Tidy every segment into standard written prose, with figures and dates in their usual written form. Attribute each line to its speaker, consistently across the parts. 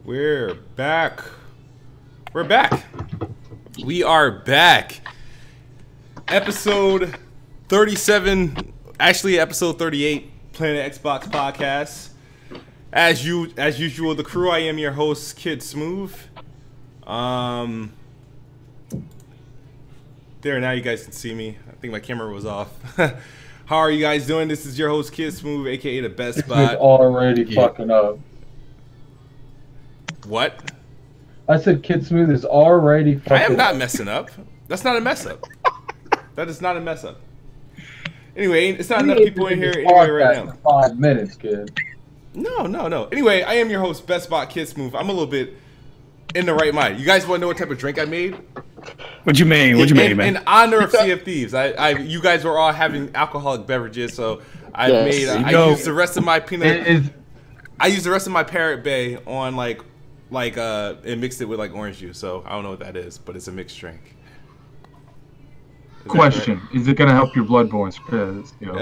Speaker 1: We're back. We're back. We are back. Episode 37, actually episode 38, Planet Xbox Podcast. As usual, the crew, I am your host, Kid Smooth. There, now you guys can see me. I think my camera was off. How are you guys doing? This is your host, Kid Smooth, aka the best spot.
Speaker 2: He's already fucking up.
Speaker 1: What?
Speaker 2: I said Kid Smooth is already fucking up.
Speaker 1: I am not messing up. That's not a mess up. That is not a mess up. Anyway, it's not enough people in here anyway right now.
Speaker 2: 5 minutes, kid.
Speaker 1: No. Anyway, I am your host, Best Spot, Kid Smooth. I'm a little bit in the right mind. You guys want to know what type of drink I made?
Speaker 3: What you made? What you made, man?
Speaker 1: In honor of Sea of Thieves, you guys were all having alcoholic beverages, so I used the rest of my I used the rest of my Parrot Bay on and mixed it with like orange juice. So I don't know what that is, but it's a mixed drink.
Speaker 2: Question: right? Is it gonna help your Bloodborne?
Speaker 1: No.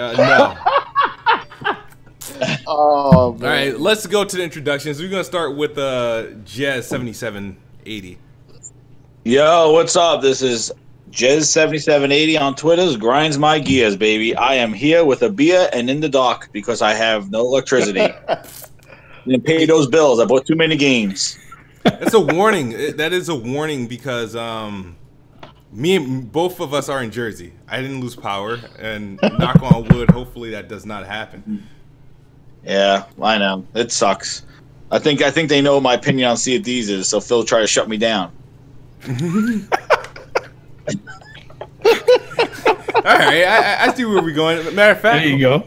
Speaker 4: Oh, man.
Speaker 1: All right, let's go to the introductions. We're gonna start with Jez7780.
Speaker 4: Yo, what's up? This is Jez7780 on Twitter. Grinds my gears, baby. I am here with a beer and in the dock because I have no electricity. Didn't pay those bills. I bought too many games.
Speaker 1: It's a warning. That is a warning because both of us are in Jersey. I didn't lose power, and knock on wood, hopefully that does not happen.
Speaker 4: Yeah, I know. It sucks. I think they know what my opinion on Sea of Thieves is, so Phil tried to shut me down.
Speaker 1: All right, I see where we're going. Matter of fact,
Speaker 3: there you go.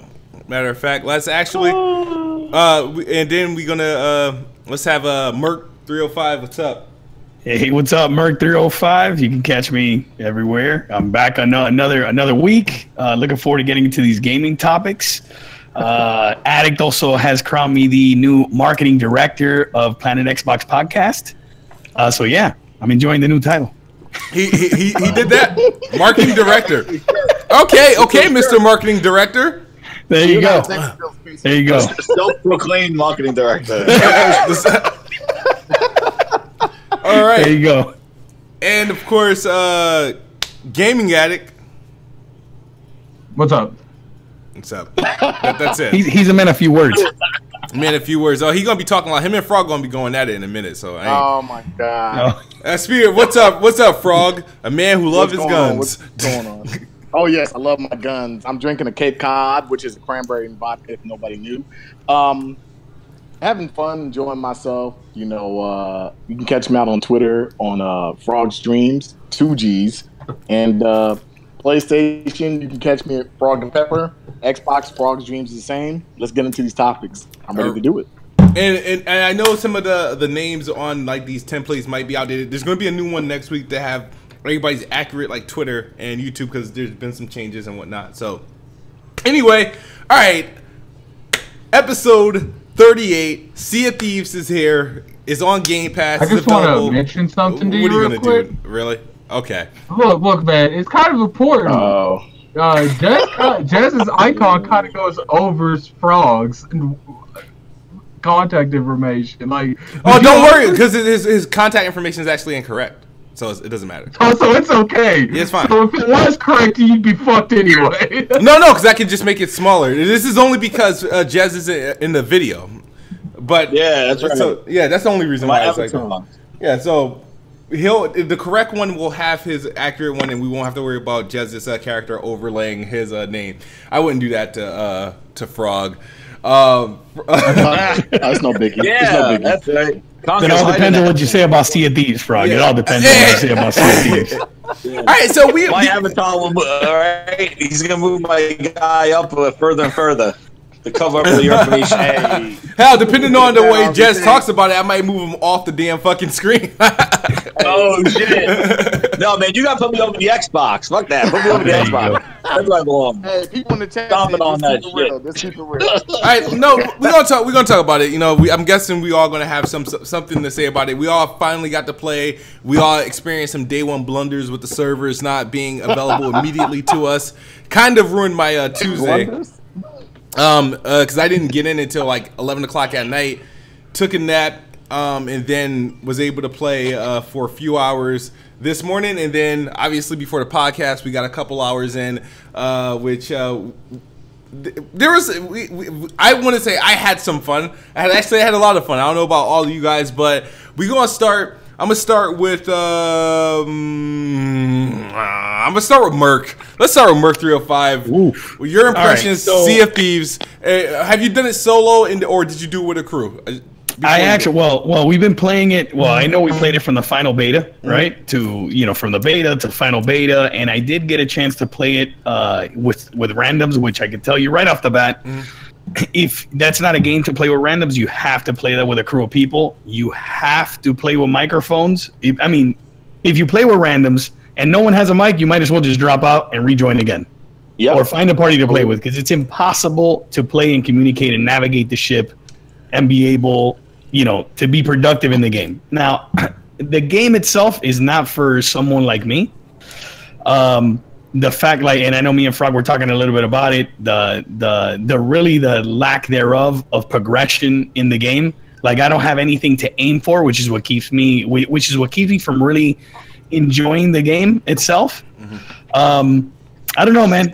Speaker 1: Matter of fact, let's actually, and then we're gonna let's have Merc 305. What's up?
Speaker 3: Hey, what's up, Merc 305? You can catch me everywhere. I'm back another week. Looking forward to getting into these gaming topics. Addict also has crowned me the new marketing director of Planet Xbox Podcast. So yeah, I'm enjoying the new title.
Speaker 1: He did that. Marketing director. Okay, Mr. Marketing Director.
Speaker 3: There you go. There you go.
Speaker 4: Self-proclaimed marketing director.
Speaker 1: All right.
Speaker 3: There you go.
Speaker 1: And of course, Gaming Addict.
Speaker 2: What's up?
Speaker 1: What's up? That's it.
Speaker 3: He's a man of few words.
Speaker 1: Man, a few words. Oh, he's gonna be talking about him and Frog gonna be going at it in a minute. So,
Speaker 4: oh my god.
Speaker 1: Spirit, what's up? What's up, Frog? A man who loves his guns.
Speaker 5: What's going on? Oh yes, I love my guns. I'm drinking a Cape Cod, which is a cranberry and vodka. If nobody knew, having fun, enjoying myself. You know, you can catch me out on Twitter on Frog Streams, 2Gs, and PlayStation. You can catch me at Frog and Pepper. Xbox, Frog Dreams is the same. Let's get into these topics. I'm ready to do it.
Speaker 1: And I know some of the names on like these templates might be outdated. There's going to be a new one next week to have everybody's accurate like Twitter and YouTube because there's been some changes and whatnot. So anyway, all right, episode 38, Sea of Thieves is here. It's on Game Pass.
Speaker 2: I just want to mention something to you real quick. What are you going to do?
Speaker 1: Really? Okay.
Speaker 2: Look, man, it's kind of important. Oh. Jez's icon kind of goes over Frog's contact information. Like,
Speaker 1: oh, don't worry, because his contact information is actually incorrect, so it doesn't matter.
Speaker 2: Oh, so it's okay.
Speaker 1: Yeah, it's fine.
Speaker 2: So if it was correct, you'd be fucked anyway.
Speaker 1: No, because I can just make it smaller. This is only because Jez is in the video. But
Speaker 4: yeah, that's right.
Speaker 1: So yeah, that's the only reason why it's like that. Yeah, so. The correct one will have his accurate one, and we won't have to worry about Jez's character overlaying his name. I wouldn't do that to Frog.
Speaker 5: That's no biggie.
Speaker 4: Yeah, no that's right.
Speaker 3: It all depends on what you say about Sea of Thieves, Frog. Yeah. It all depends on what you say about Sea of Thieves.
Speaker 4: Yeah.
Speaker 1: All right, so
Speaker 4: my avatar will move. All right, he's gonna move my guy up further and further to cover up your information. Hey.
Speaker 1: Hell, depending on the way Jez talks about it, I might move him off the damn fucking screen.
Speaker 4: Oh shit! No, man, you gotta put me over the Xbox. Fuck that. Put me over the Xbox. That's where I belong.
Speaker 5: Hey, people in the chat,
Speaker 4: on that shit.
Speaker 5: Let's keep it real.
Speaker 1: All right, no, we're gonna talk about it. You know, I'm guessing we all gonna have something to say about it. We all finally got to play. We all experienced some day one blunders with the servers not being available immediately to us. Kind of ruined my Tuesday. Because I didn't get in until like 11 o'clock at night. Took a nap. and then was able to play for a few hours this morning, and then obviously before the podcast we got a couple hours in, which there was I want to say I had some fun. I had a lot of fun. I don't know about all of you guys, but I'm gonna start with Merc. Let's start with Merc 305.
Speaker 3: Oof.
Speaker 1: Your impressions,
Speaker 3: All right, so,
Speaker 1: Sea of Thieves. Have you done it solo, or did you do it with a crew?
Speaker 3: I actually, well, we've been playing it. Well, I know we played it from the final beta, right? From the beta to final beta, and I did get a chance to play it with randoms, which I can tell you right off the bat. If that's not a game to play with randoms, you have to play that with a crew of people. You have to play with microphones. If you play with randoms and no one has a mic, you might as well just drop out and rejoin again.
Speaker 5: Yep.
Speaker 3: Or find a party to play with, because it's impossible to play and communicate and navigate the ship and be able, to be productive in the game. Now, the game itself is not for someone like me. The fact, and I know me and Frog were talking a little bit about it, the lack thereof of progression in the game. Like, I don't have anything to aim for, which is what keeps me from really enjoying the game itself. I don't know, man.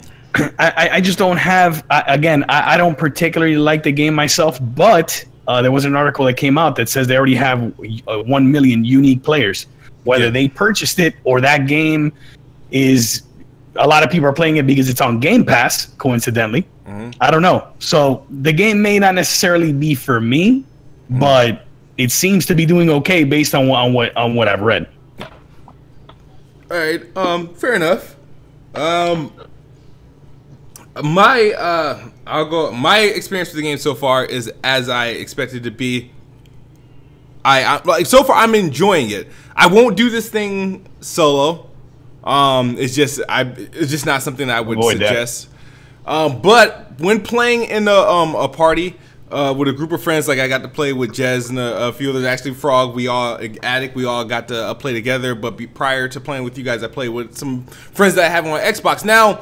Speaker 3: I just don't have. I don't particularly like the game myself, but there was an article that came out that says they already have 1 million unique players. Whether they purchased it or that game is. A lot of people are playing it because it's on Game Pass, coincidentally. I don't know. So the game may not necessarily be for me, but it seems to be doing okay based on what I've read.
Speaker 1: All right, fair enough. My experience with the game so far is as I expected it to be. So far I'm enjoying it. I won't do this thing solo. It's just not something I would suggest. But when playing in a party with a group of friends, like I got to play with Jez and a few others, actually Frog, Addict, we all got to play together. But prior to playing with you guys, I played with some friends that I have on Xbox. Now,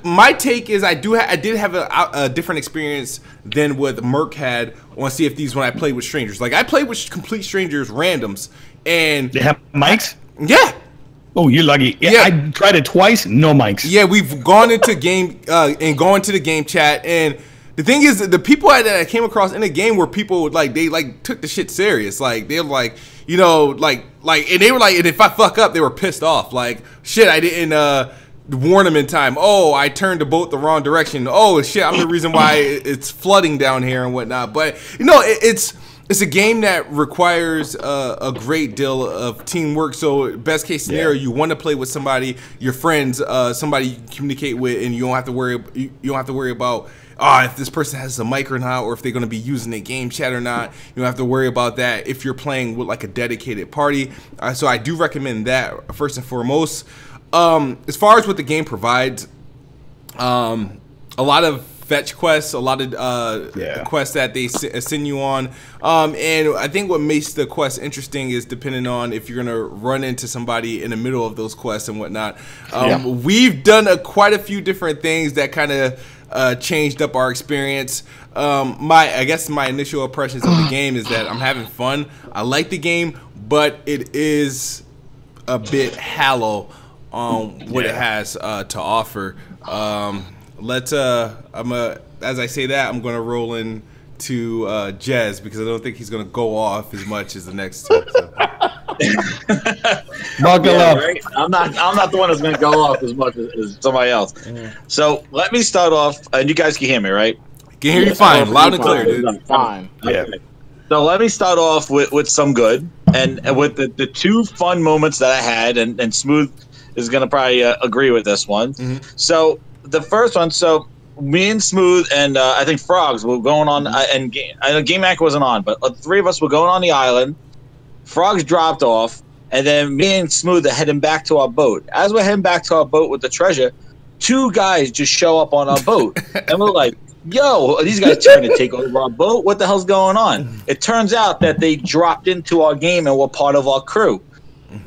Speaker 1: my take is I did have a different experience than what Merc had on Sea of Thieves when I played with strangers. Like I played with complete strangers, randoms, and
Speaker 3: they have mics.
Speaker 1: Yeah.
Speaker 3: Oh, you're lucky. Yeah, I tried it twice, no mics.
Speaker 1: Yeah, we've gone into game and gone to the game chat, and the thing is, the people that I came across in the game were people they took the shit serious. Like they were and they were and if I fuck up, they were pissed off. Like shit, I didn't warn them in time. Oh, I turned the boat the wrong direction. Oh shit, I'm the reason why it's flooding down here and whatnot. But it's a game that requires a great deal of teamwork. So best case scenario, you want to play with somebody, your friends, somebody you can communicate with, and you don't have to worry about if this person has a mic or not, or if they're going to be using a game chat or not. You don't have to worry about that if you're playing with like a dedicated party. So I do recommend that first and foremost. As far as what the game provides, a lot of fetch quests, a lot of quests that they send you on, and I think what makes the quest interesting is depending on if you're gonna run into somebody in the middle of those quests and whatnot. We've done quite a few different things that kind of changed up our experience. I guess my initial impressions of the game is that I'm having fun. I like the game, but it is a bit hollow on what it has to offer. As I say that, I'm gonna roll in to Jez because I don't think he's gonna go off as much as the next two. So.
Speaker 3: Buckle up.
Speaker 4: Right? I'm not the one that's gonna go off as much as somebody else. So let me start off, and you guys can hear me, right?
Speaker 1: Can hear you fine, loud and clear, dude.
Speaker 5: Fine.
Speaker 4: Yeah. So let me start off with some good, and with the two fun moments that I had, and Smooth is gonna probably agree with this one. So. The first one, so me and Smooth and I think Frogs were going on, and I know Game Mac wasn't on, but three of us were going on the island. Frogs dropped off, and then me and Smooth are heading back to our boat. As we're heading back to our boat with the treasure, two guys just show up on our boat, and we're like, yo, are these guys trying to take over our boat? What the hell's going on? It turns out that they dropped into our game and were part of our crew.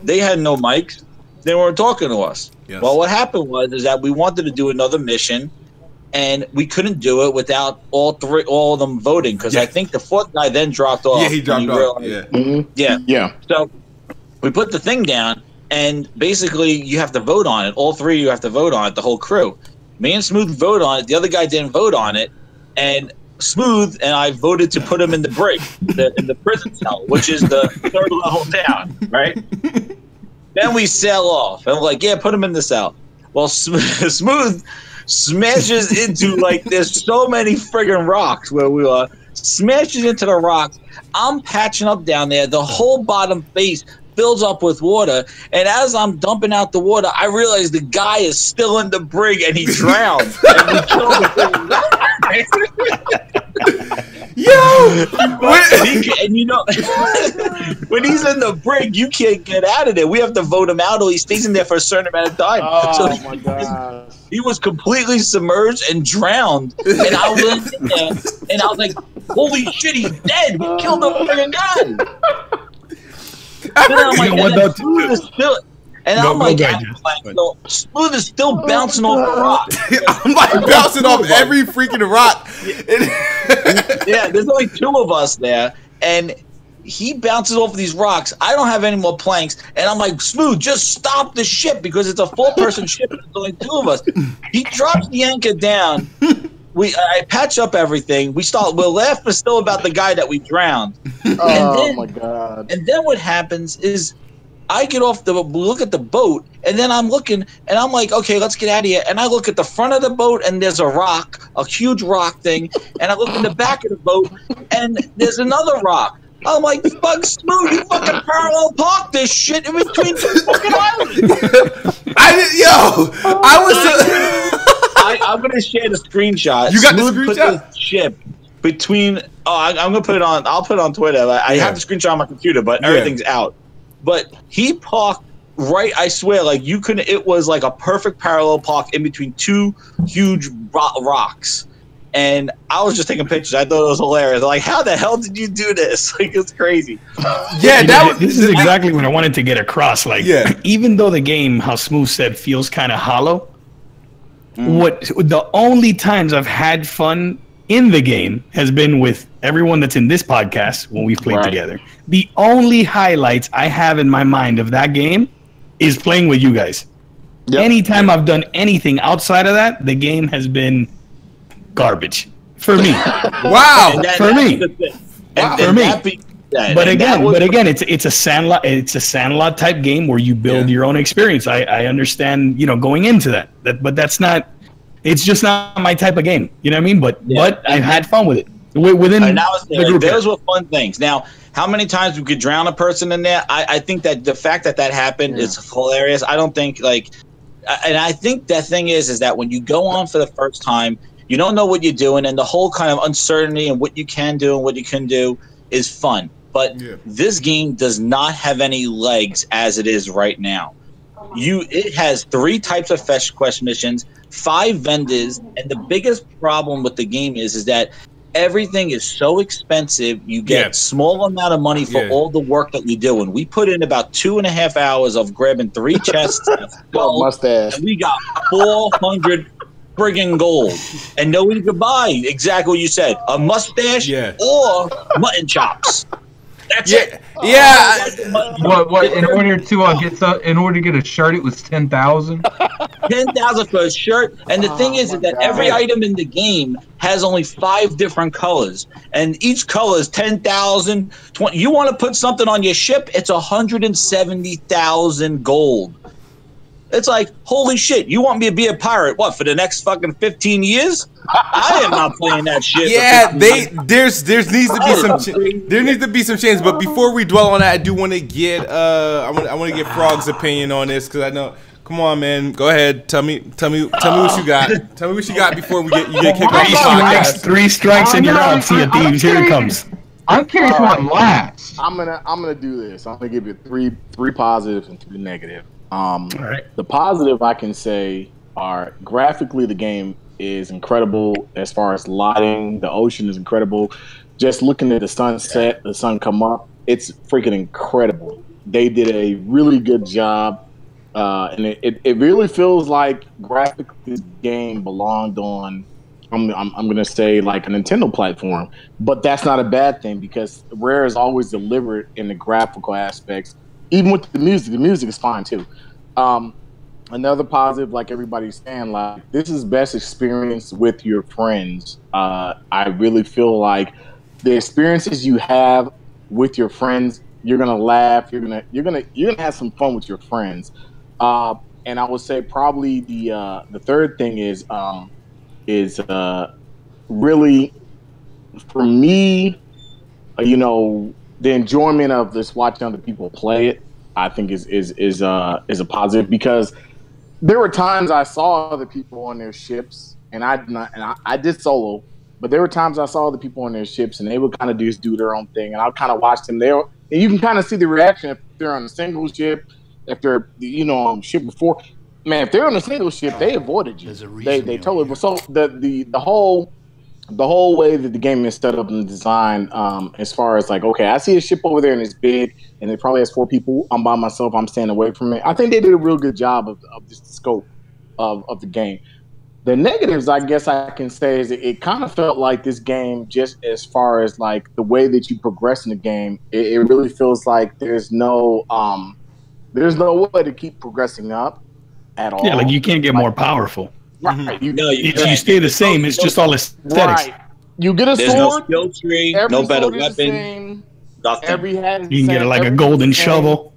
Speaker 4: They had no mics. They weren't talking to us. Yes. Well, what happened was that we wanted to do another mission, and we couldn't do it without all of them voting, because I think the fourth guy then dropped off.
Speaker 1: Yeah, he dropped off.
Speaker 4: Yeah. So we put the thing down, and basically you have to vote on it. All three of you have to vote on it, the whole crew. Me and Smooth vote on it. The other guy didn't vote on it, and Smooth and I voted to put him in the brig, in the prison cell, which is the third level down, right? Then we sail off, and we're like, yeah, put him in the cell. Well, Smooth smashes into, like, there's so many friggin' rocks where we are, smashes into the rocks. I'm patching up down there. The whole bottom face fills up with water, and as I'm dumping out the water, I realize the guy is still in the brig, and he drowned. And we killed the
Speaker 1: Yo!
Speaker 4: And you know, when he's in the brig, you can't get out of there. We have to vote him out, or he stays in there for a certain amount of time.
Speaker 5: Oh, my God.
Speaker 4: He was completely submerged and drowned, and I went in there, and I was like, holy shit, he's dead. We killed the friggin' guy. Smooth is still bouncing off the rock.
Speaker 1: I'm like bouncing off every freaking rock.
Speaker 4: Yeah, there's only two of us there, and he bounces off of these rocks. I don't have any more planks, and I'm like, Smooth, just stop the ship, because it's a 4-person ship, and there's only two of us. He drops the anchor down. I patch up everything. We're laughing still about the guy that we drowned.
Speaker 5: My God.
Speaker 4: And then what happens is I get off look at the boat, and then I'm looking, and I'm like, okay, let's get out of here. And I look at the front of the boat, and there's a huge rock thing. And I look in the back of the boat, and there's another rock. I'm like, fuck Smooth, you fucking parallel park this shit in between two fucking islands. I'm gonna share the screenshot.
Speaker 1: You got
Speaker 4: Smooth
Speaker 1: the
Speaker 4: put
Speaker 1: screenshot?
Speaker 4: the ship between. I'm gonna put it on. I'll put it on Twitter. I have the screenshot on my computer, but everything's out. But he parked right. I swear, like you couldn't. It was like a perfect parallel park in between two huge rocks. And I was just taking pictures. I thought it was hilarious. Like, how the hell did you do this? Like, it's crazy.
Speaker 1: Yeah,
Speaker 3: this is exactly what I wanted to get across. Like, even though the game, how Smooth said, feels kind of hollow. The only times I've had fun in the game has been with everyone that's in this podcast when we've played together. The only highlights I have in my mind of that game is playing with you guys. Anytime I've done anything outside of that, the game has been garbage for me. For me. But again, it's a Sandlot type game where you build your own experience. I understand, going into that, but that's not. It's just not my type of game. You know what I mean? But I've had fun with it within the group.
Speaker 4: Those were fun things. Now, how many times we could drown a person in there? I think that the fact that happened is hilarious. I don't think and I think the thing is that when you go on for the first time, you don't know what you're doing, and the whole kind of uncertainty and what you can do and what you can do is fun. But this game does not have any legs as it is right now. It has 3 types of fetch quest missions, 5 vendors, and the biggest problem with the game is that everything is so expensive. You get small amount of money for all the work that you do, and we put in about 2.5 hours of grabbing 3 chests
Speaker 5: mustache,
Speaker 4: and we got 400 friggin' gold, and nobody could buy exactly what you said: a mustache or mutton chops. That's it.
Speaker 1: Yeah.
Speaker 2: What? In order to get a shirt, it was 10,000.
Speaker 4: 10,000 for a shirt, and the thing is that every item in the game has only 5 different colors, and each color is 10,000. 20. You want to put something on your ship? It's 170,000 gold. It's like, holy shit, you want me to be a pirate, what, for the next fucking 15 years? I am not playing that shit.
Speaker 1: Yeah, there needs to be some change. But before we dwell on that, I do want to get I want to get Frog's opinion on this, because I know. Come on, man, go ahead. Tell me what you got. Tell me what you got before you get kicked off the podcast.
Speaker 3: 3 strikes and you're out. See ya, Thieves. Here it comes.
Speaker 2: I'm curious what last.
Speaker 5: I'm gonna do this. I'm gonna give you three positive and 3 negative.
Speaker 3: All right.
Speaker 5: The positive I can say are graphically the game is incredible as far as lighting. The ocean is incredible. Just looking at the sunset, the sun come up, it's freaking incredible. They did a really good job, and it really feels like graphically this game belonged on I'm gonna say like a Nintendo platform, but that's not a bad thing because Rare is always deliberate in the graphical aspects. Even with the music is fine too. Another positive, like everybody's saying, like this is best experience with your friends. I really feel like the experiences you have with your friends, you're gonna laugh, you're gonna have some fun with your friends. And I would say probably the third thing is really for me, the enjoyment of just watching other people play it. I think is a positive because there were times I saw other people on their ships, and I did solo, but there were times I saw other people on their ships, and they would kind of just do their own thing, and I'll kind of watch them there, and you can kind of see the reaction if they're on a single ship, if they're on ship before. Man, if they're on a single ship, they avoided you. They totally. So the whole way that the game is set up and designed, as far as like, okay, I see a ship over there and it's big, and it probably has 4 people. I'm by myself. I'm staying away from it. I think they did a real good job of just the scope of the game. The negatives, I guess I can say, is it kind of felt like this game, just as far as like the way that you progress in the game, it really feels like there's no way to keep progressing up at all.
Speaker 3: Yeah, like you can't get more powerful.
Speaker 5: Right.
Speaker 3: You stay the same. It's just all aesthetics.
Speaker 5: Right. You get a
Speaker 4: There's
Speaker 5: sword.
Speaker 4: No skill tree. No better weapon. Nothing.
Speaker 5: Every head
Speaker 3: You can get like a golden shovel.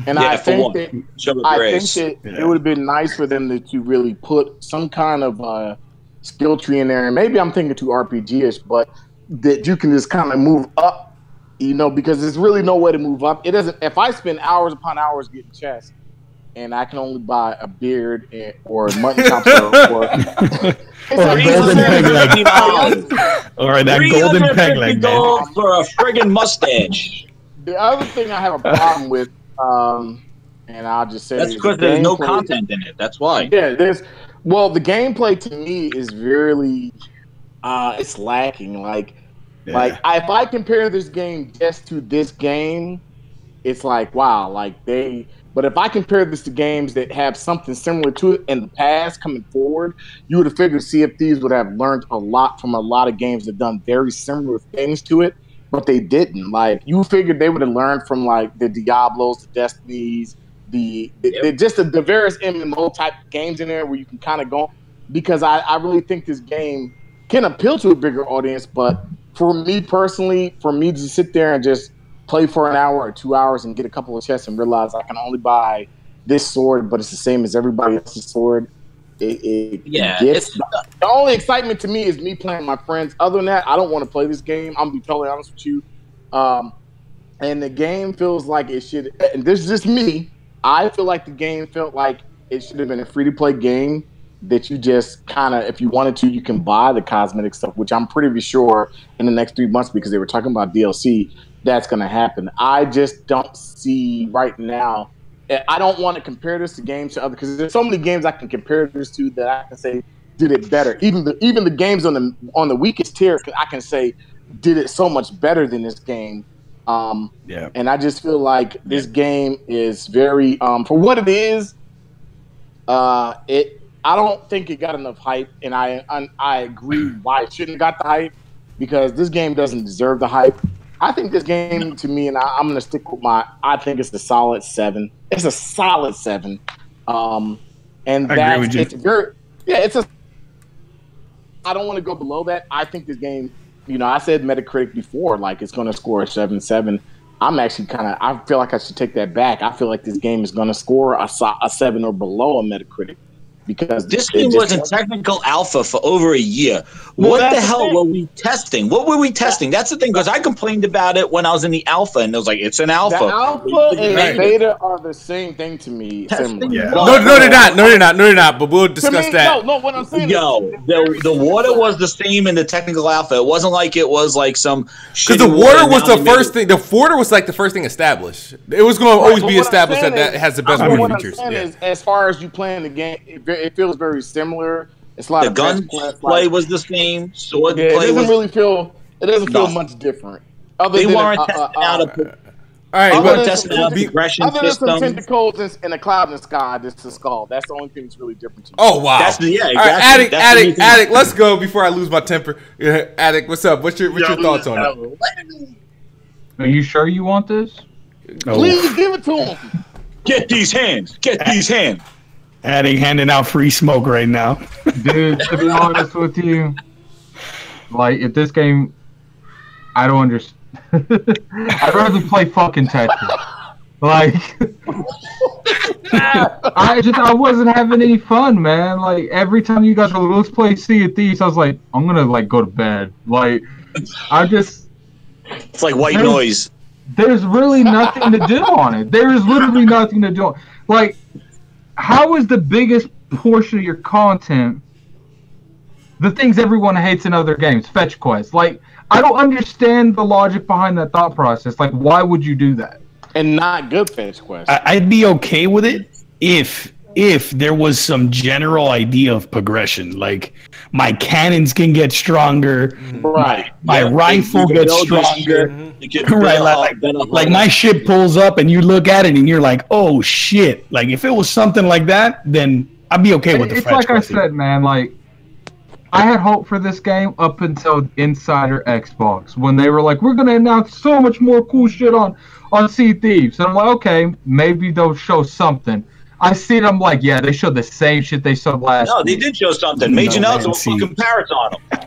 Speaker 5: And I think that it would have been nice for them to really put some kind of skill tree in there. And maybe I'm thinking too RPG-ish, but that you can just kind of move up, because there's really no way to move up. It doesn't. If I spend hours upon hours getting chests, and I can only buy a beard or mutton chops or a
Speaker 3: golden peg leg. Or that golden peg leg, man.
Speaker 4: For a friggin' mustache.
Speaker 5: The other thing I have a problem with, and I'll just say
Speaker 4: that's because there's no content in it. That's why.
Speaker 5: Yeah, the gameplay to me is really, it's lacking. Like if I compare this game just to this game, it's like, wow, But if I compare this to games that have something similar to it in the past coming forward, you would have figured Sea of Thieves would have learned a lot from a lot of games that have done very similar things to it, but they didn't. Like, you figured they would have learned from, like, the Diablos, the Destinies, the various MMO type games in there where you can kind of go. Because I really think this game can appeal to a bigger audience, but for me personally, to sit there and just play for an hour or 2 hours and get a couple of chests and realize I can only buy this sword, but it's the same as everybody else's sword. The only excitement to me is me playing with my friends. Other than that, I don't want to play this game. I'm gonna be totally honest with you. And the game feels like it should. And this is just me. I feel like the game felt like it should have been a free-to-play game that you just kind of, if you wanted to, you can buy the cosmetic stuff, which I'm pretty sure in the next 3 months, because they were talking about DLC, that's going to happen. I just don't see right now. I don't want to compare this to games to other, because there's so many games I can compare this to that I can say did it better. Even the games on the weakest tier, I can say did it so much better than this game. And I just feel like this game is very for what it is. I don't think it got enough hype, and I agree why it shouldn't have got the hype, because this game doesn't deserve the hype. I think this game, to me, and I'm going to stick with I think it's a solid 7. It's a solid 7. And I agree with you. It's very, I don't want to go below that. I think this game, I said Metacritic before, like it's going to score a 7.7. I'm actually I feel like I should take that back. I feel like this game is going to score a 7 or below on Metacritic. Because
Speaker 4: this game was in technical alpha for over a year. What the hell were we testing? What were we testing? That's the thing, because I complained about it when I was in the alpha, and it was like, it's an alpha.
Speaker 5: The alpha and beta are the same thing to me.
Speaker 1: Yeah. No, they're not. But we'll discuss that.
Speaker 5: No, what I'm saying
Speaker 4: the water was the same in the technical alpha. It wasn't like it was like some.
Speaker 1: Because the water was the first thing. The water was like the first thing established. It was going to always be established that it has the best water features.
Speaker 5: Is, as far as you playing the game, it feels very similar. It's a lot
Speaker 4: the
Speaker 5: of
Speaker 4: gunplay was the same. Sword play
Speaker 5: it doesn't feel much different.
Speaker 4: They weren't testing out
Speaker 1: All right,
Speaker 5: Other
Speaker 1: but
Speaker 5: than
Speaker 4: progression
Speaker 5: some
Speaker 4: system.
Speaker 5: tentacles in a cloud in the sky, this is a skull. That's the only thing that's really different to me.
Speaker 1: oh wow,
Speaker 4: That's the
Speaker 1: All right, Addict. Let's go before I lose my temper. Addict, what's up? What's your thoughts on it?
Speaker 2: Are you sure you want this?
Speaker 5: Please give it to him.
Speaker 4: Get these hands. Get these hands.
Speaker 3: Addict handing out free smoke right now.
Speaker 2: Dude, to be honest with you, like, if this game, I don't understand. I'd rather play fucking Tetris. Like, I wasn't having any fun, man. Like, every time you guys were like, let's play Sea of Thieves, I was like, I'm gonna, like, go to bed. Like,
Speaker 4: It's like white noise.
Speaker 2: There's really nothing to do on it. There is literally nothing to do. Like, how is the biggest portion of your content the things everyone hates in other games? Fetch quests. Like, I don't understand the logic behind that thought process. Like, why would you do that?
Speaker 5: And not good fetch quests.
Speaker 3: I'd be okay with it if there was some general idea of progression. Like, my cannons can get stronger.
Speaker 5: Right.
Speaker 3: My rifle gets stronger. Right. Like my ship pulls up and you look at it and you're like, oh shit. Like, if it was something like that, then I'd be okay with the
Speaker 2: It's
Speaker 3: fetch
Speaker 2: like I
Speaker 3: quest.
Speaker 2: said, man, like, I had hope for this game up until Insider Xbox, when they were like, we're going to announce so much more cool shit on Sea Thieves. And I'm like, okay, maybe they'll show something. I see it, I'm like, yeah, they showed the same shit they showed last
Speaker 4: No, they
Speaker 2: week.
Speaker 4: did show something. Major Nelson with fucking parrots on them.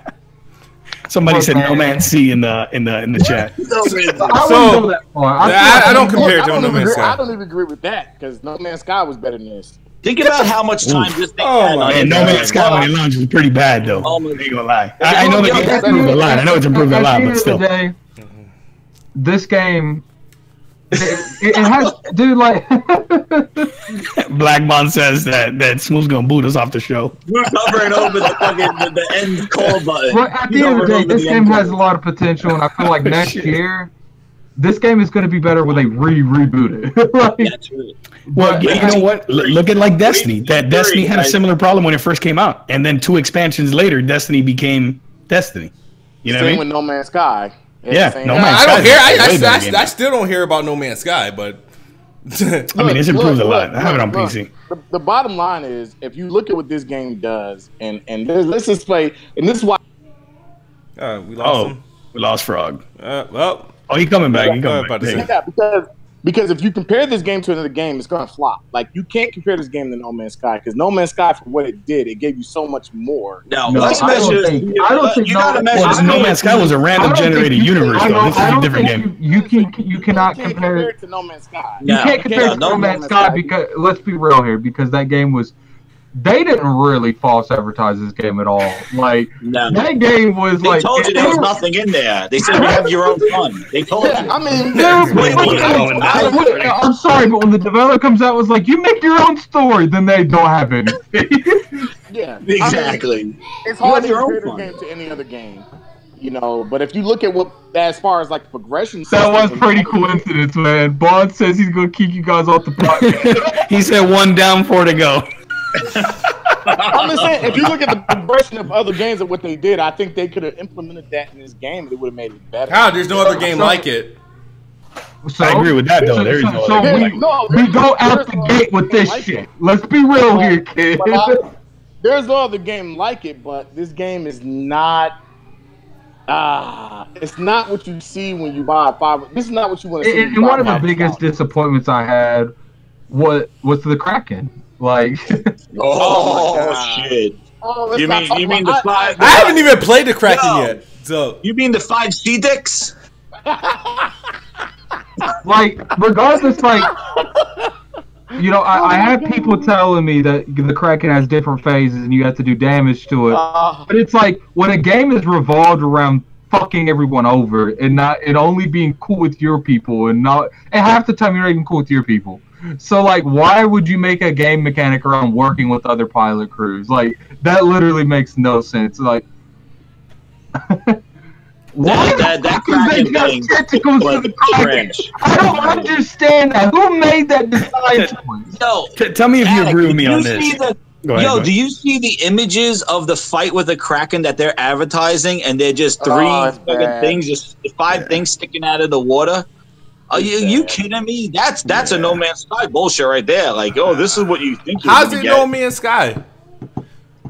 Speaker 3: Somebody
Speaker 2: Look,
Speaker 3: said
Speaker 2: man.
Speaker 3: No Man's Sea in the chat.
Speaker 2: I wouldn't go that far.
Speaker 1: I don't compare it to No Man's
Speaker 5: I
Speaker 1: Sky.
Speaker 5: don't even agree with that, because No Man's Sky was better than this.
Speaker 4: Think about how much time this thing
Speaker 1: Oh
Speaker 4: had
Speaker 1: my
Speaker 4: on
Speaker 3: And
Speaker 4: it.
Speaker 3: No Man's Sky when it launched was pretty bad though.
Speaker 4: Oh my
Speaker 3: I ain't gonna lie. I know the game's improved a lot. I know it's improved a lot, but still.
Speaker 2: At the end of the day, this game, it has, dude, like...
Speaker 3: Black Bond says that Smooth's gonna boot us off the show.
Speaker 4: We're hovering over the fucking the end call button.
Speaker 2: Well, at the end of the day, this game has a lot of potential, and I feel like next year, this game is going to be better when they reboot it. Like,
Speaker 4: That's right.
Speaker 3: Well, you know what? Look at like Destiny. That Destiny had a similar problem when it first came out, and then 2 expansions later, Destiny became Destiny. You know what I
Speaker 5: Same
Speaker 3: mean?
Speaker 5: with No Man's Sky.
Speaker 3: Yeah, No Man's
Speaker 1: I don't
Speaker 3: Sky
Speaker 1: hear.
Speaker 3: is a way better game.
Speaker 1: I still don't hear about No Man's Sky, but
Speaker 3: I mean, it's improved a lot. I have it on PC.
Speaker 5: The bottom line is, if you look at what this game does, and let's just play, and this is why.
Speaker 1: we lost him.
Speaker 3: We lost Frog.
Speaker 1: Well,
Speaker 3: Oh, he coming back. He coming
Speaker 1: about
Speaker 3: back.
Speaker 1: to say.
Speaker 5: Yeah, because if you compare this game to another game, it's gonna flop. Like, you can't compare this game to No Man's Sky, because No Man's Sky, for what it did, it gave you so much more.
Speaker 4: No,
Speaker 2: No,
Speaker 4: let's
Speaker 2: I don't
Speaker 4: measure.
Speaker 2: think- I don't think
Speaker 4: You gotta
Speaker 2: No-
Speaker 4: measure.
Speaker 3: Well, No Man's Sky was a random generated universe, though. This is a different game.
Speaker 2: You cannot
Speaker 5: You can't
Speaker 2: compare
Speaker 5: it to No Man's Sky.
Speaker 2: You can't compare it to No Man's Sky, because, let's be real here, because that game was, they didn't really false advertise this game at all. Like,
Speaker 4: No.
Speaker 2: that game was
Speaker 4: They
Speaker 2: like,
Speaker 4: told you there was nothing in there. They said you have your own fun. They told you.
Speaker 5: I mean,
Speaker 2: I'm sorry, but when the developer comes out, was like, you make your own story, then they don't have anything.
Speaker 5: yeah,
Speaker 4: Exactly.
Speaker 5: I mean, it's
Speaker 4: You
Speaker 5: hard
Speaker 4: have
Speaker 5: to
Speaker 4: your own
Speaker 5: compare this
Speaker 4: fun.
Speaker 5: game to any other game, you know. But if you look at what, as far as like progression,
Speaker 2: That was
Speaker 5: systems
Speaker 2: pretty
Speaker 5: and-
Speaker 2: coincidence, man. Bond says he's gonna kick you guys off the podcast.
Speaker 3: He said 1 down, 4 to go.
Speaker 5: I'm just saying, if you look at the progression of other games and what they did, I think they could have implemented that in this game. It would have made it better.
Speaker 1: How? There's no other game like it.
Speaker 2: So,
Speaker 3: I agree with that, though. There is no
Speaker 2: so
Speaker 3: other
Speaker 2: we,
Speaker 3: game.
Speaker 2: we go out the gate with this shit. Let's be real here, kid.
Speaker 5: There's no other game like it, but this game is not. It's not what you see when you buy a 5. This is not what you want to see. when you
Speaker 2: And
Speaker 5: buy
Speaker 2: one of the
Speaker 5: $5.
Speaker 2: biggest disappointments I had was the Kraken. Like,
Speaker 4: Oh, shit!
Speaker 5: Oh, let's
Speaker 4: You
Speaker 5: not
Speaker 4: mean
Speaker 5: talk
Speaker 4: you mean the
Speaker 5: about-
Speaker 4: five?
Speaker 1: I haven't even played the Kraken
Speaker 4: No.
Speaker 1: yet. So
Speaker 4: You mean the 5 C dicks?
Speaker 2: like regardless, like, you know, I have people telling me that the Kraken has different phases and you have to do damage to it. But it's like, when a game is revolved around fucking everyone over and only being cool with your people and half the time you're not even cool with your people. So, like, why would you make a game mechanic around working with other pilot crews? Like, that literally makes no sense. Like, why?
Speaker 4: That
Speaker 2: They
Speaker 4: Kraken
Speaker 2: got
Speaker 4: thing
Speaker 2: tentacles to
Speaker 4: was
Speaker 2: the Kraken.
Speaker 4: trash.
Speaker 2: I don't understand that. Who made that design choice?
Speaker 4: Yo,
Speaker 3: Tell me if you agree with me
Speaker 4: do you
Speaker 3: on this.
Speaker 4: see the-
Speaker 3: Go ahead,
Speaker 4: Yo,
Speaker 3: go ahead.
Speaker 4: do you see the images of the fight with the Kraken that they're advertising, and they're just 3
Speaker 5: Oh, it's
Speaker 4: fucking
Speaker 5: bad.
Speaker 4: things, just 5 things sticking out of the water? Are you kidding me? That's a No Man's Sky bullshit right there. Like, oh, this is what you think.
Speaker 1: How's it No Man's Sky?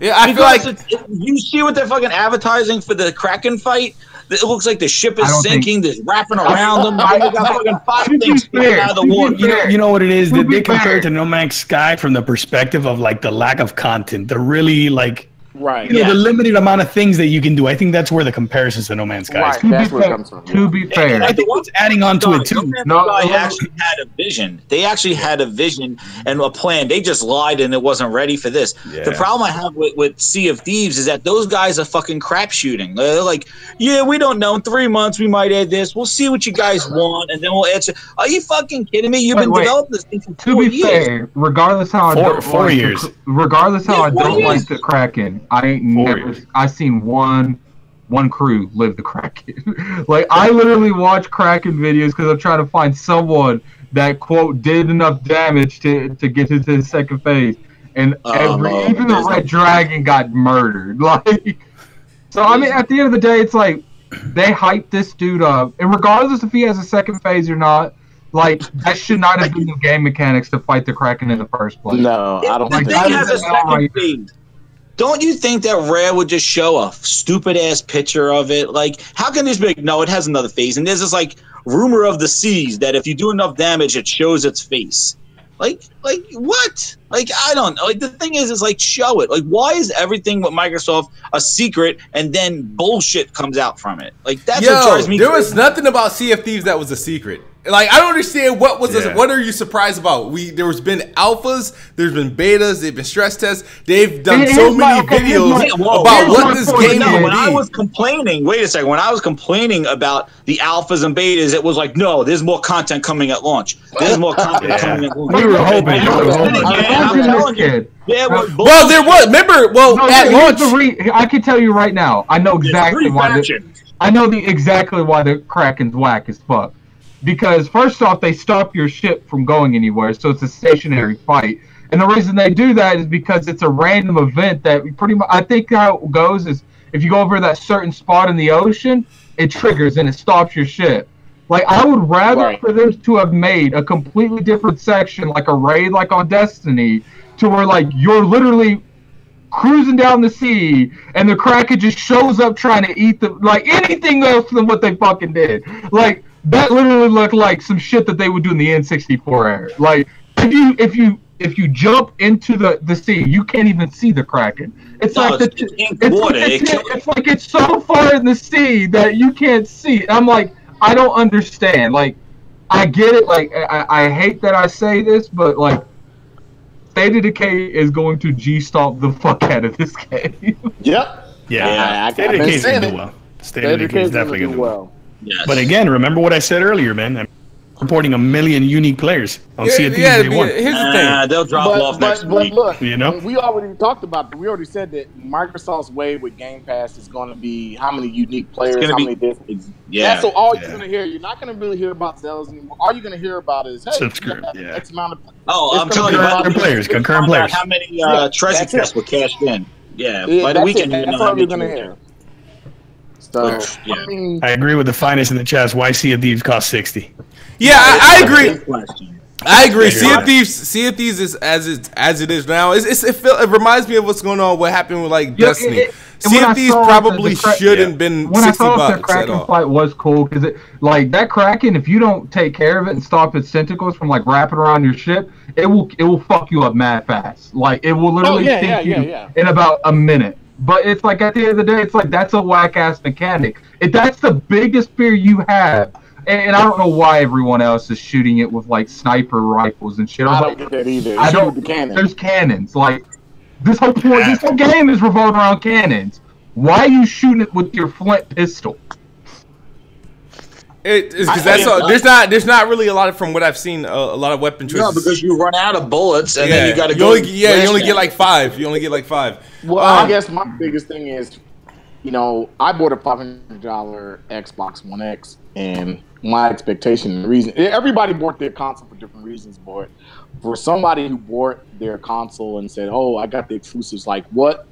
Speaker 1: Yeah, I feel like
Speaker 4: you see what they're fucking advertising for the Kraken fight. It looks like the ship is sinking. There's wrapping around them. They got fucking 5 things sticking out of the water.
Speaker 3: You know what it is? They compare it to No Man's Sky from the perspective of like the lack of content. The really like.
Speaker 5: Right.
Speaker 3: You know, the limited amount of things that you can do. I think that's where the comparisons to No Man's Sky is.
Speaker 5: That's where it comes from.
Speaker 2: To be fair.
Speaker 3: I think what's adding on to it too.
Speaker 4: They actually had a vision. They actually had a vision and a plan. They just lied and it wasn't ready for this. Yeah. The problem I have with Sea of Thieves is that those guys are fucking crap shooting. They're like, yeah, we don't know. In 3 months, we might add this. We'll see what you guys want, and then we'll answer. Are you fucking kidding me? You've been developing this thing for 4 years. To be fair,
Speaker 2: regardless how I don't like the Kraken, I ain't never. I seen one crew live the Kraken. Like I literally watch Kraken videos because I'm trying to find someone that quote did enough damage to get into the second phase, and even the Red Dragon got murdered. Like, so I mean, at the end of the day, it's like they hyped this dude up, and regardless if he has a second phase or not, like that should not have been the game mechanics to fight the Kraken in the first place.
Speaker 5: No, I don't think
Speaker 4: that has a second phase. Don't you think that Rare would just show a stupid ass picture of it? Like, how can this be like, no, it has another phase? And there's this like rumor of the seas that if you do enough damage, it shows its face. Like what? Like, I don't know. Like, the thing is like, show it. Like, why is everything with Microsoft a secret and then bullshit comes out from it? Like, that's what drives me
Speaker 1: crazy. There was nothing about Sea of Thieves that was a secret. Like, I don't understand what was this. What are you surprised about? There's been alphas, there's been betas, they've been stress tests. They've done so many videos about what this game would be.
Speaker 4: When I was complaining, wait a second, when I was complaining about the alphas and betas, it was like, no, there's more content coming at launch. There's more content coming at launch.
Speaker 3: We were hoping.
Speaker 1: Well, there was. Remember, at launch,
Speaker 2: I can tell you right now. I know exactly why. Exactly why the Kraken's whack as fuck. Because first off, they stop your ship from going anywhere, so it's a stationary fight. And the reason they do that is because it's a random event that pretty much, I think how it goes is if you go over that certain spot in the ocean, it triggers and it stops your ship. Like, I would rather for them to have made a completely different section, like a raid, like on Destiny, to where like you're literally cruising down the sea and the Kraken just shows up trying to eat like anything else than what they fucking did. Like, that literally looked like some shit that they would do in the N64 era. Like, if you jump into the sea, you can't even see the Kraken. It's like it's so far in the sea that you can't see it. I'm like, I don't understand. Like, I get it. Like, I hate that I say this, but like, State of Decay is going to G-stomp the fuck out of this game.
Speaker 5: Yep.
Speaker 3: Yeah. State of Decay is going to do well. State of Decay is definitely going to do well. Yes. But again, remember what I said earlier, man. I'm reporting 1 million unique players on Sea of Thieves Day 1.
Speaker 1: Here's the thing.
Speaker 4: They'll drop off next week.
Speaker 5: Look, we already talked about. We already said that Microsoft's way with Game Pass is going to be how many unique players, how many this. Yeah. So all you're going to hear, you're not going to really hear about sales anymore. All you're going to hear about is X amount of.
Speaker 4: Oh, I'm telling you,
Speaker 3: concurrent players.
Speaker 4: How many treasure chests were cashed in? Yeah, by the weekend,
Speaker 5: that's all you're going to hear. So,
Speaker 3: I agree with the finest in the chat. Why Sea of Thieves cost 60?
Speaker 1: Yeah, I agree. I agree. Sea of Thieves is as it is now. It reminds me of what's going on. What happened with like Destiny. Sea of Thieves probably shouldn't been $60. When I saw
Speaker 2: the Kraken fight was cool because it like that Kraken. If you don't take care of it and stop its tentacles from like wrapping around your ship, it will fuck you up mad fast. Like it will literally sink you in about a minute. But it's like at the end of the day, it's like that's a whack ass mechanic. If that's the biggest fear you have, and I don't know why everyone else is shooting it with like sniper rifles and shit.
Speaker 5: I don't get that either.
Speaker 2: There's cannons. Like this whole game is revolving around cannons. Why are you shooting it with your flint pistol?
Speaker 1: Because there's not really a lot of, from what I've seen, a lot of weapon choices.
Speaker 4: No, because you run out of bullets and then you got to go.
Speaker 1: You only get like 5. You only get like 5.
Speaker 5: Well, I guess my biggest thing is, I bought a $500 Xbox One X, and my expectation, the reason everybody bought their console for different reasons, but for somebody who bought their console and said, "Oh, I got the exclusives," like what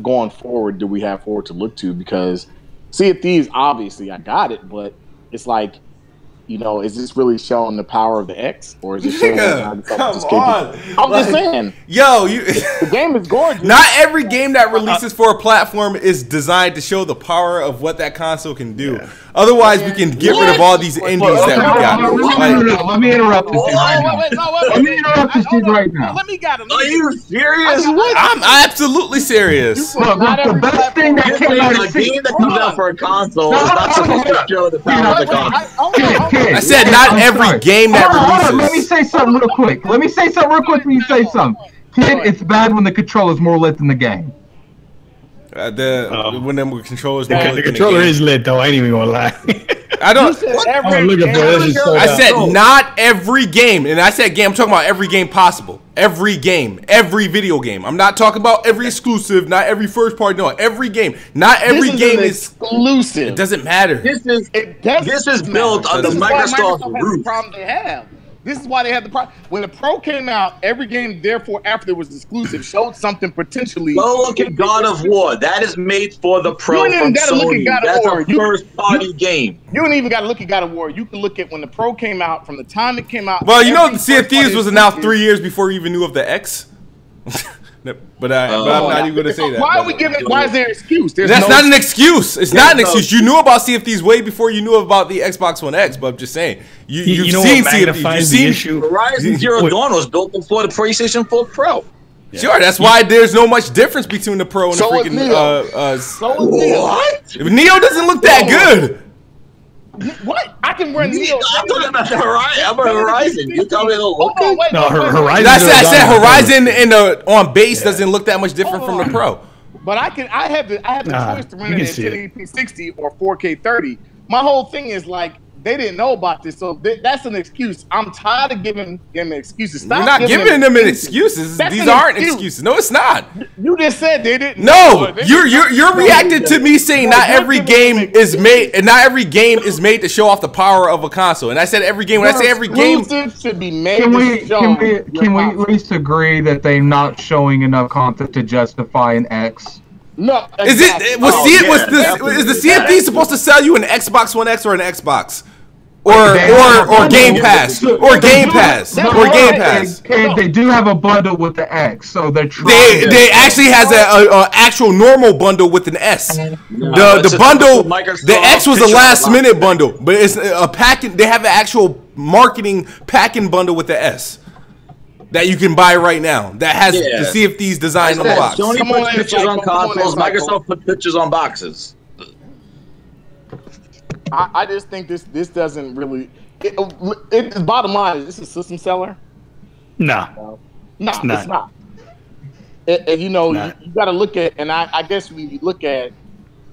Speaker 5: going forward do we have forward to look to? Because Sea of Thieves, obviously, I got it, but it's like is this really showing the power of the X, or is it showing?
Speaker 1: Come on,
Speaker 5: I'm just saying.
Speaker 1: Yo,
Speaker 5: the game is gorgeous.
Speaker 1: Not every game that releases for a platform is designed to show the power of what that console can do. Yeah. Otherwise, we can get rid of all these indies that we got.
Speaker 2: Let me interrupt this right now. Let me interrupt this right now.
Speaker 4: Are you serious?
Speaker 1: I'm absolutely serious.
Speaker 2: Look, the best thing that came out
Speaker 4: of a game that comes out for a console is not supposed to show the power of the console.
Speaker 1: I said not every game that releases.
Speaker 2: Let me say something real quick. When you say something. Kid, it's bad when the controller is more lit than the game.
Speaker 1: When the controller is
Speaker 3: the controller is lit though. I ain't even gonna lie.
Speaker 1: I don't.
Speaker 3: I'm looking for this.
Speaker 1: I said not every game, and I said game. I'm talking about every game possible. Every game, every video game. I'm not talking about every exclusive, not every first party. No, every game. Not every game is
Speaker 5: exclusive.
Speaker 1: It doesn't matter.
Speaker 4: This is built on the Microsoft roof.
Speaker 5: The problem they have. This is why they had the problem. When the Pro came out, every game, therefore, after it was exclusive, showed something potentially.
Speaker 4: Go look at God of War. That is made for the Pro.
Speaker 5: You don't even got to look at God of War.
Speaker 4: That's a first-party game.
Speaker 5: You don't even got to look at God of War. You can look at when the Pro came out, from the time it came out.
Speaker 1: Well, you know, Sea of Thieves was announced 3 years before we even knew of the X. But I'm not even going to say that.
Speaker 5: Why are we giving? Why is there an excuse?
Speaker 1: That's not an excuse. It's not an excuse. You knew about Sea of Thieves way before you knew about the Xbox One X. But I'm just saying, you've seen Sea of Thieves.
Speaker 3: The issue.
Speaker 4: Horizon Zero Dawn was built before the PlayStation 4 Pro.
Speaker 1: Yeah. Sure, that's why there's no much difference between the Pro and the freaking.
Speaker 5: What?
Speaker 1: Neo doesn't look that good.
Speaker 5: What? I can run Neo.
Speaker 4: I'm talking about the Horizon. I'm a Horizon. You tell me it'll look good.
Speaker 3: Horizon.
Speaker 1: I said Horizon on base doesn't look that much different from the Pro.
Speaker 5: But I have the choice to run it at 1080p 60 or 4K 30. My whole thing is like they didn't know about this, so that's an excuse. I'm tired of giving them excuses.
Speaker 1: We're not giving them excuses. These aren't excuses. No, it's not.
Speaker 5: You just said they didn't.
Speaker 1: No, you're reacting to me saying not every game is made, and not every game is made to show off the power of a console. And I said every game. When I say every game,
Speaker 5: should be made.
Speaker 2: Can we at least agree that they're not showing enough content to justify an X?
Speaker 5: No.
Speaker 1: Exactly. Is the CFD supposed to sell you an Xbox One X or an Xbox? Or Game Pass, or Game Pass, or Game Pass.
Speaker 2: And they do have a bundle with the X, so they're
Speaker 1: trying. They actually has a actual normal bundle with an S. The bundle, the X was a last minute bundle, but it's a packing. They have an actual marketing packing bundle with the S that you can buy right now. That has the CFD's design on the box.
Speaker 4: Sony put pictures on consoles. Microsoft put pictures on boxes.
Speaker 5: I just think this doesn't really. The bottom line is this a system seller?
Speaker 3: No,
Speaker 5: it's not. And you got to look at, and I guess we look at,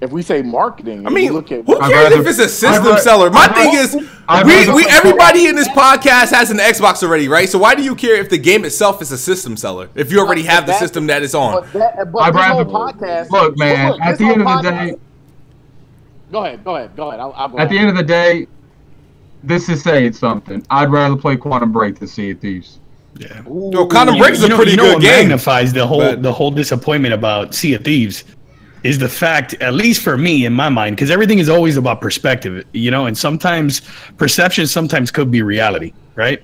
Speaker 5: if we say marketing.
Speaker 1: I mean,
Speaker 5: look at,
Speaker 1: who cares if it's a system seller? My thing is, everybody in this podcast has an Xbox already, right? So why do you care if the game itself is a system seller? If you already have the system that it's on.
Speaker 2: Look, man. At the end of the day.
Speaker 5: Go ahead.
Speaker 2: At the end of the day, this is saying something. I'd rather play Quantum Break than Sea of Thieves.
Speaker 3: Yeah.
Speaker 1: Quantum Break is a pretty good game.
Speaker 3: Magnifies the whole disappointment about Sea of Thieves is the fact, at least for me in my mind, because everything is always about perspective, and sometimes perception sometimes could be reality, right?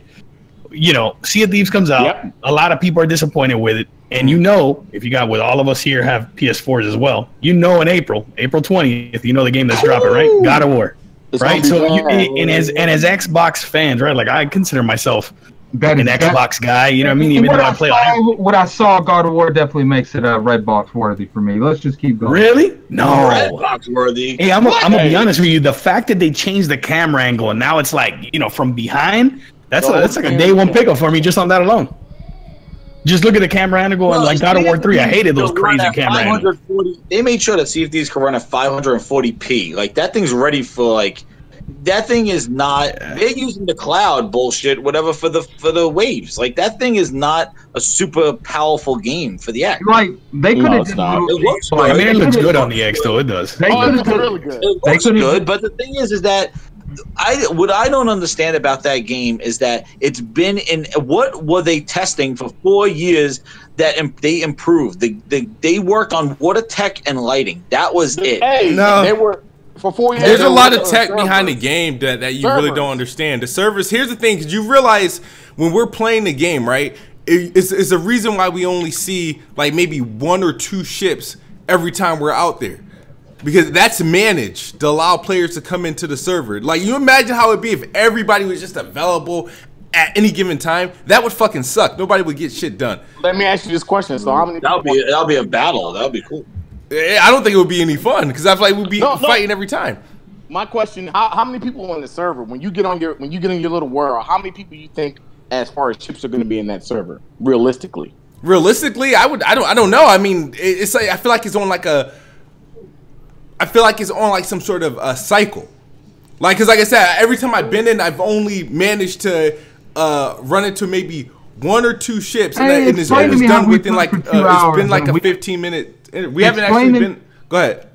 Speaker 3: Sea of Thieves comes out. Yep. A lot of people are disappointed with it. And if you got with all of us here have PS4s as well, in April 20th, the game that's dropping, right? God of War, right? So as Xbox fans, right? Like I consider myself an Xbox guy, you know what I mean? Even though I play
Speaker 2: what I saw, God of War definitely makes it Redbox worthy for me. Let's just keep going.
Speaker 3: Really? No.
Speaker 4: Redbox worthy.
Speaker 3: Hey, I'm gonna be honest with you. The fact that they changed the camera angle and now it's like, from behind, that's like a day one pickup for me just on that alone. Just look at the camera angle and like God of War 3. I hated those crazy camera angles.
Speaker 4: They made sure that Sea of Thieves could run at 540p. Like that thing's ready for like. That thing is not. They're using the cloud bullshit, whatever for the waves. Like that thing is not a super powerful game for the X.
Speaker 2: Like they could have.
Speaker 4: It looks good.
Speaker 3: I mean, it looks good on the X though. It does.
Speaker 5: It looks really good.
Speaker 4: It looks good, but the thing is that. What I don't understand about that game is that it's been in what were they testing for 4 years that they improved. They worked on water tech and lighting. That was it.
Speaker 5: Hey,
Speaker 1: no.
Speaker 5: They were for 4 years.
Speaker 1: There's a lot of tech behind the game that you really don't understand. The servers. Here's the thing: because you realize when we're playing the game, right? It's a reason why we only see like maybe 1 or 2 ships every time we're out there, because that's managed to allow players to come into the server. Like, you imagine how it'd be if everybody was just available at any given time. That would fucking suck. Nobody would get shit done.
Speaker 5: Let me ask you this question. So how many?
Speaker 4: That'll be a battle. That'll be cool.
Speaker 1: I don't think it would be any fun, because I feel like we'd be fighting every time.
Speaker 5: My question: how many people on the server when you get in your little world? How many people you think, as far as ships, are going to be in that server realistically?
Speaker 1: Realistically, I don't know. I mean, it's like I feel like it's on like some sort of a cycle. Like, because like I said, every time I've been in, I've only managed to run into maybe 1 or 2 ships, and it's done within like it's been like a 15-minute. We haven't actually been. Go ahead.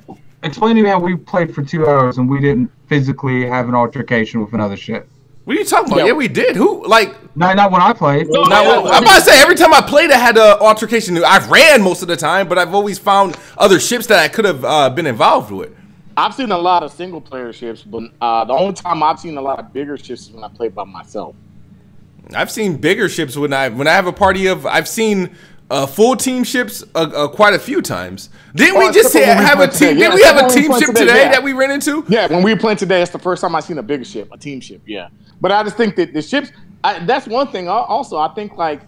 Speaker 2: Explain to me how we played for 2 hours and we didn't physically have an altercation with another ship.
Speaker 1: What are you talking about? Yeah, we did. Who, like?
Speaker 2: Not when I played.
Speaker 1: I'm about to say, every time I played, I had an altercation. I ran most of the time, but I've always found other ships that I could have been involved with.
Speaker 5: I've seen a lot of single-player ships, but the only time I've seen a lot of bigger ships is when I play by myself.
Speaker 1: I've seen bigger ships when I have a party of. I've seen full team ships quite a few times. Didn't we just have a team? Didn't we have a team ship today that we ran into?
Speaker 5: Yeah, when we were playing today, it's the first time I've seen a bigger ship, a team ship. Yeah, but I just think that the ships. That's one thing. Also, I think like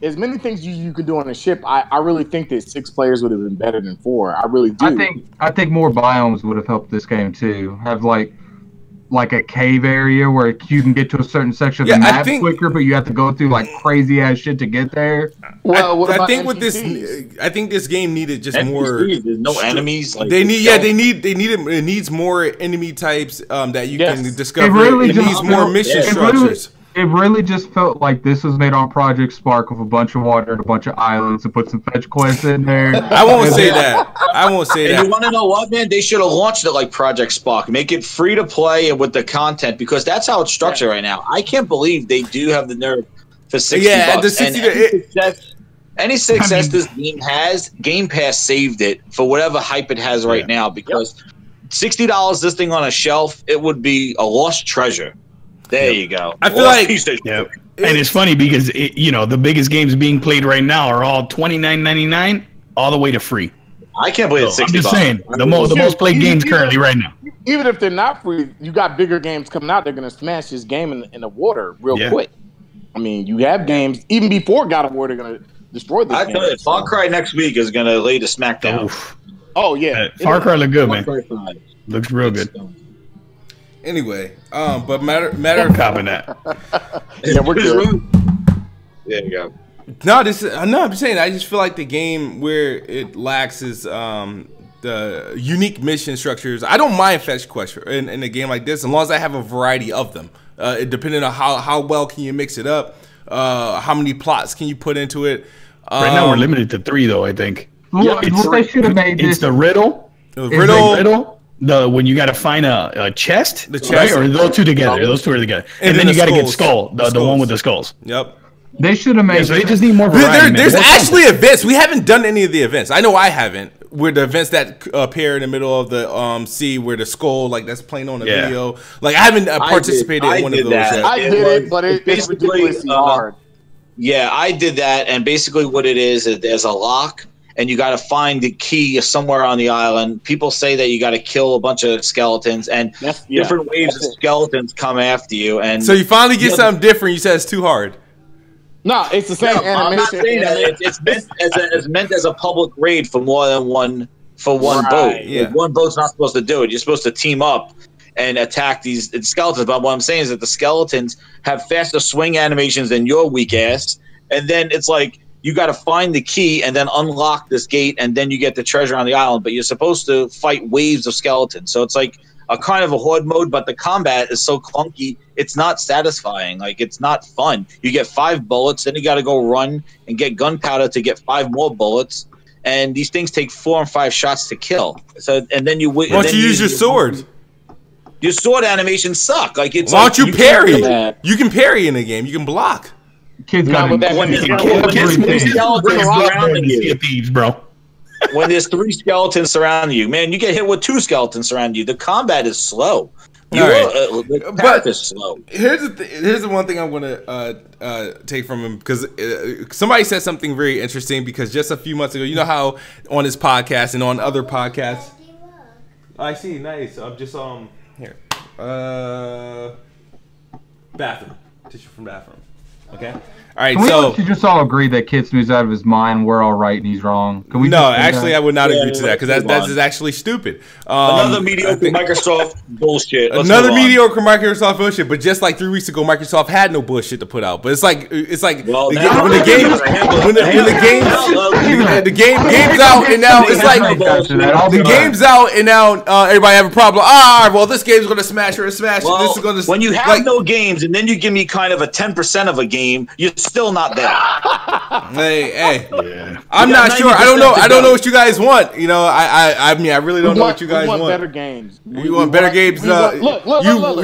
Speaker 5: as many things you can do on a ship. I really think that 6 players would have been better than 4. I really do.
Speaker 2: I think more biomes would have helped this game too. Have like a cave area where you can get to a certain section of the map quicker, but you have to go through like crazy ass shit to get there.
Speaker 5: Well,
Speaker 1: I think with this, I think this game needed just more.
Speaker 4: There's no enemies. Like,
Speaker 1: it needs more enemy types that you can discover. It needs more mission structures.
Speaker 2: It really just felt like this was made on Project Spark with a bunch of water and a bunch of islands and put some fetch quests in there.
Speaker 1: I won't say that.
Speaker 4: You want to know what, man? They should have launched it like Project Spark. Make it free to play and with the content, because that's how it's structured right now. I can't believe they do have the nerve for $60. Any success this game has, Game Pass saved it for whatever hype it has right now, because $60 this thing on a shelf, it would be a lost treasure. There you go.
Speaker 1: I feel like,
Speaker 3: and it's funny because the biggest games being played right now are all $29.99 all the way to free.
Speaker 4: I can't believe it's $60.
Speaker 3: I'm just saying the most played games currently right now.
Speaker 5: Even if they're not free, you got bigger games coming out. They're gonna smash this game in the water real quick. I mean, you have games even before God of War. They're gonna destroy this.
Speaker 4: I tell you, Far Cry next week is gonna lay the smackdown.
Speaker 5: Oh yeah,
Speaker 3: Far Cry look good, man. Looks real good.
Speaker 1: Anyway, but matter of
Speaker 3: copping that.
Speaker 5: Yeah, we're good.
Speaker 4: There you go.
Speaker 1: No, I'm just saying. I just feel like the game where it lacks is the unique mission structures. I don't mind fetch quests in a game like this, as long as I have a variety of them. Depending on how well can you mix it up, how many plots can you put into it.
Speaker 3: Right now we're limited to 3, though. I think.
Speaker 2: They should have made this.
Speaker 3: It's the riddle. When you got to find a chest, right? Or those two together. Those two are together, and then you got to get skull, the one with the skulls.
Speaker 1: Yep.
Speaker 2: They should have made.
Speaker 3: So they just need more variety.
Speaker 1: There's actually events. We haven't done any of the events. I know I haven't. Where the events that appear in the middle of the sea, where the skull that's playing on the video. Like I haven't participated in one of those yet.
Speaker 5: I did it, but it's ridiculously hard.
Speaker 4: Yeah, I did that, and basically what it is there's a lock. And you got to find the key somewhere on the island. People say that you got to kill a bunch of skeletons, and different waves of skeletons come after you. And
Speaker 1: so you finally get something different. You said it's too hard.
Speaker 5: No, it's the same animation.
Speaker 4: I'm not saying that. It's meant as a public raid for more than one boat.
Speaker 1: Yeah.
Speaker 4: Like, one boat's not supposed to do it. You're supposed to team up and attack these skeletons. But what I'm saying is that the skeletons have faster swing animations than your weak ass, and then it's like, you got to find the key and then unlock this gate, and then you get the treasure on the island. But you're supposed to fight waves of skeletons. So it's like a kind of a horde mode, but the combat is so clunky, it's not satisfying. Like, it's not fun. You get 5 bullets, then you got to go run and get gunpowder to get 5 more bullets. And these things take 4 and 5 shots to kill. So, and then you
Speaker 1: why don't you use your sword?
Speaker 4: Your sword animations suck. Like, it's
Speaker 1: why don't you parry? You can parry in the game. You can block.
Speaker 2: Kids got
Speaker 3: Thieves, bro.
Speaker 4: when there's 3 skeletons surrounding you. Man, you get hit with 2 skeletons surrounding you. The combat is slow. The path is slow.
Speaker 1: Here's the one thing I'm gonna take from him, because somebody said something very interesting. Because just a few months ago, you know how on his podcast and on other podcasts, I see, nice. I'm just here, bathroom tissue from bathroom. Okay. All right, so
Speaker 2: you just all agree that Kitsune's out of his mind. We're all right and he's wrong. Can we?
Speaker 1: No, actually, I would not agree to that, because that is actually stupid.
Speaker 4: Another mediocre Microsoft bullshit.
Speaker 1: Another mediocre Microsoft bullshit. But just like 3 weeks ago, Microsoft had no bullshit to put out. But it's like when the game's out, and now it's like the game's out, and now everybody have a problem. Well, this game's gonna smash or smash.
Speaker 4: Well,
Speaker 1: this is gonna
Speaker 4: when you have no games, and then you give me kind of a 10% of a game, you're still not there.
Speaker 1: Hey, I'm not sure. I don't know. I don't know what you guys want. You know, I mean, I really don't know what you guys want.
Speaker 5: Better games.
Speaker 1: You want better games.
Speaker 5: Look.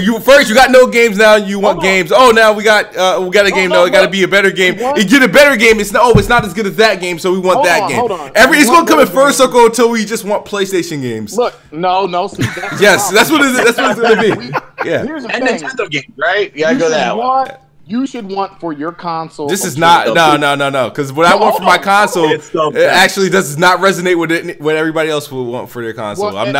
Speaker 1: You first. You got no games now. You want games. Oh, now we got a game. No, it got to be a better game. You get a better game. It's not as good as that game. So we want that game. It's gonna come in first circle until we just want PlayStation games.
Speaker 5: Look, no. See,
Speaker 1: yes, that's what it's gonna be. Yeah.
Speaker 5: Here's the
Speaker 4: and
Speaker 5: thing.
Speaker 4: Nintendo games, right? You gotta go that way.
Speaker 5: You should want for your console.
Speaker 1: This is not no. Because what I want for my console actually does not resonate with what everybody else will want for their console.
Speaker 5: Well,
Speaker 1: I'm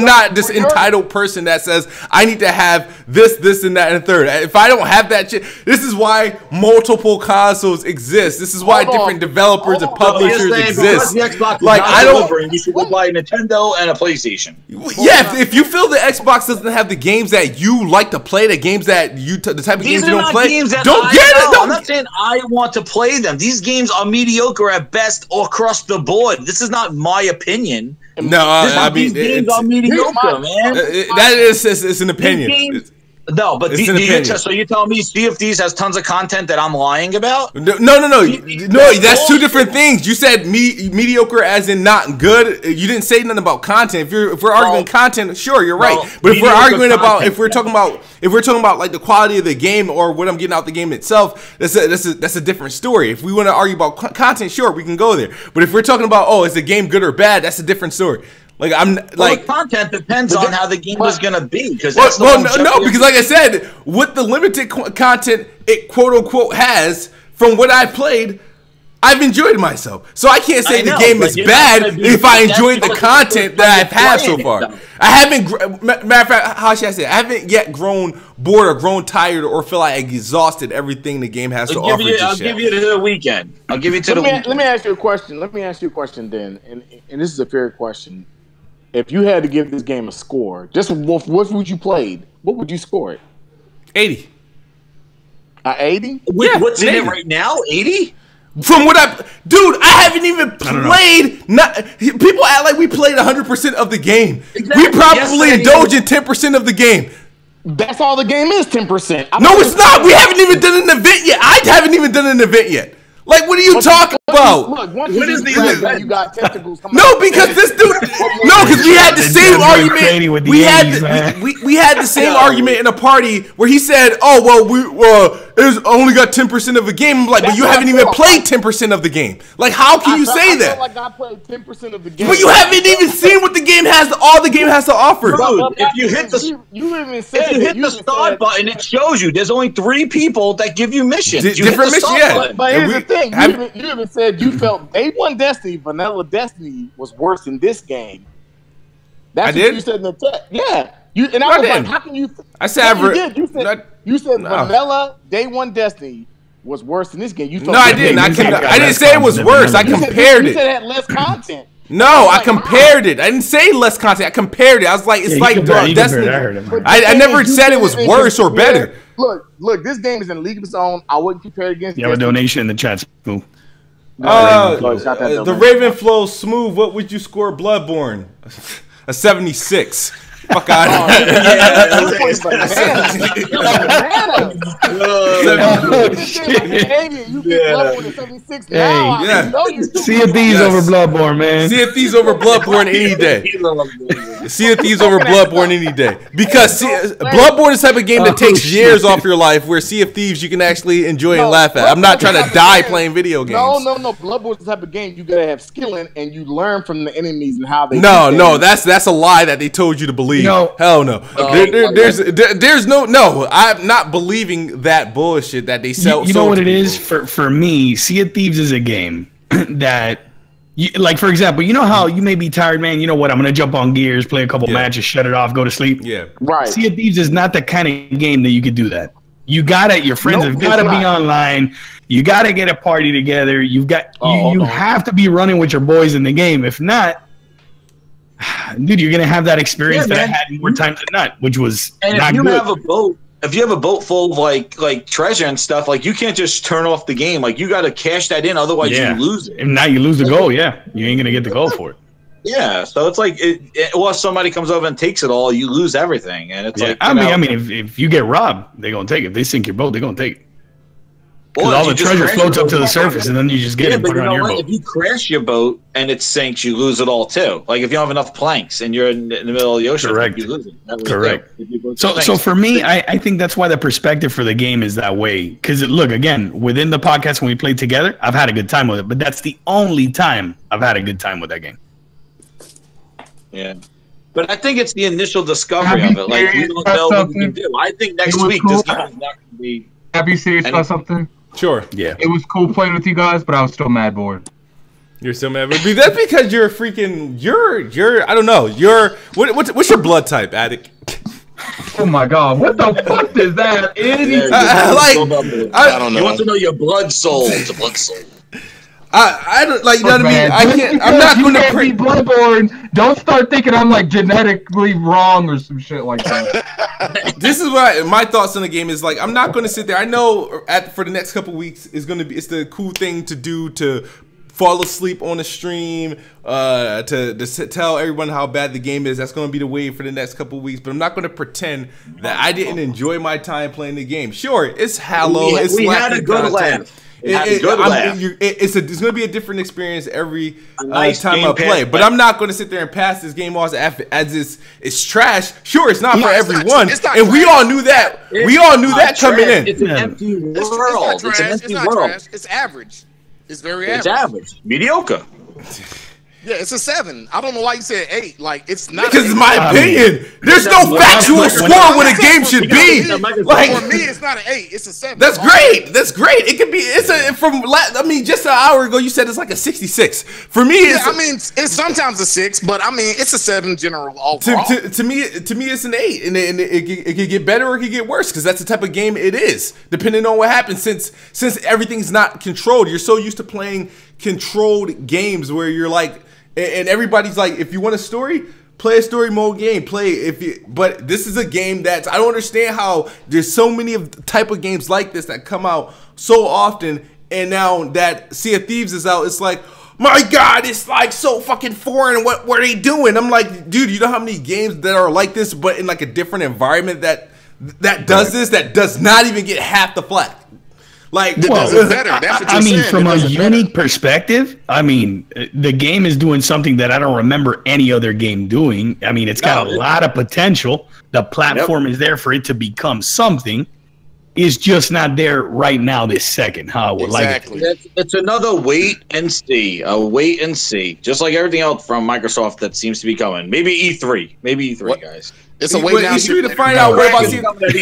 Speaker 1: not this entitled person that says I need to have this, and that, and a third. If I don't have that shit, this is why multiple consoles exist. This is why different developers and publishers exist.
Speaker 4: Like I don't. You should go buy a Nintendo and a PlayStation.
Speaker 1: Yeah, if you feel the Xbox doesn't have the games that you like to play, the games that the type of games you don't play. Don't get it.
Speaker 4: I'm not saying I want to play them. These games are mediocre at best or across the board. This is not my opinion.
Speaker 1: No,
Speaker 4: these games are mediocre, man.
Speaker 1: That is it's an opinion.
Speaker 4: No, but so you're telling me Sea of Thieves has tons of content that I'm lying about?
Speaker 1: No. That's two different things. You said mediocre as in not good. You didn't say nothing about content. If we're arguing content, sure, you're right. But if we're arguing about if we're talking about like the quality of the game or what I'm getting out the game itself, that's a different story. If we want to argue about content, sure, we can go there. But if we're talking about is the game good or bad, that's a different story. Like the
Speaker 4: content depends on how the game is gonna be because
Speaker 1: because like I said, with the limited content it quote unquote has from what I've played, I've enjoyed myself. So I can't say the game is bad if I enjoyed the content that I've had so far. I haven't. Matter of fact, how should I say it? I haven't yet grown bored or grown tired or feel like I exhausted everything the game has to offer.
Speaker 4: I'll give you to the weekend. I'll give you to the weekend.
Speaker 5: Let me ask you a question. Then, and this is a fair question. If you had to give this game a score, just what would you played? What would you score it?
Speaker 1: 80.
Speaker 5: 80?
Speaker 4: Yeah, what's in it right now? 80?
Speaker 1: From what I haven't even played. People act like we played 100% of the game. Exactly. We probably indulge in 10% of the game.
Speaker 5: That's all the game is, 10%.
Speaker 1: No, it's not. We haven't even done an event yet. I haven't even done an event yet. Like, what are you talking about?
Speaker 5: Look, once you got testicles coming
Speaker 1: out. Because this dude. No, because we had the same argument. We had the same argument in a party where he said, it's only got 10% of the game. I'm like, but you haven't even played 10% of the game. Like, how can you say that?
Speaker 5: I feel like I played 10% of the game.
Speaker 1: But you haven't even seen what the game has, all the game has to offer.
Speaker 4: Dude, if you hit the start button, it shows you there's only 3 people that give you missions.
Speaker 1: Different missions, yeah.
Speaker 5: But here's the thing. You even said you felt Day One Destiny, Vanilla Destiny was worse than this game. That's what you said in the text. Yeah. I was like, how can you?
Speaker 1: I said
Speaker 5: you said Vanilla Day One Destiny was worse than this game. You
Speaker 1: I didn't. I didn't say it was worse. I compared it.
Speaker 5: You said it had less content.
Speaker 1: No, I compared it. I didn't say less content. I compared it. I was like, it's like Destiny. I never said it was worse or better.
Speaker 5: Look, this game is in a league of its own. I wouldn't compare it against.
Speaker 3: You have a donation in the chat. Cool.
Speaker 1: The Raven flows smooth. What would you score Bloodborne? A 76. Fuck out of here.
Speaker 5: You beat Bloodborne in 76
Speaker 3: Hey,
Speaker 5: now.
Speaker 1: yeah.
Speaker 3: Sea of Thieves over Bloodborne, man.
Speaker 1: Sea of Thieves over Bloodborne any day. Sea of Thieves over Bloodborne any day. Because Bloodborne is the type of game that takes years off your life, where Sea of Thieves you can actually enjoy and laugh at. I'm not trying to die playing video games.
Speaker 5: No. Bloodborne is the type of game you gotta have skill in, and you learn from the enemies and how they.
Speaker 1: No, that's a lie that they told you to believe.
Speaker 3: No.
Speaker 1: Hell no. There's no. I'm not believing that bullshit that they sell.
Speaker 3: You know what it is for me? Sea of Thieves is a game that, like, for example, you know how you may be tired, man. You know what? I'm gonna jump on Gears, play a couple matches, shut it off, go to sleep.
Speaker 1: Yeah,
Speaker 5: right.
Speaker 3: Sea of Thieves is not the kind of game that you could do that. You gotta, your friends have gotta be online. You gotta get a party together. You have to be running with your boys in the game. If not, dude, you're gonna have that experience that I had more times than not, which was not good.
Speaker 4: If you have a boat full of like treasure and stuff, like, you can't just turn off the game. Like, you got to cash that in, otherwise you lose it.
Speaker 3: And now you lose the goal. Yeah, you ain't gonna get the goal for it.
Speaker 4: Yeah, so it's like, or if somebody comes over and takes it all, you lose everything, and it's like.
Speaker 3: I mean, if you get robbed, they're gonna take it. If they sink your boat, they're gonna take it. Because all the treasure floats up to the surface, and then you just get it and put it on your boat.
Speaker 4: If you crash your boat and it sinks, you lose it all too. Like, if you don't have enough planks and you're in the middle of the ocean, you lose it.
Speaker 3: Correct. So for me, I think that's why the perspective for the game is that way. Because look, again, within the podcast when we played together, I've had a good time with it. But that's the only time I've had a good time with that game.
Speaker 4: Yeah. But I think it's the initial discovery of it. Like, we don't know what we can do. I think next week this game is not going to be.
Speaker 2: Have you serious about something?
Speaker 1: Sure.
Speaker 3: Yeah.
Speaker 2: It was cool playing with you guys, but I was still mad bored.
Speaker 1: You're still mad, but that's because you're a freaking. You're. I don't know. What's your blood type, Addict?
Speaker 2: Oh my god! What the fuck is that?
Speaker 4: I don't know. You want to know your blood soul? It's a blood soul.
Speaker 1: I don't like. You know what I mean? I can't. I'm not going to
Speaker 2: be Bloodborne. Don't start thinking I'm like genetically wrong or some shit like that.
Speaker 1: This is what my thoughts on the game is like. I'm not going to sit there. I know for the next couple weeks is going to be. It's the cool thing to do to fall asleep on the stream. To tell everyone how bad the game is. That's going to be the wave for the next couple weeks. But I'm not going to pretend that I didn't enjoy my time playing the game. Sure, it's Halo.
Speaker 4: We had a good laugh. It's
Speaker 1: going to be a different experience every time I play. But I'm not going to sit there and pass this game off as it's trash. Sure, it's not for everyone. And we all knew that. We all knew that coming in.
Speaker 4: It's an empty world. It's an empty world.
Speaker 6: It's average. It's very average.
Speaker 4: It's average. Mediocre.
Speaker 6: Yeah, it's a 7. I don't know why you said 8. Like, it's not.
Speaker 1: Because it's my opinion. There's no factual score what a game should be. Like,
Speaker 6: for me, it's not an 8. It's a 7.
Speaker 1: That's great. That's great. It could be. It's a I mean, just an hour ago you said it's like a 66. For me, it's.
Speaker 6: I mean, it's sometimes a 6, but I mean, it's a 7 general overall.
Speaker 1: To me, it's an 8, and it could get better or it could get worse because that's the type of game it is, depending on what happens. Since everything's not controlled, you're so used to playing controlled games where you're like. And everybody's like, if you want a story, play a story mode game. But this is a game that's, I don't understand how there's so many of the type of games like this that come out so often. And now that Sea of Thieves is out, it's like, my God, it's like so fucking foreign. What are they doing? I'm like, dude, you know how many games that are like this, but in like a different environment that does this, that does not even get half the flack. Like,
Speaker 3: I mean, from a unique perspective, I mean, the game is doing something that I don't remember any other game doing. I mean, it's got a lot of potential. The platform is there for it to become something. It's just not there right now, this second. How I would like it.
Speaker 4: It's another wait and see. A wait and see. Just like everything else from Microsoft that seems to be coming. Maybe E3. Maybe E3, guys.
Speaker 6: It's a wait now.
Speaker 1: To find out what about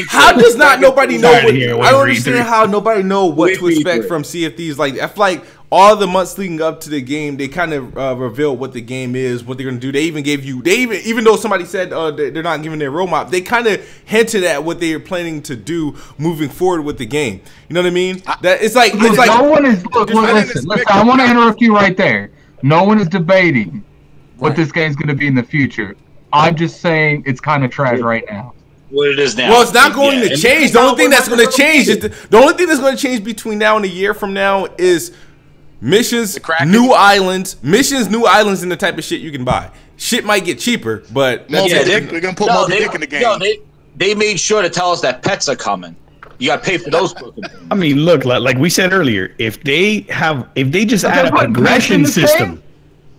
Speaker 1: how does not nobody know what I don't understand how nobody know what to expect from Sea of Thieves. Like, I feel like all the months leading up to the game, they kind of revealed what the game is, what they're gonna do. They even gave you, even though somebody said they're not giving their roadmap, they kind of hinted at what they are planning to do moving forward with the game. You know what I mean? That it's like
Speaker 2: no one is. Listen, I want to interrupt you right there. No one is debating what this game's gonna be in the future. I'm just saying it's kind of trash right now.
Speaker 4: What it is now.
Speaker 1: Well, it's not going to change. The only thing that's going to change is the only thing that's going to change between now and a year from now is missions, new islands, and the type of shit you can buy. shit might get cheaper, but
Speaker 6: We're gonna put Moby Dick in the game.
Speaker 4: No, they made sure to tell us that pets are coming. You got to pay for those.
Speaker 3: I mean, look, like we said earlier, if they just add a progression system.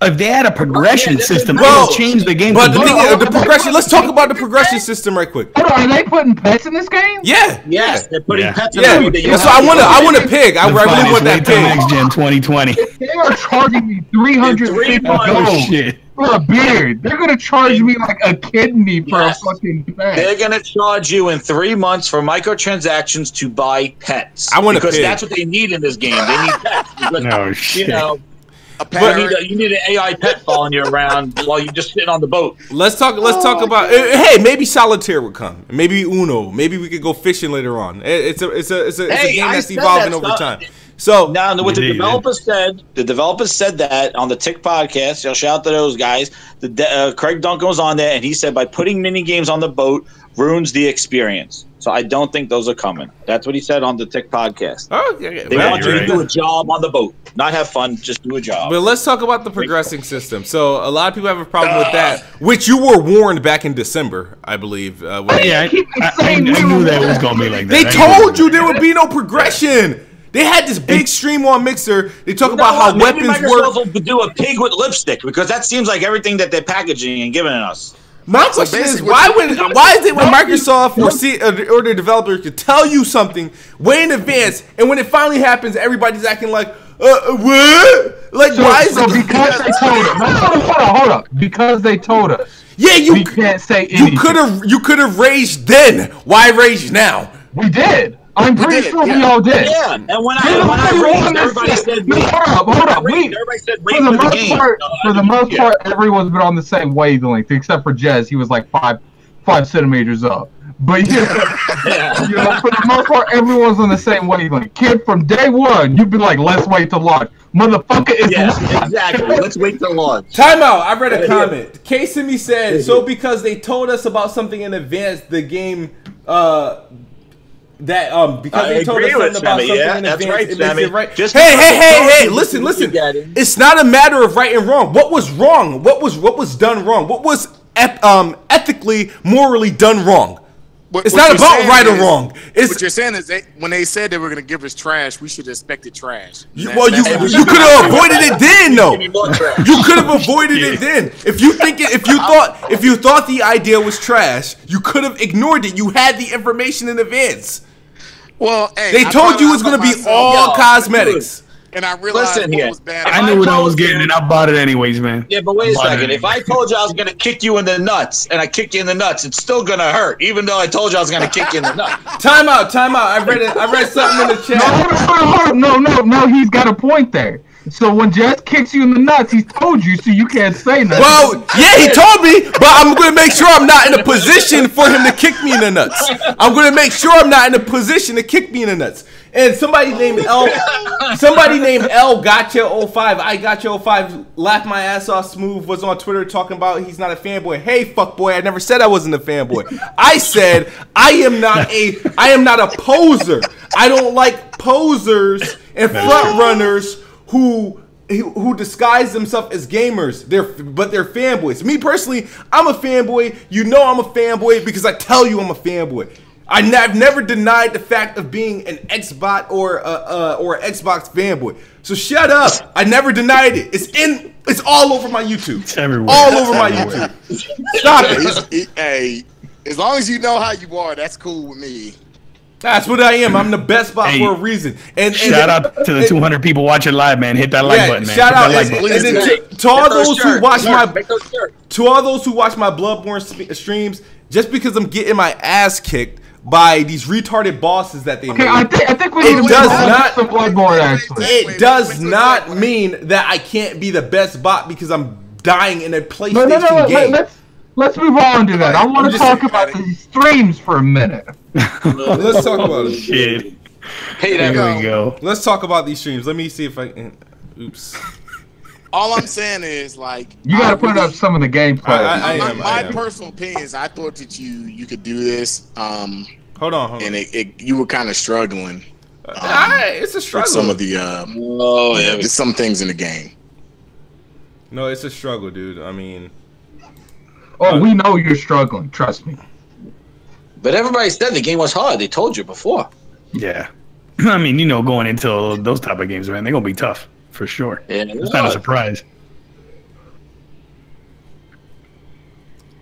Speaker 3: If they had a progression system, it would change the game.
Speaker 1: But the thing is, the progression. Let's talk about the progression system right quick.
Speaker 2: Hold on, are they putting pets in this game?
Speaker 1: Yeah.
Speaker 4: Yes, they're putting pets in
Speaker 1: the
Speaker 4: game.
Speaker 1: Yeah. So I want a pig. I really want that pig.
Speaker 3: Next Gen 2020.
Speaker 2: They are charging me $350 for a beard. They're gonna charge me like a kidney for a fucking pet.
Speaker 4: They're gonna charge you in 3 months for microtransactions to buy pets.
Speaker 1: I want a pig.
Speaker 4: Because that's what they need in this game. They need pets. Because,
Speaker 3: no shit.
Speaker 4: You know. You need an AI pet following you around while you're just sitting on the boat.
Speaker 1: Let's talk about. Hey, maybe solitaire would come. Maybe Uno. Maybe we could go fishing later on. It's a game that's evolving over time. So
Speaker 4: now, what the developers said that on the Tick podcast. So shout out to those guys. Craig Duncan was on there, and he said by putting mini games on the boat ruins the experience. So I don't think those are coming. That's what he said on the Tick podcast.
Speaker 1: Oh, yeah.
Speaker 4: They want you to do a job on the boat, not have fun, just do a job.
Speaker 1: But let's talk about the progressing system. So a lot of people have a problem with that, which you were warned back in December, I believe.
Speaker 3: I knew that was going to be like that.
Speaker 1: They told you there would be no progression. They had this big stream on Mixer. They talk about how weapons work.
Speaker 4: Microsoft will do a pig with lipstick because that seems like everything that they're packaging and giving us.
Speaker 1: My question is, why is it when Microsoft or the developer could tell you something way in advance, and when it finally happens, everybody's acting like, what? Like, why is it?
Speaker 2: Because they told us. Hold up. Because they told us.
Speaker 1: Yeah,
Speaker 2: we can't say anything.
Speaker 1: You could have raged then. Why rage now?
Speaker 2: We did. I'm pretty sure we all did.
Speaker 4: Yeah, and when I raged, everybody said,
Speaker 2: hold up.
Speaker 4: Everybody said, wait for the game.
Speaker 2: For the most part, everyone's been on the same wavelength, except for Jez. He was like 5 centimeters up. But you know, for the most part, everyone's on the same wavelength. Kid, from day one, you've been like, let's wait till launch. Motherfucker, it's launch.
Speaker 4: Exactly. Let's wait till launch.
Speaker 1: Time out. I read a comment. K-Simi said, so because they told us about something in advance, the game... because they told us something about something in advance, it makes it right. Hey! Listen. It's not a matter of right and wrong. What was wrong? What was done wrong? What was ethically, morally done wrong? It's not about right or wrong.
Speaker 6: What you're saying is when they said they were going to give us trash, we should have expected trash.
Speaker 1: You could have avoided it then, though. You could have avoided it then. If you thought the idea was trash, you could have ignored it. You had the information in advance.
Speaker 6: Well, hey,
Speaker 1: they told you it was going to be all cosmetics.
Speaker 6: And I realized what was bad.
Speaker 3: I knew what I was getting, and I bought it anyways, man.
Speaker 4: Yeah, but wait a second. If I told you I was going to kick you in the nuts, and I kick you in the nuts, it's still going to hurt, even though I told you I was going to kick you in the nuts.
Speaker 1: Time out. I read something in the chat.
Speaker 2: No, he's got a point there. So when Jess kicks you in the nuts, he's told you, so you can't say nothing.
Speaker 1: Well, yeah, he told me, but I'm going to make sure I'm not in a position for him to kick me in the nuts. I'm going to make sure I'm not in a position to kick me in the nuts. And somebody named L Gotcha 05, I Gotcha 05, laughed my ass off. Smooth was on Twitter talking about he's not a fanboy. Hey, fuckboy, I never said I wasn't a fanboy. I said I am not a poser. I don't like posers and front runners who disguise themselves as gamers. But they're fanboys. Me personally, I'm a fanboy. You know I'm a fanboy because I tell you I'm a fanboy. I've never denied the fact of being an Xbox or an Xbox fanboy. So shut up. I never denied it. It's all over my YouTube.
Speaker 3: It's everywhere.
Speaker 1: All over my YouTube. Stop it.
Speaker 6: Hey, as long as you know how you are, that's cool with me.
Speaker 1: That's what I am. I'm the best bot for a reason. And
Speaker 3: shout out to the 200 people watching live, man. Hit that like button, man.
Speaker 1: Shout out to all those who watch my Bloodborne streams. Just because I'm getting my ass kicked by these retarded bosses that they made.
Speaker 2: I think we need some Bloodborne, actually.
Speaker 1: It does not mean that I can't be the best bot because I'm dying in a PlayStation game.
Speaker 2: Let's move on to that. I want to talk about these streams for a minute.
Speaker 1: Let's talk about it.
Speaker 3: Shit.
Speaker 4: Hey,
Speaker 3: there we go.
Speaker 1: Let's talk about these streams. Let me see if I can. Oops.
Speaker 6: All I'm saying is, like,
Speaker 2: you got to put up some of the gameplay.
Speaker 6: My personal opinion is, I thought that you could do this.
Speaker 1: Hold on.
Speaker 6: And you were kind of struggling.
Speaker 1: It's a struggle.
Speaker 6: With some of the there's some things in the game.
Speaker 1: No, it's a struggle, dude. I mean,
Speaker 2: Oh, we know you're struggling. Trust me.
Speaker 4: But everybody said the game was hard. They told you before.
Speaker 3: Yeah. I mean, you know, going into those type of games, man, they're going to be tough, for sure.
Speaker 4: Yeah,
Speaker 3: it's not a surprise.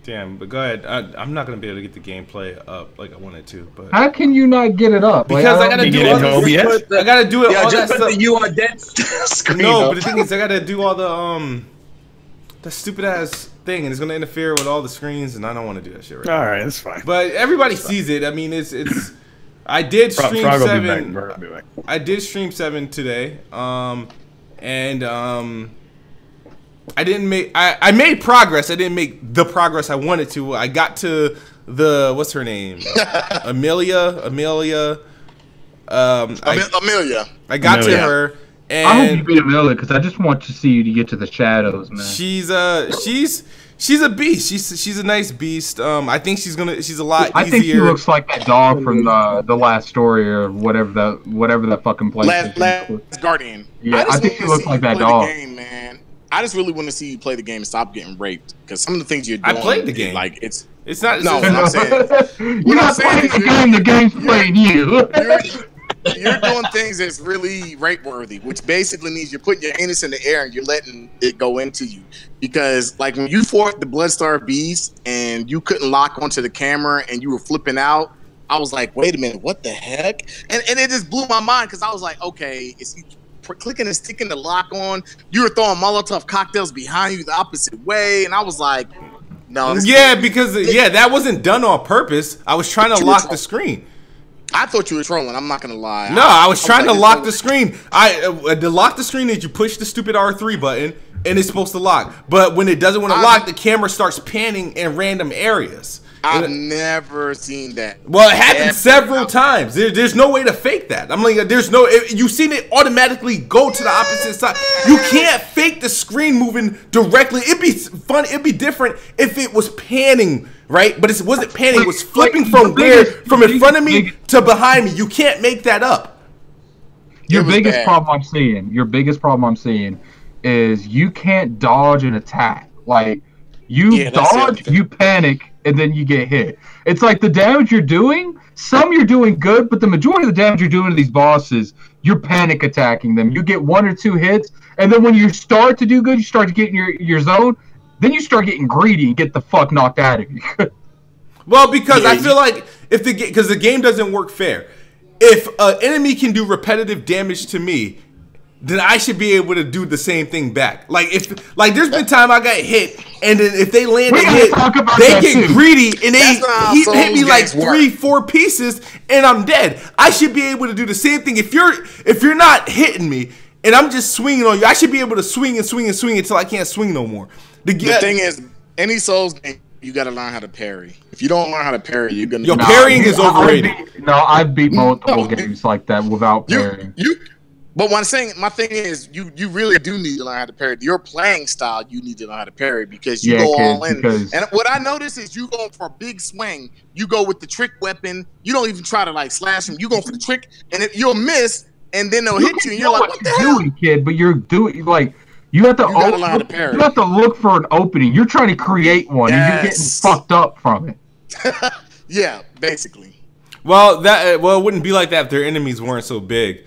Speaker 1: Damn, but go ahead. I'm not gonna be able to get the gameplay up like I wanted to. But
Speaker 2: how can you not get it up?
Speaker 1: Because I gotta do all this. I gotta do it all
Speaker 4: just
Speaker 1: that
Speaker 4: put
Speaker 1: stuff.
Speaker 4: the "you are dead" screen.
Speaker 1: No,
Speaker 4: up.
Speaker 1: but the thing is, I gotta do all the stupid ass thing, and it's gonna interfere with all the screens, and I don't want to do that shit right now.
Speaker 3: All right, that's fine.
Speaker 1: But everybody sees it. I mean, it's. I did stream
Speaker 3: Frog will
Speaker 1: 7.
Speaker 3: be back. Be back.
Speaker 1: I did stream 7 today. I didn't make. I made progress. I didn't make the progress I wanted to. I got to the what's her name, Amelia.
Speaker 6: Amelia.
Speaker 1: I got to her, and
Speaker 2: I hope you beat Amelia because I just want to see you to get to the shadows, man.
Speaker 1: she's a beast. She's a nice beast. I think she's a lot easier.
Speaker 2: I think she looks like that dog from the last story or whatever that fucking place.
Speaker 6: Last Guardian.
Speaker 2: Yeah, I think she looks like that dog.
Speaker 6: Game, man. I just really want to see you play the game and stop getting raped because some of the things you're doing.
Speaker 1: I played the game.
Speaker 6: Like it's
Speaker 1: not.
Speaker 6: No, what I'm saying.
Speaker 2: You're not playing the game. The game's playing you.
Speaker 6: You're doing things that's really rape worthy, which basically means you're putting your anus in the air and you're letting it go into you. Because like when you fought the Bloodstar Beast and you couldn't lock onto the camera and you were flipping out, I was like, wait a minute, what the heck? And it just blew my mind because I was like, okay, is he clicking and sticking the lock on? You were throwing Molotov cocktails behind you the opposite way, and I was like, no.
Speaker 1: Yeah, because that wasn't done on purpose. I was trying to lock the screen.
Speaker 6: I thought you were trolling. I'm not gonna lie.
Speaker 1: No, I was trying to lock the screen. To lock the screen is you push the stupid R3 button and it's supposed to lock. But when it doesn't want to lock, the camera starts panning in random areas.
Speaker 6: I've never seen that.
Speaker 1: Well, it happened several times. There's no way to fake that. I'm like, you've seen it automatically go to the opposite side. You can't fake the screen moving directly. It'd be fun. It'd be different if it was panning, right? But it wasn't panning. It was flipping from in front of me to behind me. You can't make that up.
Speaker 2: Your biggest problem I'm seeing is you can't dodge an attack. Like you dodge, you panic, and then you get hit. It's like the damage you're doing, some you're doing good, but the majority of the damage you're doing to these bosses, you're panic attacking them. You get 1 or 2 hits, and then when you start to do good, you start to get in your zone, then you start getting greedy and get the fuck knocked out of you.
Speaker 1: Well, because I feel like because the game doesn't work fair. If an enemy can do repetitive damage to me, then I should be able to do the same thing back. There's been time I got hit, and then if they land a hit, they get greedy, and they hit me like 3-4 pieces, and I'm dead. I should be able to do the same thing. If you're not hitting me, and I'm just swinging on you, I should be able to swing and swing and swing until I can't swing no more.
Speaker 6: The thing is, any Souls game, you got to learn how to parry. If you don't learn how to parry, you're gonna.
Speaker 1: Parrying is overrated.
Speaker 2: I've beat multiple games like that without parrying.
Speaker 6: But my thing is, you really do need to learn how to parry. Your playing style, you need to learn how to parry because you go all in. And what I notice is you go for a big swing. You go with the trick weapon. You don't even try to slash them. You go for the trick, and you'll miss, and then they'll hit you. And you're like, what the hell?
Speaker 2: Doing, kid? But you're doing you have to learn how to parry. You have to look for an opening. You're trying to create one, and you're getting fucked up from it.
Speaker 6: Yeah, basically.
Speaker 1: Well, it wouldn't be like that if their enemies weren't so big.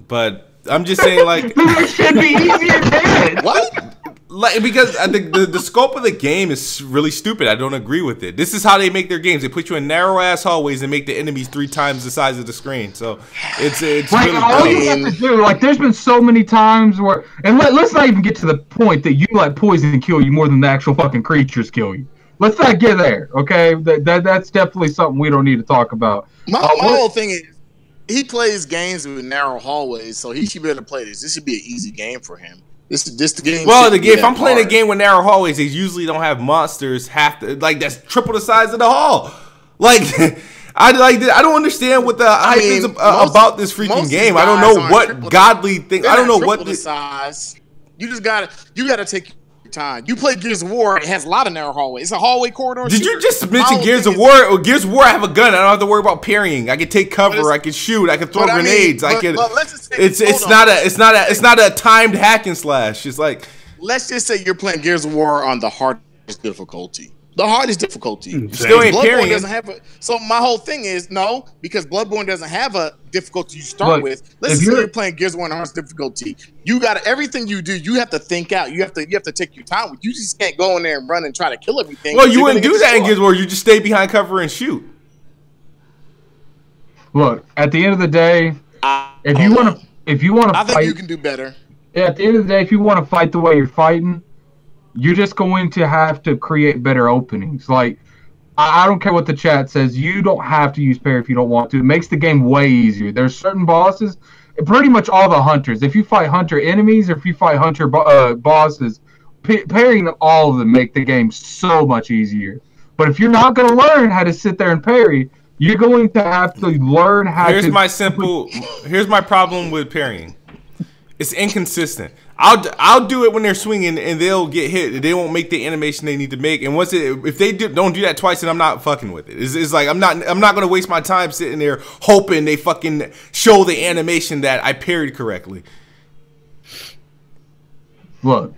Speaker 1: But I'm just saying,
Speaker 2: it should be easier than
Speaker 6: what?
Speaker 1: Because the scope of the game is really stupid. I don't agree with it. This is how they make their games. They put you in narrow ass hallways and make the enemies 3 times the size of the screen. So it's really
Speaker 2: all you have to do. There's been so many times where, and let's not even get to the point that you let poison kill you more than the actual fucking creatures kill you. Let's not get there, okay? That's definitely something we don't need to talk about.
Speaker 6: My whole thing is, he plays games with narrow hallways, so he should be able to play this. This should be an easy game for him. This the game.
Speaker 1: Well, if I'm playing a game with narrow hallways, they usually don't have monsters that's triple the size of the hall. I don't understand what the hype is about this freaking game. I don't know what godly thing. I don't know what
Speaker 6: the size. You gotta take your time. You play Gears of War, it has a lot of narrow hallways. It's a hallway corridor.
Speaker 1: Did you just mention Gears of War? Gears of War, I have a gun. I don't have to worry about parrying. I can take cover. I can shoot. I can throw grenades. It's not a timed hack and slash. It's like,
Speaker 6: let's just say you're playing Gears of War on the hardest difficulty. The hardest difficulty.
Speaker 1: Still ain't
Speaker 6: Bloodborne
Speaker 1: parrying.
Speaker 6: doesn't have a. So my whole thing is no, because Bloodborne doesn't have a difficulty you start
Speaker 2: Look,
Speaker 6: with. Let's say you're playing Gears of War on hardest difficulty. You got everything you do. You have to think out. You have to take your time. You just can't go in there and run and try to kill everything.
Speaker 1: Well, you wouldn't do that in Gears of War. You just stay behind cover and shoot.
Speaker 2: Look, at the end of the day, if you want to
Speaker 6: I
Speaker 2: fight,
Speaker 6: think you can do better.
Speaker 2: at the end of the day, if you want to fight the way you're fighting, you're just going to have to create better openings. Like, I don't care what the chat says. You don't have to use parry if you don't want to. It makes the game way easier. There's certain bosses, pretty much all the hunters. If you fight hunter enemies or if you fight hunter bosses, parrying all of them make the game so much easier. But if you're not going to learn how to sit there and parry, you're going to have to learn how to...
Speaker 1: Here's my problem with parrying. It's inconsistent. I'll do it when they're swinging and they'll get hit. They won't make the animation they need to make. And if they don't do that twice, then I'm not fucking with it. It's like I'm not gonna waste my time sitting there hoping they fucking show the animation that I parried correctly.
Speaker 2: Look,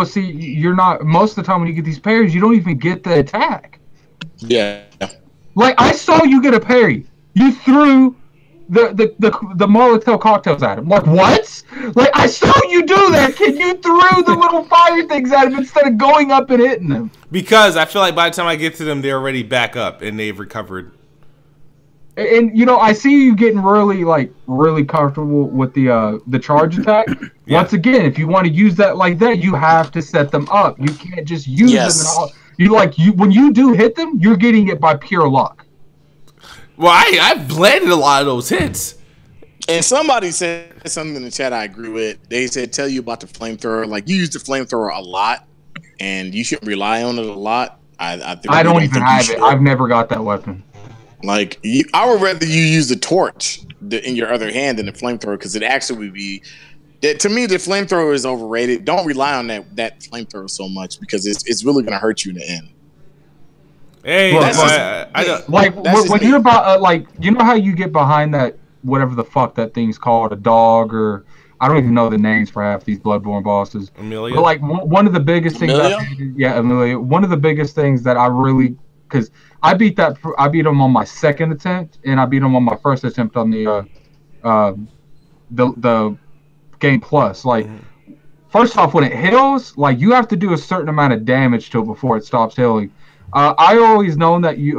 Speaker 2: see, you're not... Most of the time when you get these parries, you don't even get the attack.
Speaker 6: Yeah.
Speaker 2: Like, I saw you get a parry. You threw the Molotov cocktails at him. Like, what? Like, I saw you do that, kid. You threw the little fire things at him instead of going up and hitting them.
Speaker 1: Because I feel like by the time I get to them, they're already back up and they've recovered.
Speaker 2: And you know, I see you getting really comfortable with the charge attack. Yeah. Once again, if you want to use that like that, you have to set them up. You can't just use them. When you do hit them, you're getting it by pure luck.
Speaker 1: Well, I've landed a lot of those hits.
Speaker 6: And somebody said something in the chat I agree with. They said, tell you about the flamethrower. Like, you use the flamethrower a lot, and you shouldn't rely on it a lot. I
Speaker 2: don't even have it. I've never got that weapon.
Speaker 6: Like, I would rather you use the torch in your other hand than the flamethrower, because it actually would be... To me, the flamethrower is overrated. Don't rely on that flamethrower so much, because it's really going to hurt you in the end.
Speaker 1: Hey,
Speaker 2: when you're about you know how you get behind that whatever the fuck that thing's called, a dog, or I don't even know the names for half these Bloodborne bosses.
Speaker 1: Amelia.
Speaker 2: But like one of the biggest things, Amelia. One of the biggest things that I really, because I beat him on my second attempt, and I beat him on my first attempt on the Game Plus. Like, first off, when it heals, like, you have to do a certain amount of damage to it before it stops healing. I always known that you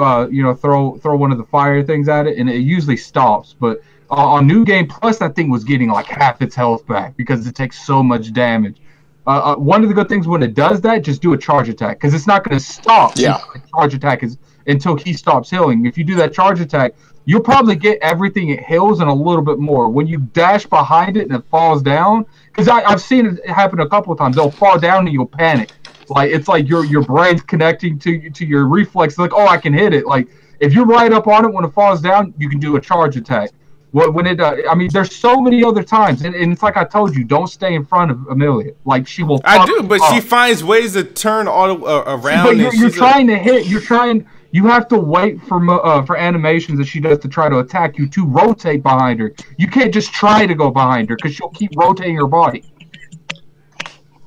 Speaker 2: throw one of the fire things at it and it usually stops. But on New Game Plus, that thing was getting like half its health back because it takes so much damage. One of the good things when it does that, just do a charge attack, because it's not going to stop.
Speaker 6: Yeah.
Speaker 2: Charge attack is until he stops healing. If you do that charge attack, you'll probably get everything it heals and a little bit more. When you dash behind it and it falls down, because I've seen it happen a couple of times. They'll fall down and you'll panic. Like, it's like your brain's connecting to your reflex. Like, oh, I can hit it. Like, if you're right up on it when it falls down, you can do a charge attack. When it, I mean, there's so many other times, and it's like I told you, don't stay in front of Amelia. Like, she will.
Speaker 1: I do, but she finds ways to turn all around.
Speaker 2: But you're trying to hit. You have to wait for animations that she does to try to attack you to rotate behind her. You can't just try to go behind her because she'll keep rotating her body.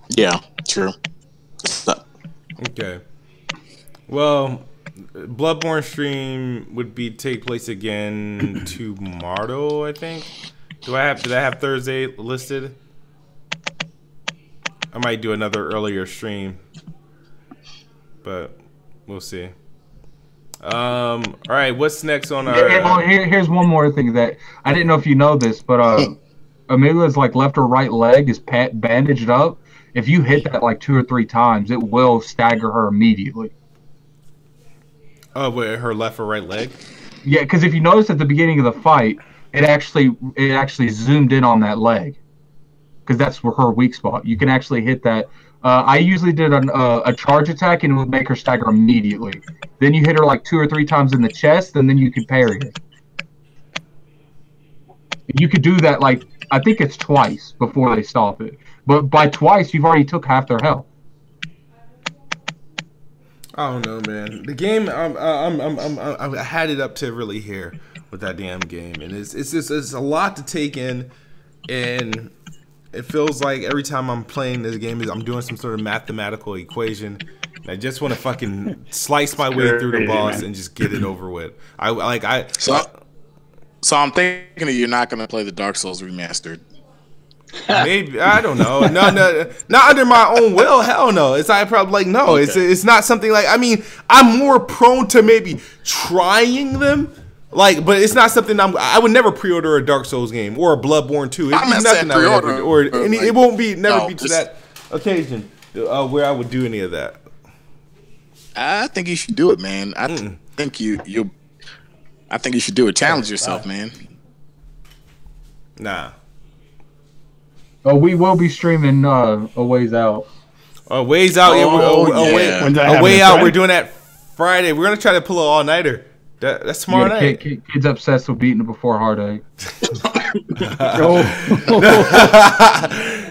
Speaker 6: Yeah, true.
Speaker 1: Okay. Well, Bloodborne stream would take place again tomorrow, I think. Did I have Thursday listed? I might do another earlier stream, but we'll see. All right, what's next on our?
Speaker 2: Here's one more thing that I didn't know if you know this, but Amelia's like left or right leg is bandaged up. If you hit that like 2 or 3 times, it will stagger her immediately.
Speaker 1: Oh, wait, her left or right leg?
Speaker 2: Yeah, because if you notice at the beginning of the fight, it actually zoomed in on that leg, because that's where her weak spot. You can actually hit that. I usually did a charge attack, and it would make her stagger immediately. Then you hit her like 2 or 3 times in the chest, and then you can parry her. You could do that, like, I think it's twice before they stop it. But by twice, you've already took half their health.
Speaker 1: I don't know, man. The game, I had it up to really here with that damn game, and it's a lot to take in, and it feels like every time I'm playing this game, I'm doing some sort of mathematical equation I just want to fucking slice my way through the boss and just get it over with.
Speaker 6: So I'm thinking that you're not gonna play the Dark Souls remastered.
Speaker 1: Maybe, I don't know. No, not under my own will. Hell no. It's I probably like no. Okay. It's not something like. I mean, I'm more prone to maybe trying them. Like, but it's not something I would never pre-order a Dark Souls game or a Bloodborne 2. It's nothing I would ever, or any, it won't be never be to that occasion where I would do any of that.
Speaker 6: I think you should do it, man. I think you should do it. Challenge yourself, man.
Speaker 1: Nah.
Speaker 2: Oh, we will be streaming A Ways Out.
Speaker 1: A Ways Out. A Way Out. We're doing that Friday. We're gonna try to pull an all-nighter. That's tomorrow night.
Speaker 2: Kids obsessed with beating it before heartache.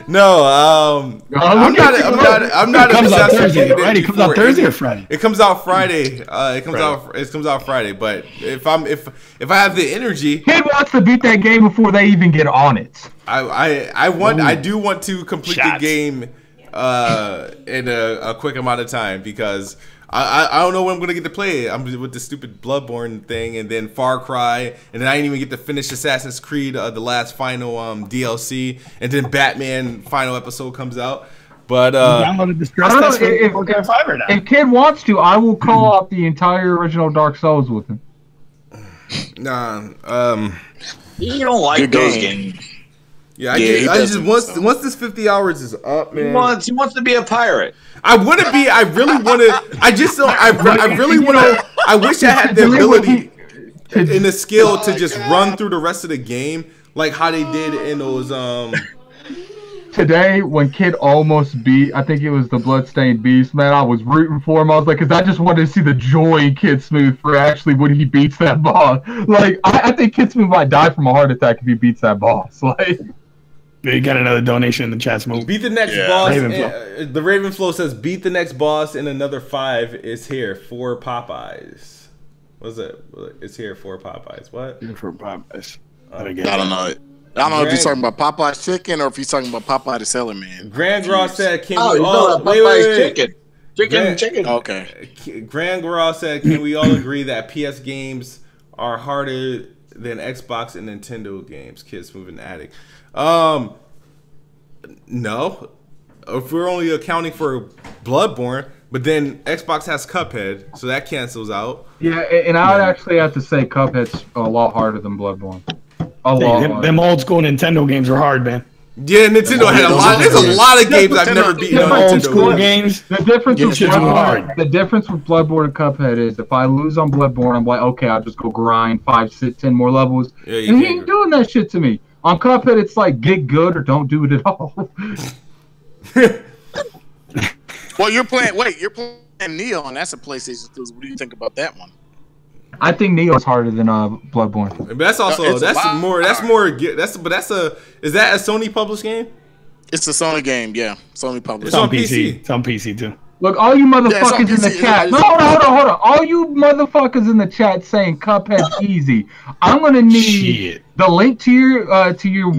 Speaker 1: No, I'm not.
Speaker 3: It comes out Thursday, right? It comes out Thursday or Friday?
Speaker 1: It comes out Friday. It comes out Friday. But if I have the energy,
Speaker 2: kid wants to beat that game before they even get on it.
Speaker 1: I do want to complete the game in a quick amount of time because I don't know when I'm gonna get to play it. I'm with the stupid Bloodborne thing, and then Far Cry, and then I didn't even get to finish Assassin's Creed, the last final DLC, and then Batman final episode comes out. But
Speaker 3: downloaded the stress test for 5 right now.
Speaker 2: If kid wants to, I will call out the entire original Dark Souls with him.
Speaker 1: Nah,
Speaker 4: you don't like those games.
Speaker 1: Yeah, I just once this 50 hours is up, man.
Speaker 4: He wants to be a pirate.
Speaker 1: I want to be. I really want to. I just don't. I really want to. I wish I had the ability and the skill to just run through the rest of the game like how they did in those.
Speaker 2: Today, when kid almost beat, I think it was the Bloodstained Beast, man, I was rooting for him. I was like, because I just wanted to see the joy in Kid Smooth for actually when he beats that boss. Like, I think Kid Smooth might die from a heart attack if he beats that boss. Like.
Speaker 3: You got another donation in the chat, Smoke.
Speaker 1: Beat the next boss. The Ravenflow says, beat the next boss and another 5 is here for Popeyes. What's it? It's here for Popeyes. What?
Speaker 3: Here for Popeyes.
Speaker 6: I don't know. I don't know if he's talking about Popeye's chicken or if he's talking about Popeye the Seller Man.
Speaker 1: Grand Gras said, "Can we
Speaker 4: all wait. Chicken.
Speaker 6: Okay.
Speaker 1: Grand Gras said, "Can we all agree that PS games are harder than Xbox and Nintendo games?" Kids moving Addict. No. If we're only accounting for Bloodborne, but then Xbox has Cuphead, so that cancels out.
Speaker 2: Yeah, and I would actually have to say Cuphead's a lot harder than Bloodborne.
Speaker 3: Them old school Nintendo games are hard, man.
Speaker 1: Yeah, Nintendo had a lot. There's a lot of games I've never beaten on Nintendo.
Speaker 3: Old school games.
Speaker 2: The difference with Bloodborne and Cuphead is if I lose on Bloodborne, I'm like, okay, I'll just go grind 5, 6, 10 more levels. Yeah, and he ain't doing that shit to me. On Cuphead, it's like get good or don't do it at all.
Speaker 6: Well, you're playing Neo, and that's a PlayStation exclusive. What do you think about that one?
Speaker 2: I think Neo is harder than Bloodborne.
Speaker 1: But that's also is that a Sony published game?
Speaker 6: It's a Sony game, yeah. Sony published.
Speaker 3: It's on PC. It's on PC too.
Speaker 2: Look, all you motherfuckers in the chat. No, hold on. All you motherfuckers in the chat saying Cuphead's easy. I'm gonna need the link to your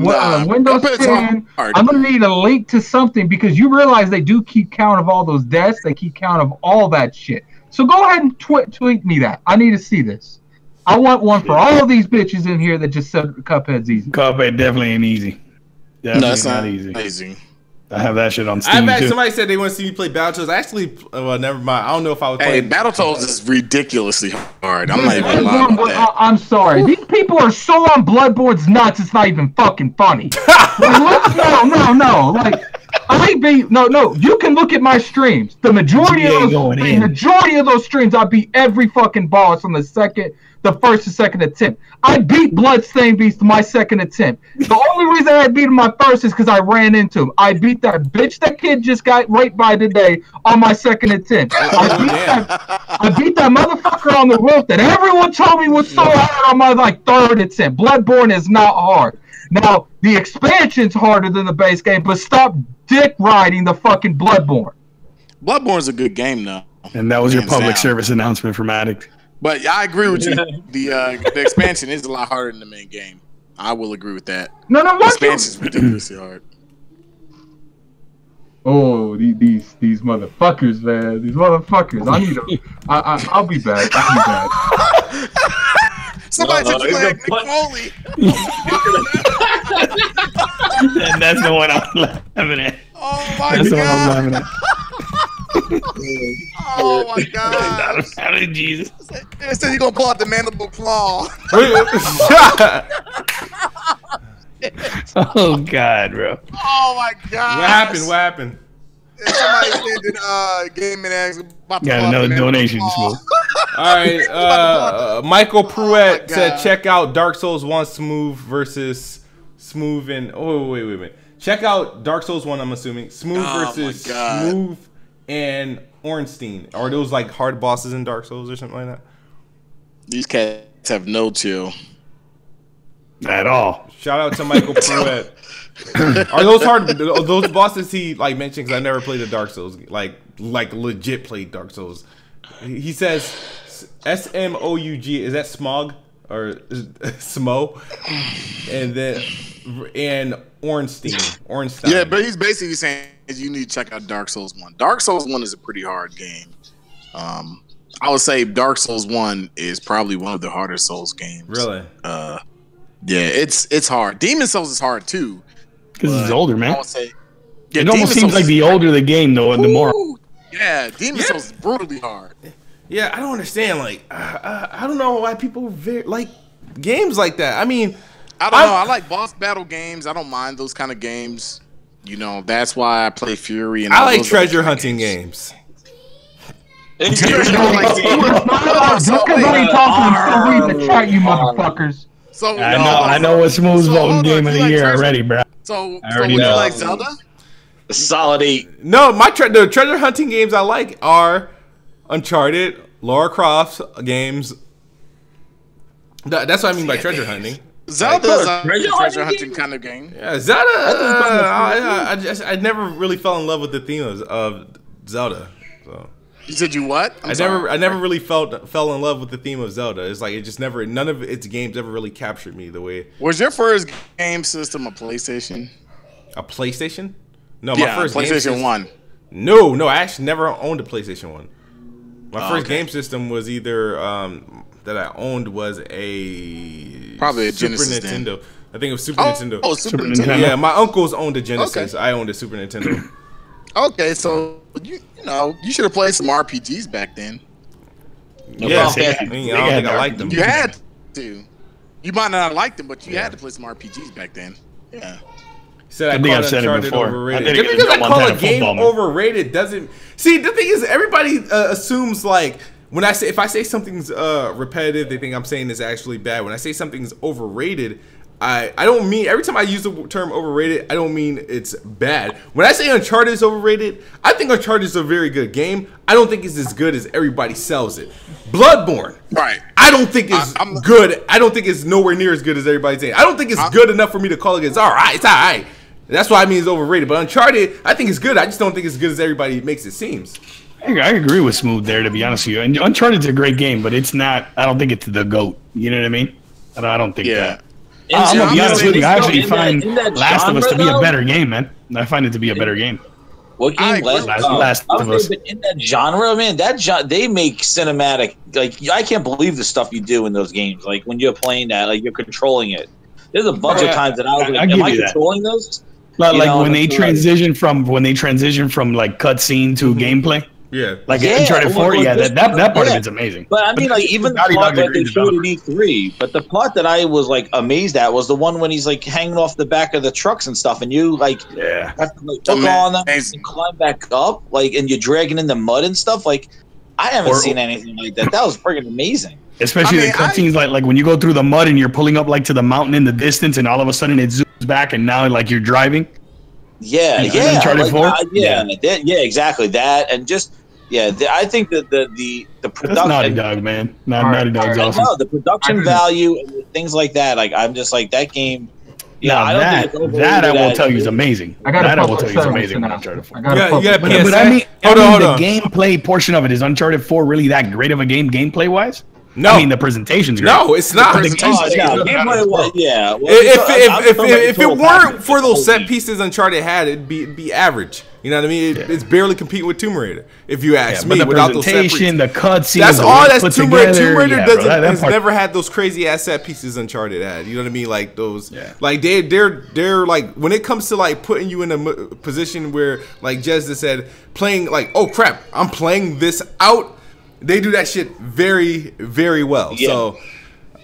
Speaker 2: Windows 10. I'm gonna need a link to something because you realize they do keep count of all those deaths. They keep count of all that shit. So go ahead and tweet me that. I need to see this. I want one for all of these bitches in here that just said Cuphead's easy.
Speaker 3: Cuphead definitely ain't easy. Definitely
Speaker 6: that's not easy.
Speaker 3: I have that shit on Steam too.
Speaker 1: Somebody said they want to see me play Battletoads. Actually, well, never mind. I don't know if I was playing.
Speaker 6: Battletoads is ridiculously hard. I'm not even lying about that.
Speaker 2: I'm sorry. These people are so on Bloodborne's nuts. It's not even fucking funny. No. Like, no. You can look at my streams. The majority of those streams, I beat every fucking boss on the first and second attempt. I beat Bloodstained Beast my second attempt. The only reason I beat him my first is because I ran into him. I beat that bitch that kid just got raped by today on my second attempt. I beat that motherfucker on the roof that everyone told me was so hard on my third attempt. Bloodborne is not hard. Now, the expansion's harder than the base game, but stop dick riding the fucking Bloodborne.
Speaker 6: Bloodborne's a good game, though.
Speaker 3: And that was your public service announcement from Addict.
Speaker 6: But I agree with you. The expansion is a lot harder than the main game. I will agree with that.
Speaker 2: No,
Speaker 6: the expansion is ridiculously hard.
Speaker 2: Oh, these motherfuckers, man. These motherfuckers. I need them. I'll be back. I'll be back.
Speaker 6: Somebody just flag McFoley.
Speaker 3: And that's the one I'm laughing at.
Speaker 6: Oh my
Speaker 3: That's the one I'm
Speaker 6: god.
Speaker 3: laughing at.
Speaker 6: Oh my god.
Speaker 3: I mean, Jesus.
Speaker 6: Instead, you're gonna pull out the mandible claw.
Speaker 3: Oh God, bro.
Speaker 6: Oh my god.
Speaker 1: What happened? What happened?
Speaker 6: Somebody said that Gaming Ass about to
Speaker 3: Got
Speaker 6: pull out
Speaker 3: another
Speaker 6: the mandible
Speaker 3: donation,
Speaker 6: claw.
Speaker 3: Smooth.
Speaker 1: All right. Michael Pruitt
Speaker 6: God.
Speaker 1: said, check out Dark Souls 1 Smooth versus Smooth and wait a minute. Check out Dark Souls 1. I'm assuming Smooth versus Smooth and Ornstein. Are those like hard bosses in Dark Souls or something like that?
Speaker 6: These cats have no chill.
Speaker 3: At all.
Speaker 1: Shout out to Michael Pruitt. Are those hard? Those bosses he like mentioned? Because I never played a Dark Souls, like legit played Dark Souls. He says SMOUG. Is that Smog or Smo? And Ornstein.
Speaker 6: Yeah, but he's basically saying you need to check out Dark Souls 1. Dark Souls 1 is a pretty hard game. I would say Dark Souls 1 is probably one of the harder Souls games.
Speaker 1: Really?
Speaker 6: Yeah, it's hard. Demon Souls is hard too.
Speaker 3: Because it's older, man.
Speaker 6: I would say, yeah,
Speaker 3: It almost seems like the older the game, though, and the more.
Speaker 6: Yeah, Demon Souls is brutally hard.
Speaker 1: Yeah, I don't understand. Like, I don't know why people like games like that. I mean,
Speaker 6: I don't know. I like boss battle games. I don't mind those kind of games. You know, that's why I play Fury. And
Speaker 1: I
Speaker 6: all
Speaker 1: like
Speaker 6: those
Speaker 1: treasure
Speaker 6: other
Speaker 1: hunting games.
Speaker 2: Just because I ain't talking, I'm still reading the chat, you motherfuckers.
Speaker 6: So
Speaker 3: I know what Smooth's voting game of the year already, bro.
Speaker 6: So
Speaker 3: I already
Speaker 6: would
Speaker 3: know.
Speaker 6: you like Zelda?
Speaker 4: A solid 8.
Speaker 1: No, the treasure hunting games I like are Uncharted, Lara Croft games. That's what I mean by treasure hunting.
Speaker 6: Zelda is a
Speaker 4: treasure
Speaker 6: treasure
Speaker 4: hunting
Speaker 6: hunting kind of game.
Speaker 1: Yeah, Zelda. I never really fell in love with the theme of Zelda. So.
Speaker 6: You said you what?
Speaker 1: I never really fell in love with the theme of Zelda. It's like it just never, none of its games ever really captured me the way.
Speaker 6: Was your first game system a PlayStation?
Speaker 1: A PlayStation? No,
Speaker 6: Yeah,
Speaker 1: my first
Speaker 6: PlayStation 1.
Speaker 1: No, I actually never owned a PlayStation 1. My first game system was either that I owned was
Speaker 6: probably a
Speaker 1: Super
Speaker 6: Genesis
Speaker 1: Nintendo.
Speaker 6: then.
Speaker 1: I think it was Super Nintendo.
Speaker 6: Oh, Super Nintendo.
Speaker 1: Yeah, my uncles owned a Genesis.
Speaker 6: Okay.
Speaker 1: I owned a Super Nintendo.
Speaker 6: Okay, so you should have played some RPGs back then.
Speaker 1: Yeah,
Speaker 3: Yeah,
Speaker 1: I mean, I don't think I liked them.
Speaker 6: You had to. You might not have liked them, but you had to play some RPGs back then. Yeah.
Speaker 1: Said
Speaker 3: I think I've said it
Speaker 1: Uncharted
Speaker 3: before.
Speaker 1: overrated.
Speaker 3: I did it
Speaker 1: Just because I
Speaker 3: against
Speaker 1: call a
Speaker 3: Montana
Speaker 1: game
Speaker 3: football, man.
Speaker 1: overrated doesn't. See, the thing is, everybody assumes like when if I say something's repetitive, they think I'm saying it's actually bad. When I say something's overrated, I don't mean every time I use the term overrated, I don't mean it's bad. When I say Uncharted is overrated, I think Uncharted is a very good game. I don't think it's as good as everybody sells it. Bloodborne,
Speaker 6: Right.
Speaker 1: I don't think it's good. I don't think it's nowhere near as good as everybody's saying. I don't think it's good enough for me to call it. It's all right. It's all right. That's why I mean it's overrated. But Uncharted, I think it's good. I just don't think it's as good as everybody makes it seems.
Speaker 3: I agree with Smooth there, to be honest with you. And Uncharted's a great game, but it's not. I don't think it's the GOAT. You know what I mean? I don't think that. I'm gonna be honest with you. I actually find Last of Us to be a better game, man. I find it to be a better game.
Speaker 4: What game?
Speaker 3: Last of Us.
Speaker 4: But in that genre, man, they make cinematic. Like I can't believe the stuff you do in those games. Like when you're playing that, like you're controlling it. There's a bunch of times that I was like, "Am I controlling those?"
Speaker 3: Like when they transition from like cutscene to gameplay.
Speaker 1: Yeah.
Speaker 3: Like Uncharted 4, that part of it's amazing.
Speaker 4: But I mean, like even the part that they showed at E3, but the part that I was like amazed at was the one when he's like hanging off the back of the trucks and stuff, and you like have to like hook on them and climb back up, like, and you're dragging in the mud and stuff. Like I haven't seen anything like that. That was freaking amazing.
Speaker 3: Especially the cutscenes, like when you go through the mud and you're pulling up like to the mountain in the distance, and all of a sudden it zooms back, and now like you're driving.
Speaker 4: Yeah,
Speaker 3: Uncharted 4?
Speaker 4: Yeah, exactly that, and just I think that the production.
Speaker 3: That's Naughty Dog, man. Naughty Dog's awesome.
Speaker 4: No, the production value and things like that. Like I'm just like that game. Yeah, I don't think it's overrated.
Speaker 3: That I will tell you is amazing.
Speaker 2: I
Speaker 3: will tell you is amazing. Uncharted 4.
Speaker 1: You got
Speaker 3: But I mean, the gameplay portion of it, is Uncharted 4 really that great of a game gameplay wise?
Speaker 1: No,
Speaker 3: I mean the presentation's great.
Speaker 1: no, it's not.
Speaker 3: The gameplay
Speaker 4: Yeah. Well,
Speaker 1: If it weren't for those set pieces Uncharted had, it'd be average. You know what I mean? It's barely competing with Tomb Raider. If you ask me,
Speaker 3: but the
Speaker 1: without those set
Speaker 3: presentation, the cutscenes,
Speaker 1: that's all. That's Tomb Raider. Tomb Raider has
Speaker 3: part,
Speaker 1: never had those crazy ass set pieces Uncharted had. You know what I mean? Like those. Yeah. Like they're like when it comes to like putting you in a position where like Jez just said playing like, oh crap, I'm playing this out. They do that shit very, very well. Yeah. So,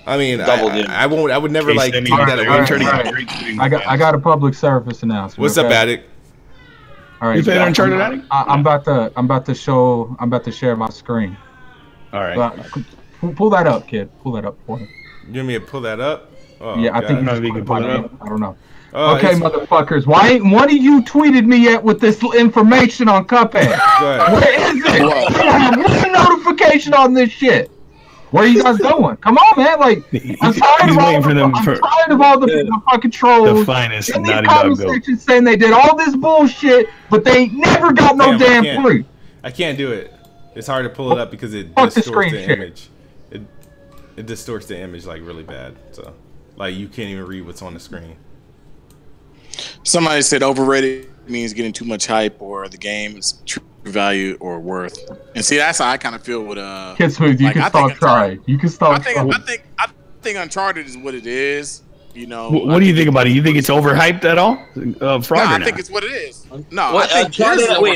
Speaker 1: I mean, I would never like take that away.
Speaker 2: I got a public service announcement.
Speaker 1: What's up, Addict?
Speaker 2: All right,
Speaker 3: you playing Uncharted, Addict?
Speaker 2: I'm about to share my screen.
Speaker 3: All right.
Speaker 2: Pull that up, kid. Pull that up for me.
Speaker 1: You want me to pull that up? Oh,
Speaker 2: yeah,
Speaker 1: God.
Speaker 2: I think
Speaker 3: you can pull it up.
Speaker 2: I don't know. Okay, motherfuckers. Why ain't one of you tweeted me yet with this information on Cuphead? Where is it? What's the notification on this shit? Where are you guys going? Come on, man. Like, I'm tired of all the fucking trolls.
Speaker 3: The finest
Speaker 2: in
Speaker 3: Naughty
Speaker 2: these comment sections saying they did all this bullshit, but they ain't never got no damn proof.
Speaker 1: I can't do it. It's hard to pull it up because it distorts the image. It distorts the image like really bad. So, like, you can't even read what's on the screen.
Speaker 6: Somebody said overrated means getting too much hype or the game's true value or worth. And see, that's how I kind of feel with
Speaker 2: Kid Smooth, you can stop trying. You can stop.
Speaker 6: I think Uncharted is what it is. You know.
Speaker 3: What do you think about it? You think it's overhyped at all?
Speaker 6: I think it's what it is. No,
Speaker 4: I think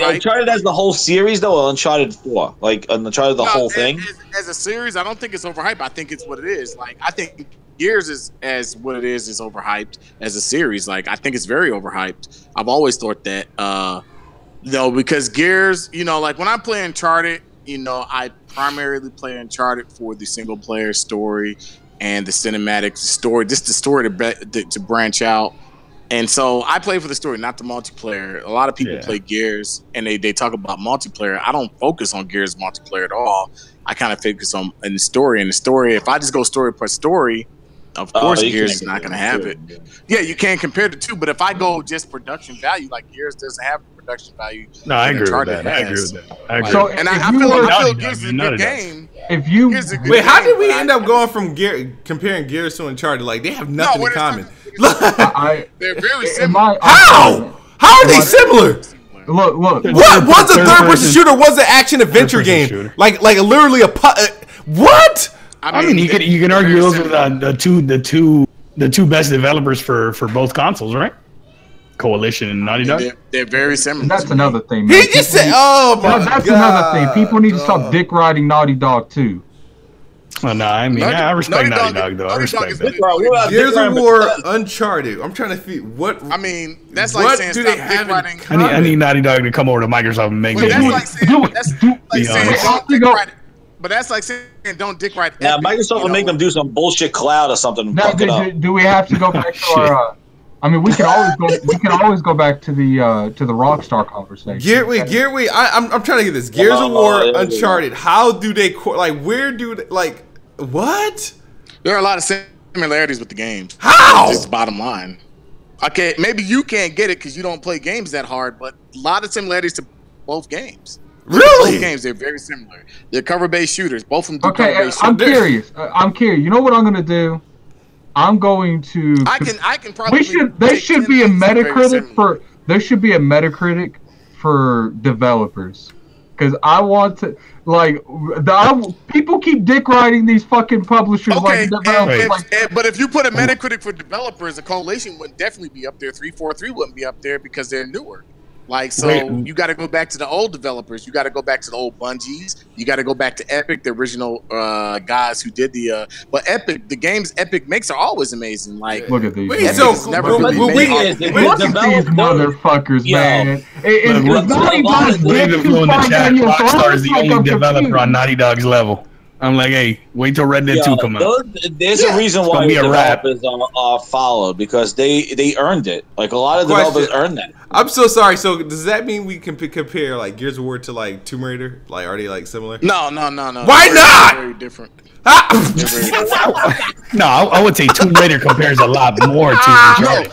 Speaker 4: Uncharted as the whole series though, or Uncharted 4, like Uncharted the whole thing.
Speaker 6: As a series, I don't think it's overhyped. I think it's what it is. Like I think Gears is as what it is overhyped as a series. Like I think it's very overhyped. I've always thought that. Though because Gears, you know, like when I play Uncharted, you know, I primarily play Uncharted for the single player story and the cinematic story, just the story to branch out. And so I play for the story, not the multiplayer. A lot of people play Gears and they talk about multiplayer. I don't focus on Gears multiplayer at all. I kind of focus on in the story. And the story, if I just go story per story, of course Gears is not going to have it. Yeah, you can't compare the two. But if I go just production value, like Gears doesn't have production value.
Speaker 3: No, I agree with that. I agree.
Speaker 2: So,
Speaker 6: and I feel Gears is a good game.
Speaker 2: If you
Speaker 1: wait, how did we end up going from comparing Gears to Uncharted? Like they have nothing in common.
Speaker 6: They're very similar.
Speaker 1: How are they similar?
Speaker 2: Look.
Speaker 1: What was a third-person shooter? Was an action adventure game? Like literally a what?
Speaker 3: I mean, you can argue those are the two best developers for both consoles, right? Coalition and Naughty Dog.
Speaker 6: They're very similar.
Speaker 2: That's another thing. Man.
Speaker 1: He just said, "Oh my God."
Speaker 2: That's another thing. People need to stop dick riding Naughty Dog too.
Speaker 3: Well, no, I mean, I respect Naughty Dog though. I respect that.
Speaker 1: Gears of War, Uncharted. I'm trying to see what.
Speaker 6: I mean, that's like saying stop dick riding.
Speaker 3: I need Naughty Dog to come over to Microsoft and make
Speaker 6: that's like saying don't dick ride. But that's like saying don't dick ride.
Speaker 4: Yeah, Microsoft will make them do some bullshit cloud or something.
Speaker 2: Do we have to go back to our? I mean, we can always go back to the Rockstar conversation.
Speaker 1: Wait, I'm trying to get this. Gears of War, Uncharted. How do they where do they, like what?
Speaker 6: There are a lot of similarities with the games.
Speaker 1: How?
Speaker 6: Just bottom line. Okay, maybe you can't get it because you don't play games that hard, but a lot of similarities to both games.
Speaker 1: Really?
Speaker 6: Both games, they're very similar. They're cover-based shooters. Both of them do
Speaker 2: cover-based shooters. I'm curious. You know what I'm gonna do? I'm going to.
Speaker 6: I can probably.
Speaker 2: There should be a Metacritic for developers, because I want to people keep dick riding these fucking publishers.
Speaker 6: Okay, but if you put a Metacritic for developers, a Coalition would definitely be up there. 343 wouldn't be up there because they're newer. Like, so you got to go back to the old developers. You got to go back to the old Bungies. You got to go back to Epic, the original guys who did the. But Epic, the games Epic makes are always amazing. Like,
Speaker 2: look at these.
Speaker 1: Look at these
Speaker 2: motherfuckers, man.
Speaker 3: Rockstar is the only developer on Naughty Dog's level. I'm like, hey, wait till Red Dead 2 come out.
Speaker 4: There's a reason why developers are followed, because they earned it. Like a lot of developers earned that.
Speaker 1: I'm so sorry. So does that mean we can compare like Gears of War to like Tomb Raider? Like, are they like similar?
Speaker 6: No.
Speaker 1: Why not?
Speaker 6: Very different.
Speaker 3: No, I would say Tomb Raider compares a lot more to Uncharted.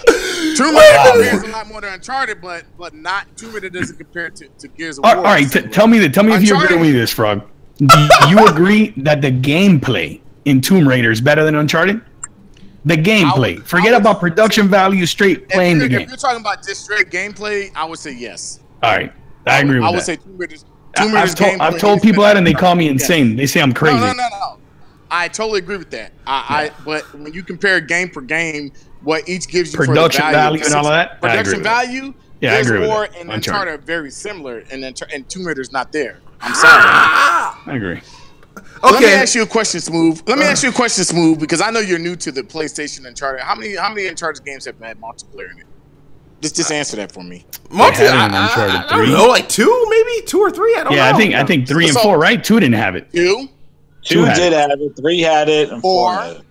Speaker 6: Tomb Raider compares a lot more to Uncharted, but not Tomb Raider doesn't compare to Gears of War.
Speaker 3: All right, tell me if you agree with me, this Frog. Do you agree that the gameplay in Tomb Raider is better than Uncharted? The gameplay. Forget about production value, straight playing the game.
Speaker 6: If you're talking about just straight gameplay, I would say yes.
Speaker 3: All right. I agree with that.
Speaker 6: I would say Tomb Raider's
Speaker 3: I've told people that and they call me insane. They say I'm crazy.
Speaker 6: No. I totally agree with that. But when you compare game per game, what each gives you
Speaker 3: production
Speaker 6: for the value
Speaker 3: and all of that,
Speaker 6: production value,
Speaker 3: I agree with
Speaker 6: War
Speaker 3: that.
Speaker 6: and Uncharted are very similar, and Tomb Raider's not there. I'm sorry.
Speaker 3: I agree.
Speaker 1: Okay.
Speaker 6: Let me ask you a question, Smooth. Because I know you're new to the PlayStation Uncharted. How many Uncharted games have had multiplayer in it? Just answer that for me.
Speaker 1: I don't know, like 2, maybe 2 or 3. I don't know.
Speaker 3: Yeah, I think 3 and 4, right? 2 didn't have it.
Speaker 6: 2
Speaker 4: did have it. 3 had it. And 4 had it.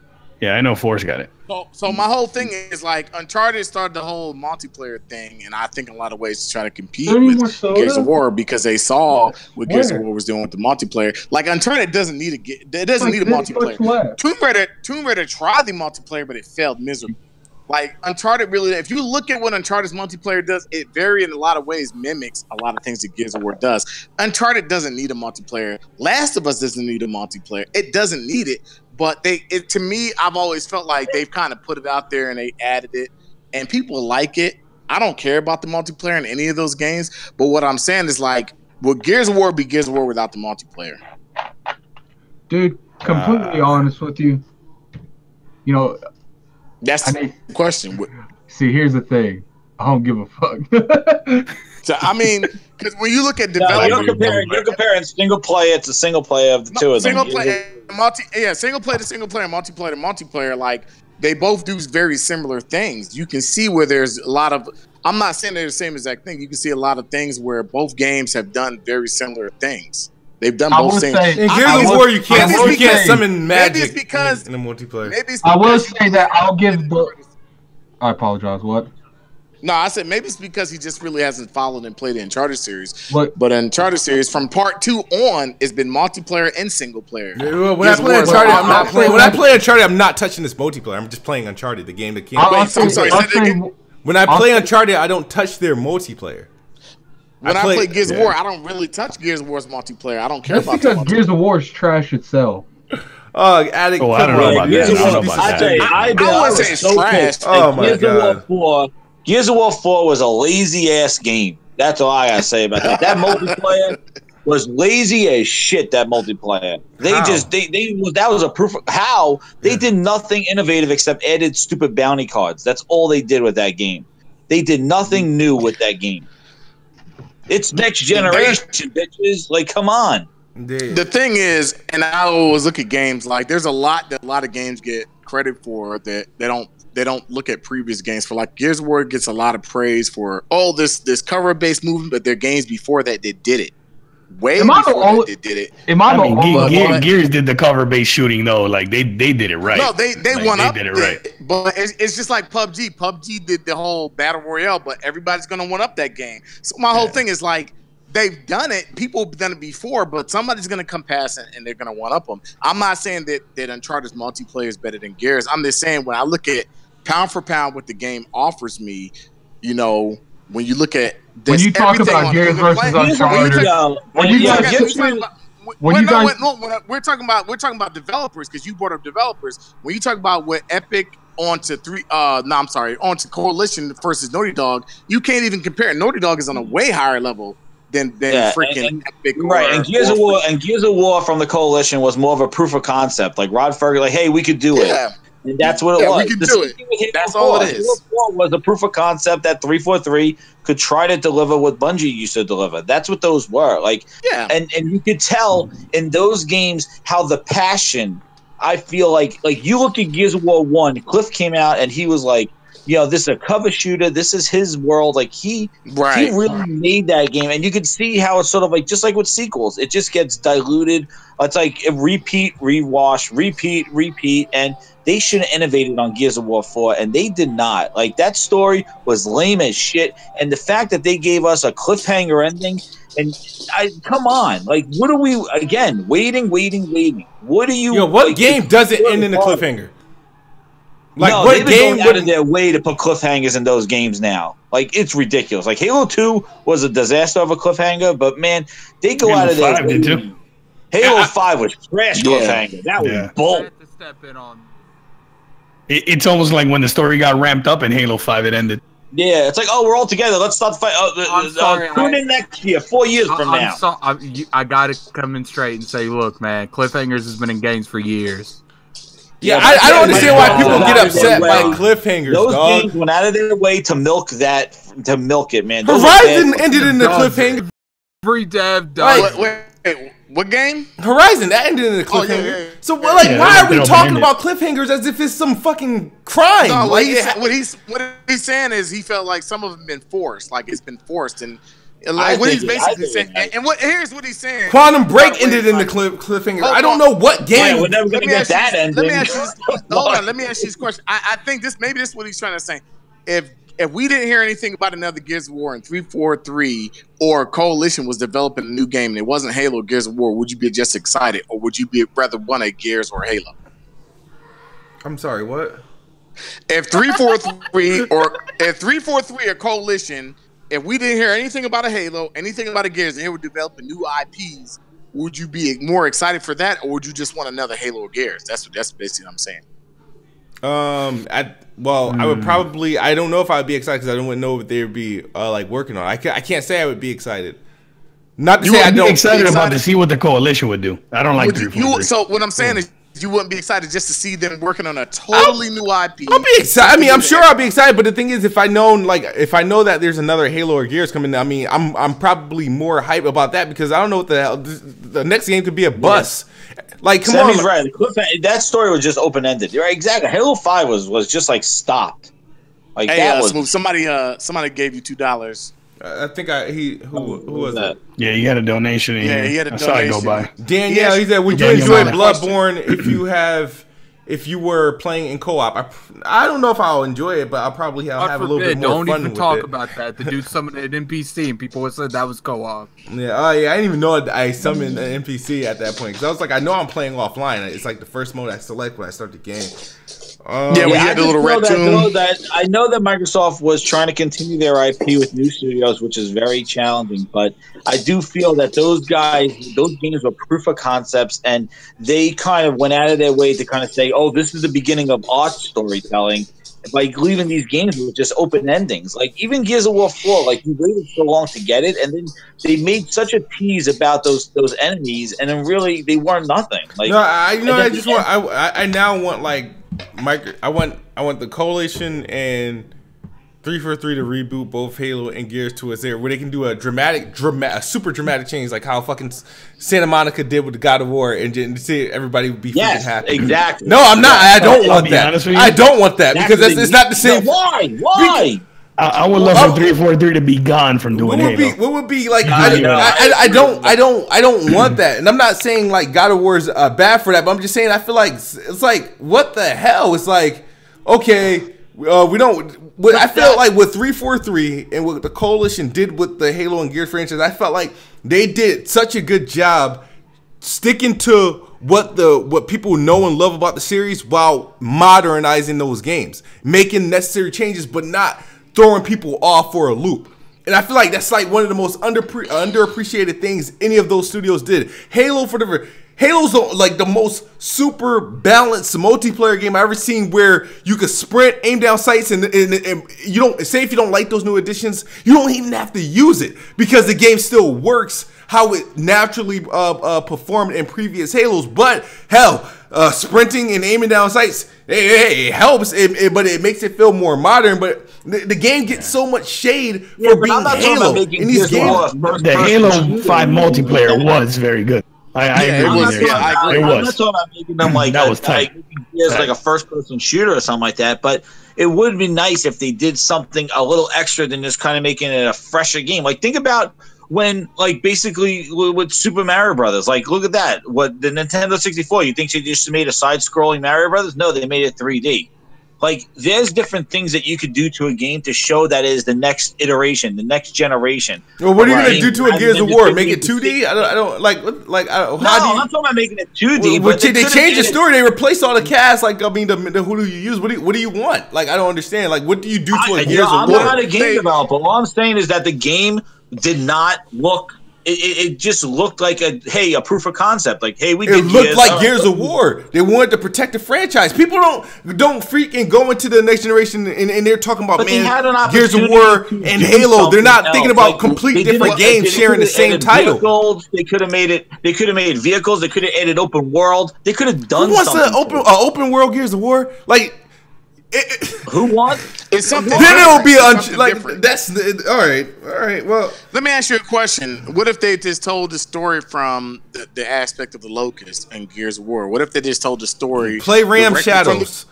Speaker 3: Yeah, I know 4's got it.
Speaker 6: So my whole thing is like Uncharted started the whole multiplayer thing, and I think in a lot of ways to try to compete with Gears of War because they saw what Gears of War was doing with the multiplayer. Like Uncharted doesn't need a multiplayer. Tomb Raider tried the multiplayer, but it failed miserably. Like Uncharted really, if you look at what Uncharted's multiplayer does, it very in a lot of ways mimics a lot of things that Gears of War does. Uncharted doesn't need a multiplayer. Last of Us doesn't need a multiplayer. It doesn't need it. But to me, I've always felt like they've kind of put it out there and they added it, and people like it. I don't care about the multiplayer in any of those games, but what I'm saying is like, will Gears of War be Gears of War without the multiplayer?
Speaker 2: Dude, completely honest with you, you know,
Speaker 6: that's the question.
Speaker 2: See, here's the thing. I don't give a fuck.
Speaker 6: So I mean, because when you look at development,
Speaker 4: you're comparing single player to single player of the two of them.
Speaker 6: Single player to single player, multiplayer to multiplayer. Like they both do very similar things. You can see where there's a lot of. I'm not saying they're the same exact thing. You can see a lot of things where both games have done very similar things. They've done both things.
Speaker 1: In Gears of War, you can't summon magic in the multiplayer.
Speaker 2: I will say that I'll give. I apologize. What?
Speaker 6: No, I said maybe it's because he just really hasn't followed and played the Uncharted series.
Speaker 2: What?
Speaker 6: But Uncharted series from part 2 on, it's been multiplayer and single player.
Speaker 1: When I play Uncharted, I'm not playing. When I play Uncharted, I'm not touching this multiplayer. I'm just playing Uncharted, the game that came. When I play Uncharted, I don't touch their multiplayer.
Speaker 6: When I play Gears of War, I don't really touch Gears of War's multiplayer. I don't care about
Speaker 2: that. Because Gears of War is trash itself.
Speaker 1: Addict.
Speaker 3: I don't know about that.
Speaker 6: I wasn't say it's trash.
Speaker 1: Oh my god.
Speaker 4: Gears of War 4 was a lazy ass game. That's all I gotta say about that. That multiplayer was lazy as shit. That multiplayer. That was a proof of how they did nothing innovative except added stupid bounty cards. That's all they did with that game. They did nothing new with that game. It's next generation, bitches. Like, come on.
Speaker 1: Indeed.
Speaker 6: The thing is, and I always look at games like there's a lot that a lot of games get credit for that they don't look at previous games for. Like Gears of War gets a lot of praise for this cover based movement, but their games before that they did it. Way before they did it.
Speaker 3: Gears did the cover based shooting though. Like they did it right.
Speaker 6: No, they won up.
Speaker 3: They did it right.
Speaker 6: But it's just like PUBG. PUBG did the whole battle royale, but everybody's gonna one up that game. So my whole thing is like they've done it. People have done it before, but somebody's gonna come past and they're gonna one up them. I'm not saying that Uncharted's multiplayer is better than Gears. I'm just saying when I look at pound for pound what the game offers me, you know, when you look at this,
Speaker 2: when you talk about Gears versus Uncharted,
Speaker 6: we're talking about developers because you brought up developers. When you talk about what Epic onto Coalition versus Naughty Dog, you can't even compare. Naughty Dog is on a way higher level than freaking Epic.
Speaker 4: Right, and Gears of War from the Coalition was more of a proof of concept. Like Rod Ferguson, like, hey, we could do it. And that's what it was.
Speaker 6: We can do it. That's all it is.
Speaker 4: Halo 4 was a proof of concept that 343 could try to deliver what Bungie used to deliver. That's what those were. Like, and you could tell in those games how the passion. I feel like you look at Gears of War 1. Cliff came out and he was like, you know, this is a cover shooter. This is his world. Like he really made that game, and you could see how it's sort of like just like with sequels, it just gets diluted. It's like a repeat, repeat, and they should have innovated on Gears of War 4, and they did not. Like that story was lame as shit, and the fact that they gave us a cliffhanger ending, and come on, like what are we again? Waiting. What are you?
Speaker 1: Yo, what game doesn't end in a cliffhanger?
Speaker 4: Like, no, what game out of their way to put cliffhangers in those games now? Like, it's ridiculous. Like, Halo 2 was a disaster of a cliffhanger, but man, they go out of their way. Halo 5 was trash cliffhanger. That was bull.
Speaker 3: It's almost like when the story got ramped up in Halo 5, it ended.
Speaker 4: Yeah, it's like, oh, we're all together. Let's start the fight.
Speaker 7: I'm sorry,
Speaker 4: tune in next year, 4 years from now.
Speaker 7: I gotta come in straight and say, look, man, cliffhangers has been in games for years.
Speaker 1: Yeah, I don't understand why people get upset by cliffhangers.
Speaker 4: Those games went out of their way to milk that, to milk it, man.
Speaker 1: Horizon ended in the cliffhanger.
Speaker 7: Every dev does.
Speaker 6: Wait, what game?
Speaker 1: Horizon, that ended in a cliffhanger.
Speaker 6: Oh, yeah.
Speaker 1: So, like, why are we talking about cliffhangers as if it's some fucking crime?
Speaker 6: No,
Speaker 1: like,
Speaker 6: what he's saying is he felt like some of them been forced, like it's been forced, and like what he's basically saying. And here's what he's saying.
Speaker 1: Quantum Break ended in the cliffhanger. I don't know what game.
Speaker 4: We're never gonna get that ending.
Speaker 6: Let me ask you this question. I think maybe this is what he's trying to say. If we didn't hear anything about another Gears of War in 343 or Coalition was developing a new game and it wasn't Halo or Gears of War, would you be just excited or would you be rather want a Gears or Halo?
Speaker 1: I'm sorry, what?
Speaker 6: If 343 or Coalition, if we didn't hear anything about a Halo, anything about a Gears, and they were developing new IPs, would you be more excited for that or would you just want another Halo or Gears? That's basically what I'm saying.
Speaker 1: I would probably. I don't know if I'd be excited because I don't know what they would be like working on. I can't say I would be excited. Not to say I don't.
Speaker 3: Be excited about to see what the Coalition would do. I don't like 343.
Speaker 6: So what I'm saying is, you wouldn't be excited just to see them working on a totally new IP.
Speaker 1: I'll be excited. I mean, I'm sure I'll be excited. But the thing is, if I know that there's another Halo or Gears coming, I mean, I'm probably more hype about that because I don't know what the hell. The next game could be a bus. Like, come on.
Speaker 4: Right. That story was just open ended. Right, exactly. Halo 5 was just like stopped. Like that was
Speaker 6: Smooth, somebody gave you $2.
Speaker 1: I think who was that?
Speaker 3: Yeah, you had a donation.
Speaker 6: He had a donation.
Speaker 3: I saw it go by.
Speaker 1: Danielle, he said, "Would you enjoy Bloodborne if you were playing in co-op?" I don't know if I'll enjoy it, but I'll probably have a little bit more fun with it.
Speaker 7: Don't even talk about that. To do summon an NPC and people would say that was co-op.
Speaker 1: Yeah, I didn't even know I summoned an NPC at that point because I was like, I know I'm playing offline. It's like the first mode I select when I start the game.
Speaker 6: We had the little red tune.
Speaker 4: I know that Microsoft was trying to continue their IP with new studios, which is very challenging. But I do feel that those games were proof of concepts, and they kind of went out of their way to kind of say, "Oh, this is the beginning of art storytelling." By leaving these games with just open endings, like even Gears of War 4, like you waited so long to get it, and then they made such a tease about those enemies, and then really they weren't nothing. Like
Speaker 1: no, I now want like. I want the Coalition and 343 to reboot both Halo and Gears to us there, where they can do a super dramatic change, like how fucking Santa Monica did with the God of War, and see everybody would be freaking happy.
Speaker 4: Exactly.
Speaker 1: No, I'm not. I don't want that. I don't want that because it's not the same.
Speaker 4: No, why?
Speaker 3: I would love for 343 to be gone from doing Halo.
Speaker 1: What would be like? I don't want that, and I'm not saying like God of War's bad for that, but I'm just saying I feel like it's like what the hell? It's like okay, we don't. I felt like with 343 and what the Coalition did with the Halo and Gears franchise, I felt like they did such a good job sticking to what people know and love about the series while modernizing those games, making necessary changes, but not throwing people off for a loop. And I feel like that's like one of the most underappreciated things any of those studios did. Halo's like the most super balanced multiplayer game I've ever seen, where you could sprint, aim down sights, and you don't say if you don't like those new additions, you don't even have to use it because the game still works how it naturally performed in previous Halos. But hell, sprinting and aiming down sights, it helps, but it makes it feel more modern. But the game gets so much shade for being Halo in these games.
Speaker 3: The Halo 5 multiplayer was very good. I agree.
Speaker 4: I'm not talking about making them like a first-person shooter or something like that, but it would be nice if they did something a little extra than just kind of making it a fresher game. Like, think about when, like, basically with Super Mario Brothers. Like, look at that. What the Nintendo 64? You think they just made a side-scrolling Mario Brothers? No, they made it 3D. Like, there's different things that you could do to a game to show that is the next iteration, the next generation.
Speaker 1: Well, what are you going to do to a Gears of War? Make it 2D? I don't like. How do you?
Speaker 4: I'm not talking about making it 2D.
Speaker 1: But they changed the story. They replaced all the cast. Like, I mean, who do you use? What do you want? Like, I don't understand. Like, what do you do to a Gears of War?
Speaker 4: I'm not a game developer. All I'm saying is that the game did not look it just looked like a proof of concept. Like, hey, we.
Speaker 1: It looked like Gears of War. They wanted to protect the franchise. People don't freaking go into the next generation and they're talking about Gears of War and Halo. They're not thinking about complete different games sharing the same title.
Speaker 4: Vehicles. They could have made it. They could have made vehicles. They could have added open world. They could have done.
Speaker 1: Who wants
Speaker 4: something.
Speaker 1: open world Gears of War? Like.
Speaker 4: Who wants?
Speaker 6: It's something.
Speaker 1: Then it'll be like different. That's all right. All right. Well,
Speaker 6: let me ask you a question. What if they just told the story from the aspect of the Locust and Gears of War? What if they just told the story?
Speaker 1: Play Ram Shadows.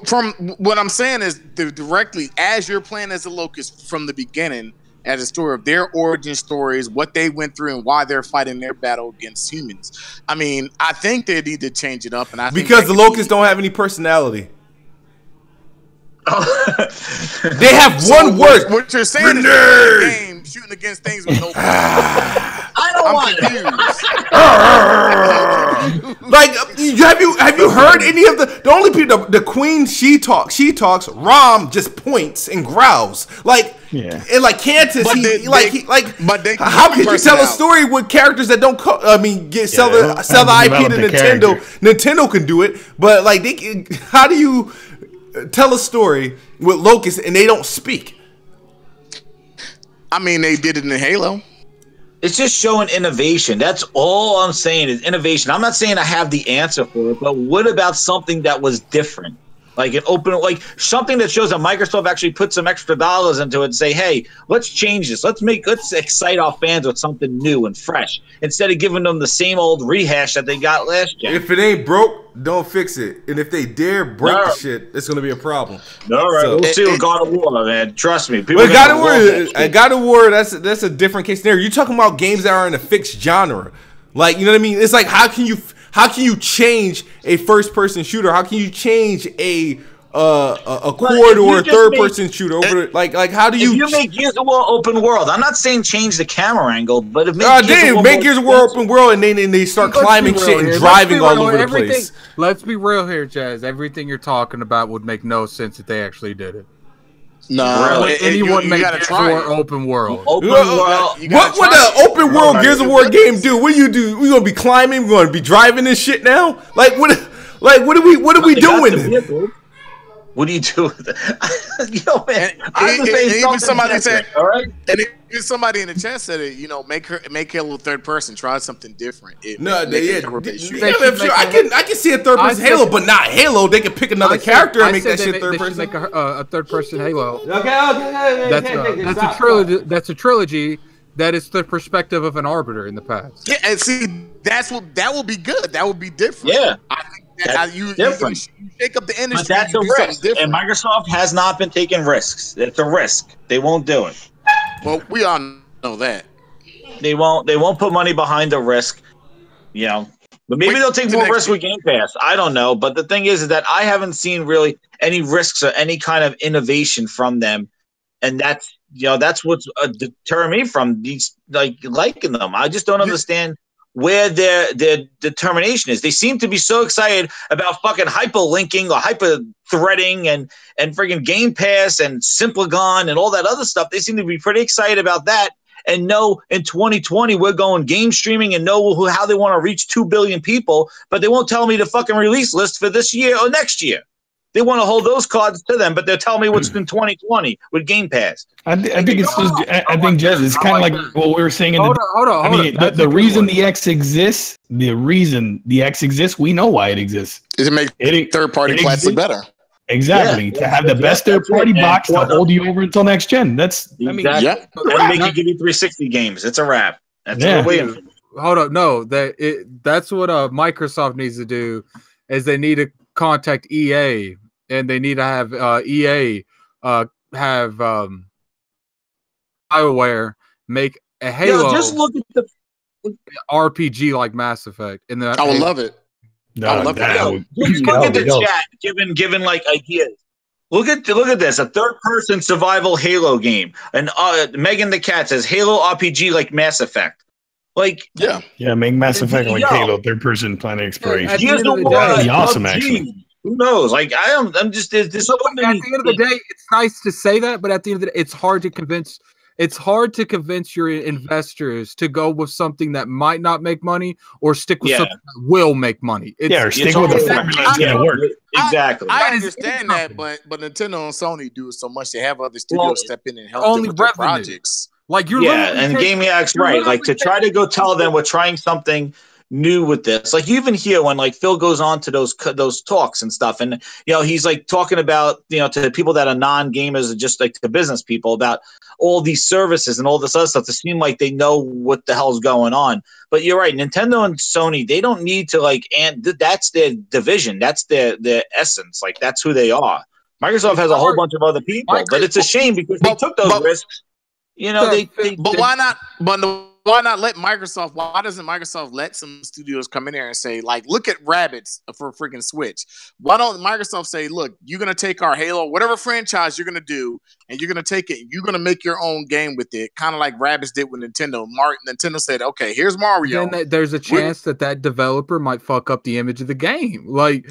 Speaker 6: From what I'm saying is directly as you're playing as the Locust from the beginning, as a story of their origin stories, what they went through, and why they're fighting their battle against humans. I mean, I think they need to change it up, and
Speaker 1: because the Locusts don't have any personality. They have one word.
Speaker 6: What you're saying is a game shooting against things with no.
Speaker 4: I don't want
Speaker 1: like, have you heard any of the only people? The Queen, she talks. Rom just points and growls. Like, and like Cantus, how could you tell a story with characters that don't? Sell the IP to Nintendo. Nintendo can do it, but like how do you tell a story with Locusts and they don't speak?
Speaker 6: I mean, they did it in Halo.
Speaker 4: It's just showing innovation. That's all I'm saying is innovation. I'm not saying I have the answer for it, but what about something that was different? Like an open, like something that shows that Microsoft actually put some extra dollars into it and say, hey, let's change this. Let's excite our fans with something new and fresh instead of giving them the same old rehash that they got last year.
Speaker 1: If it ain't broke, don't fix it. And if they dare break the shit, it's going to be a problem.
Speaker 4: All right, we'll see with God of War, man. Trust me.
Speaker 1: God of War, that's a different case scenario. You're talking about games that are in a fixed genre. Like, you know what I mean? It's like, how can you change a first-person shooter? How can you change a corridor or third-person shooter over? Like how do you?
Speaker 4: If you make Gears of War open world, I'm not saying change the camera angle, but if
Speaker 1: make Gears of War open world and then they start climbing shit and driving all over the place.
Speaker 7: Let's be real here, Jazz. Everything you're talking about would make no sense if they actually did it.
Speaker 6: No,
Speaker 7: anyone make Gears of War open world.
Speaker 1: What would an open world Gears of War game do? What do you do? We gonna be climbing? We gonna be driving this shit now? Like what are we doing?
Speaker 4: What do you do with it? Yo, man,
Speaker 6: even somebody said,
Speaker 4: all right.
Speaker 6: And even somebody in the chat said it. You know, make Halo third person. Try something different.
Speaker 1: I can see a third person Halo, but not Halo. They can pick another character and make that shit third person.
Speaker 7: Make a third person Halo.
Speaker 1: Okay.
Speaker 7: That's a trilogy. That's a trilogy. That is the perspective of an arbiter in the past.
Speaker 6: Yeah, and see, that will be good. That will be different.
Speaker 4: Yeah,
Speaker 6: I think that you shake up the industry.
Speaker 4: But that's a risk, and Microsoft has not been taking risks. It's a risk. They won't do it.
Speaker 6: Well, we all know that
Speaker 4: they won't put money behind the risk. You know, but maybe they'll take more risk with Game Pass. I don't know. But the thing is that I haven't seen really any risks or any kind of innovation from them, and that's what's deterring me from these liking them. I just don't understand where their determination is. They seem to be so excited about fucking hyperlinking or hyper-threading and friggin' Game Pass and Simplagon and all that other stuff. They seem to be pretty excited about that and know in 2020 we're going game streaming and know how they want to reach 2 billion people, but they won't tell me the fucking release list for this year or next year. They want to hold those cards to them, but they're telling me what's in 2020 with Game Pass.
Speaker 3: I think it's just. I think, Jez, it's kind of like what we were saying.
Speaker 7: Hold on.
Speaker 3: The reason the X exists, we know why it exists.
Speaker 6: Is it make third-party plastic better?
Speaker 3: Exactly. To have the best third-party box to hold you over until next gen. That's.
Speaker 4: And make you give you 360 games. It's a wrap. That's what we're waiting.
Speaker 7: Hold on. No, that's what Microsoft needs to do. Is they need to contact EA. And they need to have EA have BioWare make a Halo.
Speaker 4: Just look at the
Speaker 7: RPG like Mass Effect. I
Speaker 6: would love it. I would love it.
Speaker 4: Just look at the chat, given like ideas. Look at this, a third-person survival Halo game. And Megan the Cat says Halo RPG like Mass Effect. Like
Speaker 3: make Mass Effect like Halo, third-person planet exploration.
Speaker 4: That'd
Speaker 3: be awesome, actually.
Speaker 4: Who knows? Like I'm just there's so many.
Speaker 7: At the end of the day, it's nice to say that, but at the end of the day, it's hard to convince it's hard to convince your investors to go with something that might not make money or stick with something that will make money.
Speaker 3: Or stick with the formula that's going to work.
Speaker 4: Exactly.
Speaker 6: I understand that, but Nintendo and Sony do it so much. They have other studios step in and help them with their projects.
Speaker 7: Like you're
Speaker 4: and Gamiac's right. Like to try to go tell them we're trying something new with this. Like you even hear when like Phil goes on to those talks and stuff, and he's like talking about to people that are non-gamers and just like to business people about all these services and all this other stuff to seem like they know what the hell's going on. But you're right, Nintendo and Sony, they don't need to and that's their division, that's their essence, like that's who they are. Microsoft has a whole bunch of other people, but it's a shame because they took those risks. But
Speaker 6: why not? Why not let Microsoft? Why doesn't Microsoft let some studios come in there and say, like, look at Rabbids for freaking Switch? Why don't Microsoft say, look, you're gonna take our Halo, whatever franchise you're gonna do, and you're gonna take it, you're gonna make your own game with it, kind of like Rabbids did with Nintendo. Nintendo said, okay, here's Mario.
Speaker 7: Then there's a chance that developer might fuck up the image of the game, like.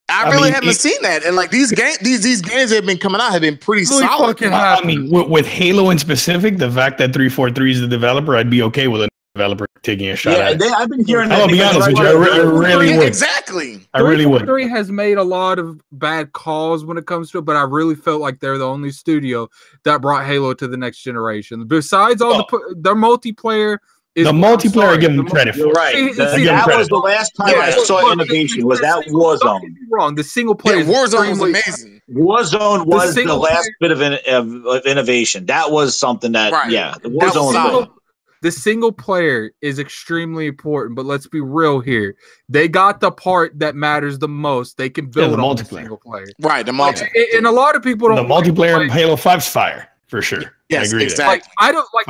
Speaker 6: I really haven't seen that, and like these games that have been coming out have been pretty solid.
Speaker 3: I mean, with Halo in specific, the fact that 343 is the developer, I'd be okay with a developer taking a shot at it.
Speaker 4: I've been hearing.
Speaker 3: I'll be honest with you, I really would.
Speaker 6: Exactly.
Speaker 3: I really would.
Speaker 7: 343 has made a lot of bad calls when it comes to it, but I really felt like they're the only studio that brought Halo to the next generation. Besides all their multiplayer.
Speaker 3: The multiplayer, I give them credit for.
Speaker 4: You're right. That was the last time I saw innovation. Was that Warzone?
Speaker 7: Don't get me wrong. The single player.
Speaker 6: Warzone was amazing.
Speaker 4: Warzone was the last bit of innovation. That was something that, Warzone.
Speaker 7: The single player is extremely important, but let's be real here. They got the part that matters the most. They can build on the single player.
Speaker 6: Right, the multiplayer.
Speaker 7: And a lot of people don't.
Speaker 3: The multiplayer in Halo 5's fire. For sure.
Speaker 6: Yes,
Speaker 3: I agree.
Speaker 6: Exactly.
Speaker 7: I don't like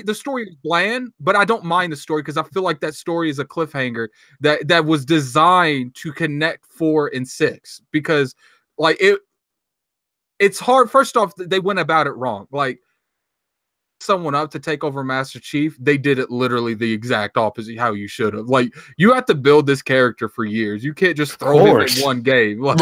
Speaker 7: the story is bland, but I don't mind the story because I feel like that story is a cliffhanger that was designed to connect 4 and 6 because like it's hard. First off, they went about it wrong. Like someone up to take over Master Chief, they did it literally the exact opposite how you should have. Like you have to build this character for years. You can't just throw him in one game. Like,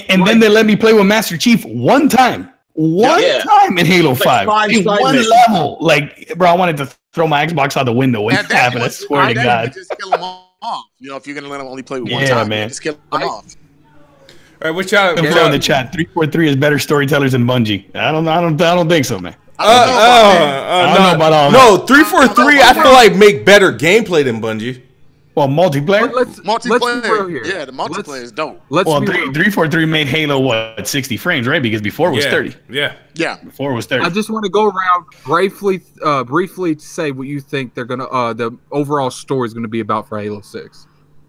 Speaker 3: and then they let me play with Master Chief one time. One time in Halo 5, in one level. Like, bro, I wanted to throw my Xbox out the window when it happened. I swear to God.
Speaker 6: Just kill him off. If you're gonna let him only play with one time,
Speaker 3: man.
Speaker 6: Just kill him off.
Speaker 1: All right, what y'all
Speaker 3: in the chat? 343 is better storytellers than Bungie. I don't think so, man.
Speaker 1: I don't know about all. No, 343. I feel like make better gameplay than Bungie.
Speaker 3: Well, multiplayer.
Speaker 6: Multiplayer. The multiplayer is dope.
Speaker 3: 343 made Halo 60 frames, right? Because before it was 30.
Speaker 1: Yeah.
Speaker 3: Before it was 30.
Speaker 7: I just want to go around briefly say what you think they're gonna the overall story is gonna be about for Halo 6.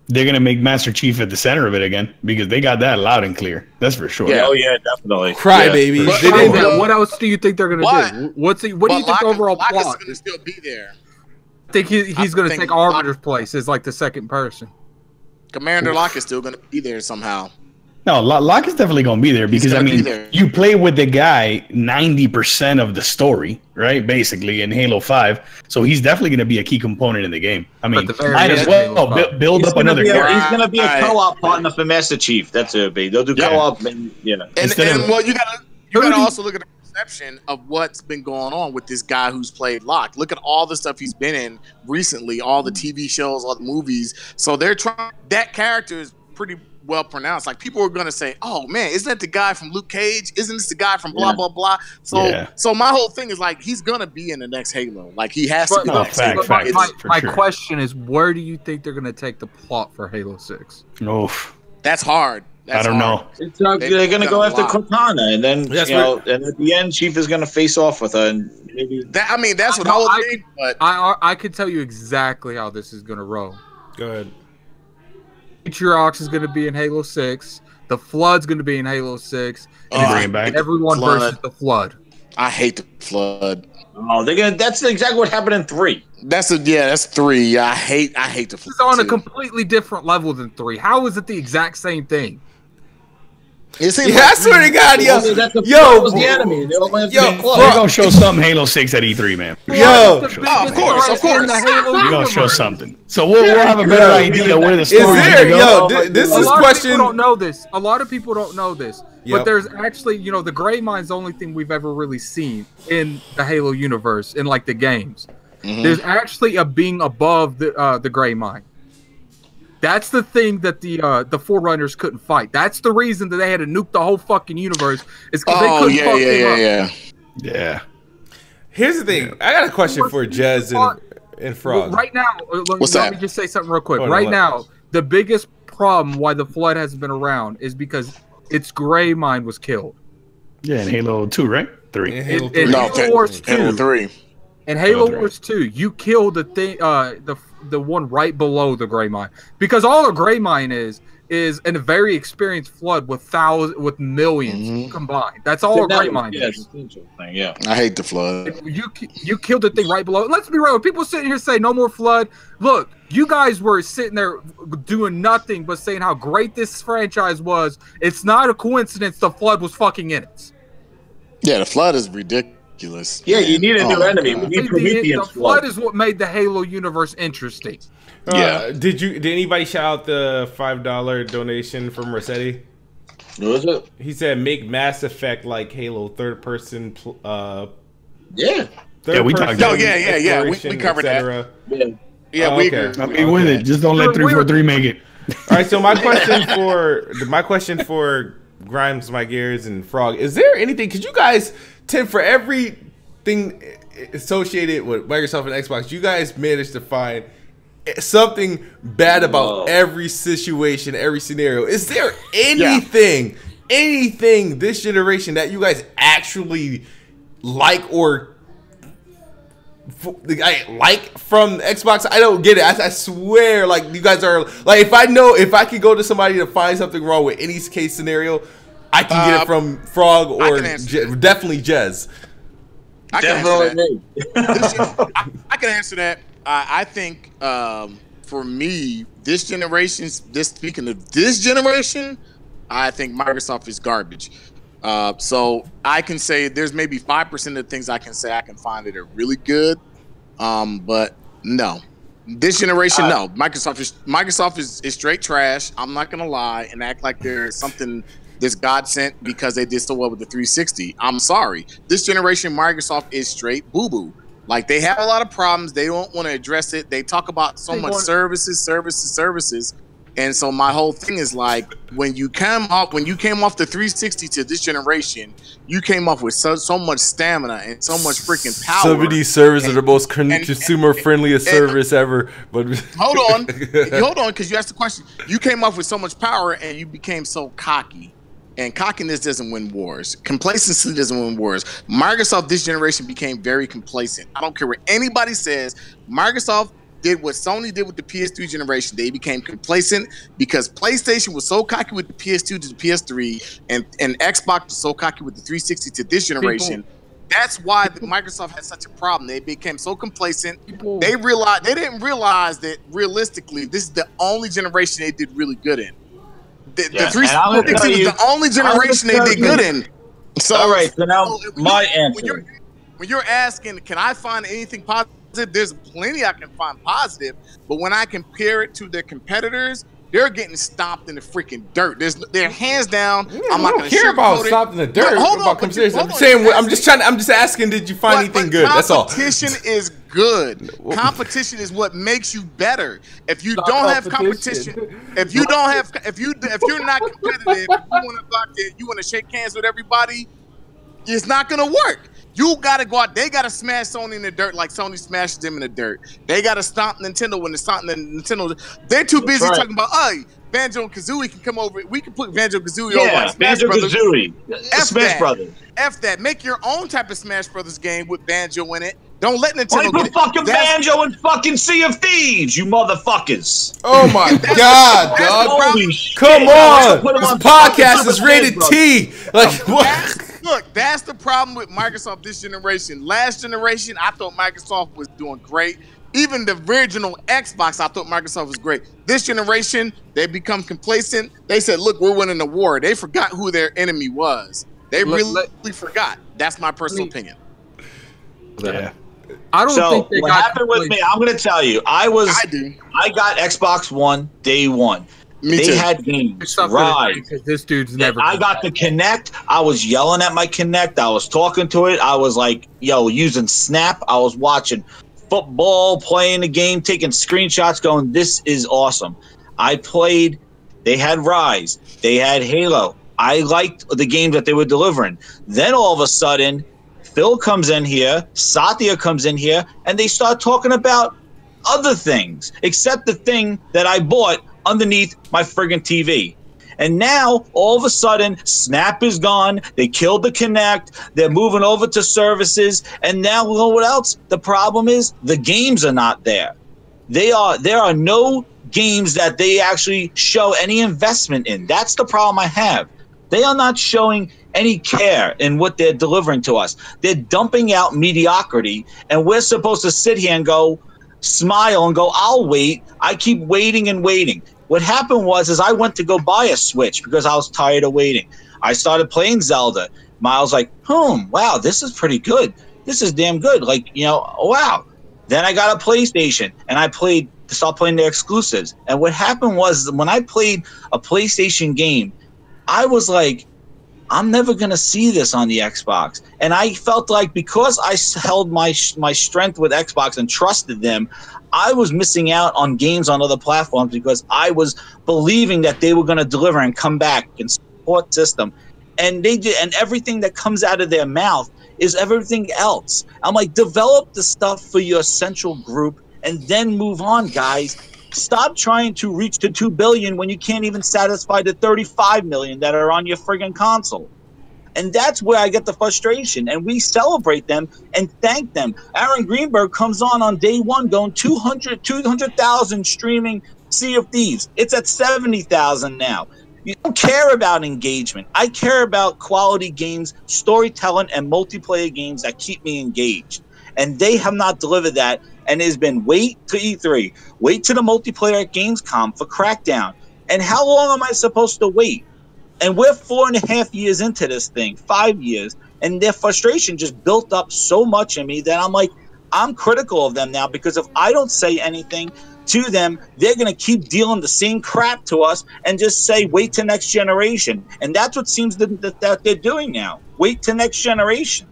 Speaker 3: They're gonna make Master Chief at the center of it again because they got that loud and clear. That's for sure.
Speaker 4: Yeah, definitely.
Speaker 1: Crybaby.
Speaker 7: What else do you think they're gonna do? What do you think the overall plot?
Speaker 6: Locke is gonna still be there.
Speaker 7: I think he's going to take Arbiter's place as like the second person.
Speaker 6: Commander Locke is still going to be there somehow.
Speaker 3: No, Locke is definitely going to be there because, I mean, you play with the guy 90% of the story, right, basically, in Halo 5. So he's definitely going to be a key component in the game. I mean, might as well build up another character.
Speaker 4: He's going to be a co-op partner for Master Chief. That's it. They'll do co-op. And
Speaker 6: well, you got to also look at perception of what's been going on with this guy who's played Locke. Look at all the stuff he's been in recently, all the TV shows, all the movies. So they're trying. That character is pretty well pronounced. Like people are gonna say, "Oh man, isn't that the guy from Luke Cage? Isn't this the guy from blah blah blah?" So my whole thing is like he's gonna be in the next Halo. Like he has to be.
Speaker 7: My question is, where do you think they're gonna take the plot for Halo 6?
Speaker 3: Oof.
Speaker 6: That's hard.
Speaker 3: I don't know.
Speaker 4: They're going to go after Cortana, and then and at the end, Chief is going to face off with her, and maybe.
Speaker 6: That's what I would think. But
Speaker 7: I could tell you exactly how this is going to roll.
Speaker 1: Go ahead.
Speaker 7: Atriox is going to be in Halo 6. The Flood's going to be in Halo 6.
Speaker 3: And
Speaker 7: everyone versus the Flood.
Speaker 6: I hate the Flood.
Speaker 4: Oh, that's exactly what happened in 3.
Speaker 6: That's 3. I hate the Flood.
Speaker 7: It's on a completely different level than 3. How is it the exact same thing?
Speaker 6: It seems
Speaker 1: I swear to God, yo,
Speaker 4: That was the enemy. They all went to the club.
Speaker 3: They're gonna show something Halo 6 at E3, man.
Speaker 1: Yo,
Speaker 6: of course.
Speaker 3: You're gonna show something. So we'll have a better idea where the story is
Speaker 1: there?
Speaker 3: gonna go.
Speaker 1: Yo, this
Speaker 7: A
Speaker 1: is
Speaker 7: lot of
Speaker 1: question.
Speaker 7: people don't know this. A lot of people don't know this.
Speaker 1: Yep.
Speaker 7: But there's actually, you know, the Gray Mine's the only thing we've ever really seen in the Halo universe, in like the games. There's actually a being above the Gray Mine. That's the thing that the Forerunners couldn't fight. That's the reason that they had to nuke the whole fucking universe. Is because they couldn't fuck him up.
Speaker 3: Yeah.
Speaker 1: Here's the thing. I got a question for Jez and Frog.
Speaker 7: Right now, let me just say something real quick.
Speaker 1: Right
Speaker 7: now, the biggest problem why the Flood hasn't been around is because its Gray Mine was killed.
Speaker 3: Yeah, in Halo 2, right? 3.
Speaker 1: In Halo
Speaker 7: In
Speaker 1: 3.
Speaker 7: Halo Wars 2.
Speaker 6: Halo 3.
Speaker 7: In Halo
Speaker 3: Halo 3.
Speaker 7: Wars 2, you killed the thing, the one right below the Gray Mine, because all a Gray Mine is a very experienced Flood with millions combined. That's all a Gray Mine is.
Speaker 4: Yeah.
Speaker 5: I hate the Flood.
Speaker 7: You killed the thing right below. Let's be real. People sitting here say no more Flood. Look, you guys were sitting there doing nothing but saying how great this franchise was. It's not a coincidence the Flood was fucking in it.
Speaker 5: Yeah, the Flood is ridiculous.
Speaker 4: Yeah, you need a new enemy. We need
Speaker 7: The
Speaker 4: Prometheus
Speaker 7: Flood is what made the Halo universe interesting.
Speaker 1: Did anybody shout out the $5 donation from Rossetti?
Speaker 4: What was it?
Speaker 1: He said make Mass Effect like Halo, third person.
Speaker 4: Yeah.
Speaker 3: We talked about
Speaker 6: it. We covered that. Yeah, we agree.
Speaker 3: I mean, with it. Just don't let 343 make it.
Speaker 1: All right. So my question for Grimes, My Gears, and Frog: is there anything? Could you guys for everything associated with Microsoft and Xbox, you guys managed to find something bad about every situation, every scenario? Is there anything this generation that you guys actually like or like from Xbox? I don't get it. I swear, like, you guys are like, if I could go to somebody to find something wrong with any case scenario, I can get it from Frog or definitely Jez.
Speaker 6: I can answer that. I think for me, speaking of this generation, I think Microsoft is garbage. So I can say there's maybe 5% of the things I can say I can find that are really good. But no. This generation, no. Microsoft is straight trash. I'm not gonna lie and act like there's something this God sent because they did so well with the 360. I'm sorry. This generation, Microsoft is straight boo-boo. Like, they have a lot of problems. They don't want to address it. They talk about so much services. And so my whole thing is like, when you came off the 360 to this generation, you came off with so much stamina and so much freaking power.
Speaker 1: Some of these servers are the most consumer friendliest service ever. But
Speaker 6: hold on, because you asked the question. You came off with so much power and you became so cocky. And cockiness doesn't win wars. Complacency doesn't win wars. Microsoft this generation became very complacent. I don't care what anybody says. Microsoft did what Sony did with the PS3 generation. They became complacent because PlayStation was so cocky with the PS2 to the PS3, and Xbox was so cocky with the 360 to this generation. That's why Microsoft had such a problem. They became so complacent. They didn't realize that realistically, this is the only generation they did really good in. The 360 was the only generation they did good in. So,
Speaker 4: all right, so now my answer.
Speaker 6: When you're asking, can I find anything positive? There's plenty I can find positive, but when I compare it to their competitors, they're getting stomped in the freaking dirt. They're hands down. I'm not going to
Speaker 1: care about stomped in the dirt. I'm just asking, did you find anything good? That's all.
Speaker 6: Competition is good. Competition is what makes you better. If you don't have competition, if you're not competitive, you want to shake hands with everybody, it's not going to work. You gotta go out. They gotta smash Sony in the dirt like Sony smashed them in the dirt. They gotta stomp Nintendo when Nintendo. They're too busy talking about, hey, Banjo and Kazooie can come over. We can put Banjo and Kazooie over like Smash Brothers. Smash Brothers. F that. Make your own type of Smash Brothers game with Banjo in it. Don't let Nintendo
Speaker 4: put fucking Banjo and fucking Sea of Thieves, you motherfuckers.
Speaker 1: Oh my God, dog. Come on. This podcast is rated T. Like, what?
Speaker 6: Look, that's the problem with Microsoft this generation. Last generation, I thought Microsoft was doing great. Even the original Xbox, I thought Microsoft was great. This generation, they become complacent. They said, "Look, we're winning the war." They forgot who their enemy was. They really forgot. That's my personal opinion.
Speaker 3: Yeah.
Speaker 7: I don't think they
Speaker 4: what
Speaker 7: got
Speaker 4: happened with me, I'm going to tell you. I got Xbox One day one. They had games. Right.
Speaker 7: This dude's never.
Speaker 4: I got the Kinect. I was yelling at my Kinect. I was talking to it. I was like, yo, using Snap. I was watching football, playing the game, taking screenshots, going, this is awesome. I played. They had Rise. They had Halo. I liked the games that they were delivering. Then all of a sudden, Phil comes in here, Satya comes in here, and they start talking about other things, except the thing that I bought underneath my friggin' TV. And now, all of a sudden, Snap is gone. They killed the Kinect. They're moving over to services. And now, you know what else? The problem is the games are not there. There are no games that they actually show any investment in. That's the problem I have. They are not showing any care in what they're delivering to us. They're dumping out mediocrity, and we're supposed to sit here and go, smile and go, I'll wait. I keep waiting and waiting. What happened was I went to go buy a Switch because I was tired of waiting. I started playing Zelda. Miles like, wow, this is pretty good. This is damn good. Like, wow. Then I got a PlayStation, and I started playing their exclusives. And what happened was when I played a PlayStation game, I was like, I'm never going to see this on the Xbox. And I felt like because I held my strength with Xbox and trusted them, I was missing out on games on other platforms because I was believing that they were going to deliver and come back and support system. And they did, and everything that comes out of their mouth is everything else. I'm like, develop the stuff for your central group and then move on, guys. Stop trying to reach to 2 billion when you can't even satisfy the 35 million that are on your friggin' console. And that's where I get the frustration. And we celebrate them and thank them. Aaron Greenberg comes on day one going 200,000 streaming Sea of Thieves. It's at 70,000 now. You don't care about engagement. I care about quality games, storytelling, and multiplayer games that keep me engaged. And they have not delivered that. And it's been wait to E3, wait to the multiplayer at Gamescom for Crackdown. And how long am I supposed to wait? And we're 4.5 years into this thing, 5 years, and their frustration just built up so much in me that I'm like, I'm critical of them now because if I don't say anything to them, they're going to keep dealing the same crap to us and just say, wait to next generation. And that's what seems that they're doing now. Wait to next generation.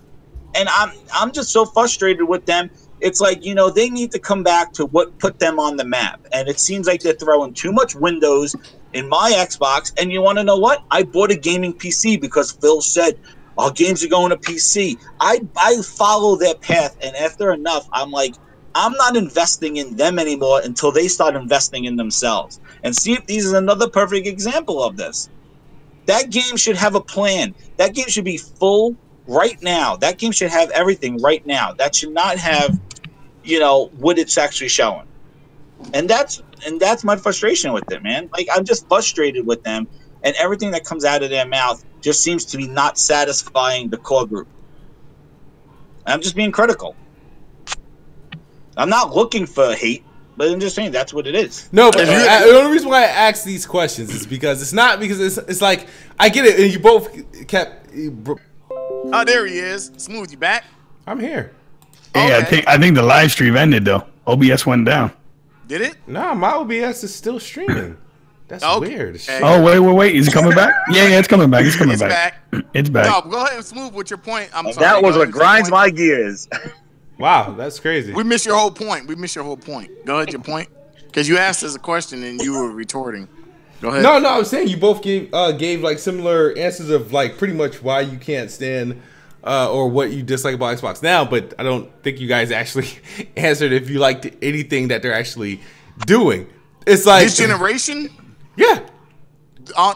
Speaker 4: And I'm just so frustrated with them. It's like, they need to come back to what put them on the map. And it seems like they're throwing too much Windows in my Xbox. And you want to know what? I bought a gaming PC because Phil said, all games are going to PC. I follow their path. And after enough, I'm like, I'm not investing in them anymore until they start investing in themselves. And Sea of Thieves is another perfect example of this. That game should have a plan. That game should be full right now. That game should have everything right now. That should not have, what it's actually showing. And that's my frustration with it, man. Like, I'm just frustrated with them, and everything that comes out of their mouth just seems to be not satisfying the core group. I'm just being critical. I'm not looking for hate, but I'm just saying that's what it is.
Speaker 1: No, but the only reason why I ask these questions is because it's like I get it, and you both kept.
Speaker 6: Oh, there he is. Smooth, you back?
Speaker 1: I'm here.
Speaker 3: Yeah,
Speaker 6: Okay.
Speaker 3: I think the live stream ended though. OBS went down.
Speaker 6: Did it?
Speaker 1: No, my OBS is still streaming. That's weird.
Speaker 6: Okay.
Speaker 3: Oh wait, is it coming back? Yeah, it's coming back. It's coming
Speaker 6: It's
Speaker 3: back.
Speaker 6: back.
Speaker 3: It's back.
Speaker 6: No, go ahead and Smooth with your point. I'm sorry.
Speaker 4: That was
Speaker 6: Go
Speaker 4: what
Speaker 6: ahead with your
Speaker 4: grinds
Speaker 6: point.
Speaker 4: my gears.
Speaker 1: Wow, that's crazy.
Speaker 6: We missed your whole point. Go ahead, your point. Because you asked us a question and you were retorting. Go ahead.
Speaker 1: No, I was saying you both gave like similar answers of like pretty much why you can't stand or what you dislike about Xbox now, but I don't think you guys actually answered if you liked anything that they're actually doing. It's like
Speaker 6: This generation?
Speaker 1: Yeah.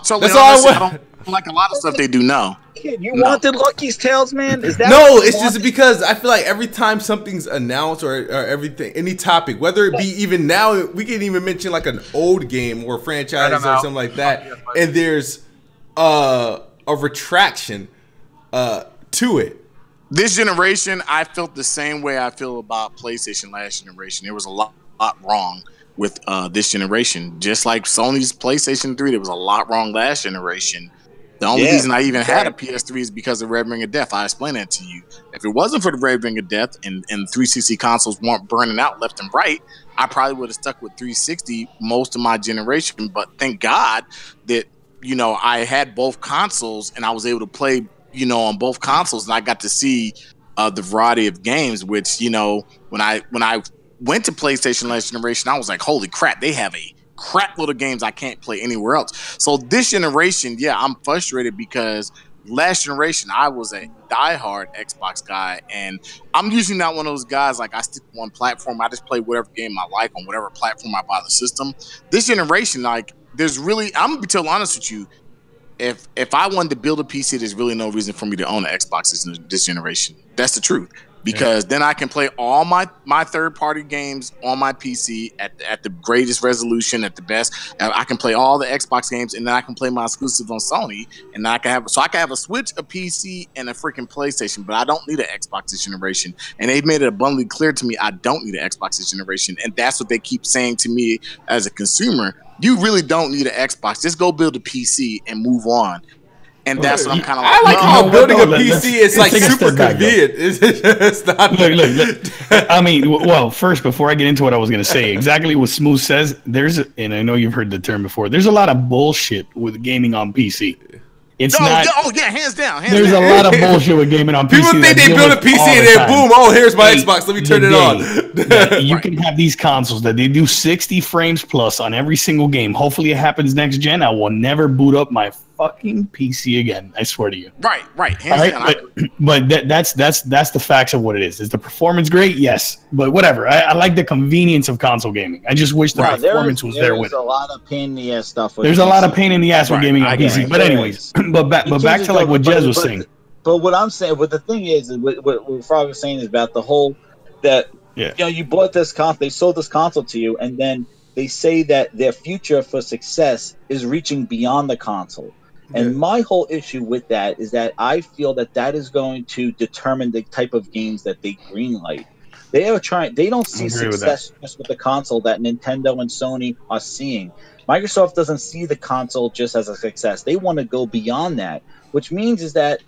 Speaker 6: So
Speaker 1: That's
Speaker 6: all
Speaker 1: all
Speaker 6: I don't like a lot of stuff they do now.
Speaker 4: Kid, you wanted Lucky's Tales, man? Is that
Speaker 1: No,
Speaker 4: what you
Speaker 1: it's just
Speaker 4: wanted?
Speaker 1: because I feel like every time something's announced or everything, any topic, whether it be even now, we can even mention like an old game or franchise or something like that, and there's a retraction to it.
Speaker 6: This generation, I felt the same way I feel about PlayStation last generation. There was a lot wrong with this generation. Just like Sony's PlayStation 3, there was a lot wrong last generation. The only reason I even had a PS3 is because of Red Ring of Death. I explained that to you. If it wasn't for the Red Ring of Death and 360 consoles weren't burning out left and right, I probably would have stuck with 360 most of my generation. But thank God that, you know, I had both consoles and I was able to play, you know, on both consoles, and I got to see the variety of games, which, you know, when I went to PlayStation last generation, I was like, holy crap, they have a crap load of games I can't play anywhere else. So this generation, yeah, I'm frustrated because last generation I was a diehard Xbox guy, and I'm usually not one of those guys like I stick to one platform. I just play whatever game I like on whatever platform I buy the system. This generation, like, there's really, I'm gonna be totally honest with you. If I wanted to build a PC, there's really no reason for me to own an Xbox this generation. That's the truth. Because then I can play all my third-party games on my PC at the greatest resolution, at the best. I can play all the Xbox games, and then I can play my exclusives on Sony. And I can have a Switch, a PC, and a freaking PlayStation. But I don't need an Xbox this generation. And they've made it abundantly clear to me I don't need an Xbox this generation. And that's what they keep saying to me as a consumer. You really don't need an Xbox. Just go build a PC and move on. And that's what I'm kind of like.
Speaker 1: I like how building a PC is like super convenient. It's not.
Speaker 3: Look. I mean, well, first, before I get into what I was going to say, exactly what Smooth says, and I know you've heard the term before, there's a lot of bullshit with gaming on PC. It's not.
Speaker 6: Oh, yeah, hands down.
Speaker 3: There's a lot of bullshit with gaming on PC.
Speaker 1: People think they build a PC and then boom, oh, here's my Xbox. Let me turn it on.
Speaker 3: You can have these consoles that they do 60 frames plus on every single game. Hopefully it happens next gen. I will never boot up my fucking PC again. I swear to you.
Speaker 6: Right. Hands down.
Speaker 3: But that's the facts of what it is. Is the performance great? Yes. But whatever. I like the convenience of console gaming. I just wish the performance was there with it.
Speaker 8: There's a lot of pain in the ass stuff.
Speaker 3: There's a lot of pain in the ass with gaming on PC. But anyways, but back to like what Jez was saying.
Speaker 8: But what I'm saying, what the thing is what Frog was saying is about the whole that you know, you bought this console, they sold this console to you, and then they say that their future for success is reaching beyond the console. And my whole issue with that is that I feel that is going to determine the type of games that they greenlight. They don't see success just with the console that Nintendo and Sony are seeing. Microsoft doesn't see the console just as a success. They want to go beyond that, which means is that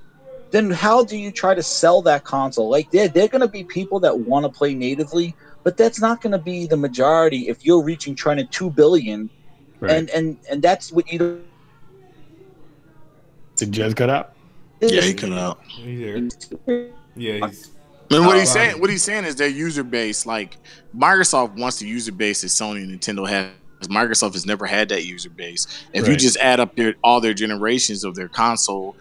Speaker 8: then how do you try to sell that console? Like they're going to be people that want to play natively, but that's not going to be the majority if you're trying to 2 billion, and that's what you.
Speaker 3: Did Jez cut out?
Speaker 6: Yeah, he cut out.
Speaker 1: Yeah.
Speaker 6: And what he's saying is their user base, like Microsoft wants the user base that Sony and Nintendo have. Microsoft has never had that user base. If you just add up all their generations of their console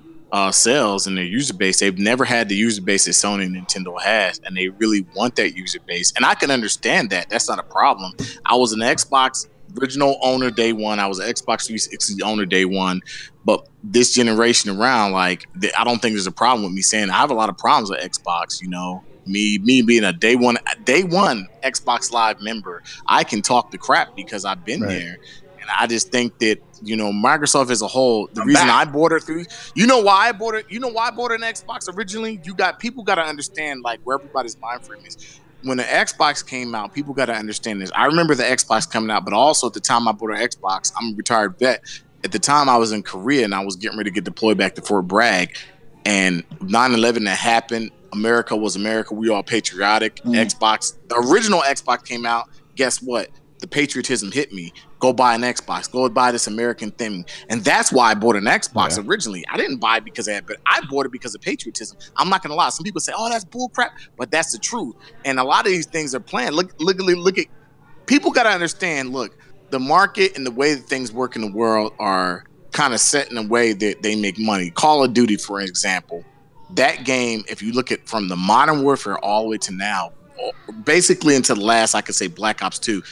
Speaker 6: sales and their user base, they've never had the user base that Sony and Nintendo has, and they really want that user base. And I can understand that. That's not a problem. I was an Xbox original owner day one. I was an Xbox 360 owner day one. But this generation around, like, I don't think there's a problem with me saying I have a lot of problems with Xbox. You know, me being a day one Xbox Live member, I can talk the crap because I've been there. And I just think that, you know, Microsoft as a whole, the reason I bought it through, you know why I bought it? You know why I bought an Xbox originally? People got to understand like where everybody's mind frame is. When the Xbox came out, people got to understand this. I remember the Xbox coming out, but also at the time I bought an Xbox, I'm a retired vet. At the time I was in Korea and I was getting ready to get deployed back to Fort Bragg, and 9/11 that happened. America was America. We all patriotic. Xbox, the original Xbox came out. Guess what? The patriotism hit me. Go buy an Xbox. Go buy this American thing. And that's why I bought an Xbox originally. I didn't buy it because of that, but I bought it because of patriotism. I'm not going to lie. Some people say, oh, that's bull crap, but that's the truth. And a lot of these things are planned. Look at, people got to understand, look, the market and the way that things work in the world are kind of set in a way that they make money. Call of Duty, for example. That game, if you look at from the Modern Warfare all the way to now, basically until the last, I could say Black Ops 2,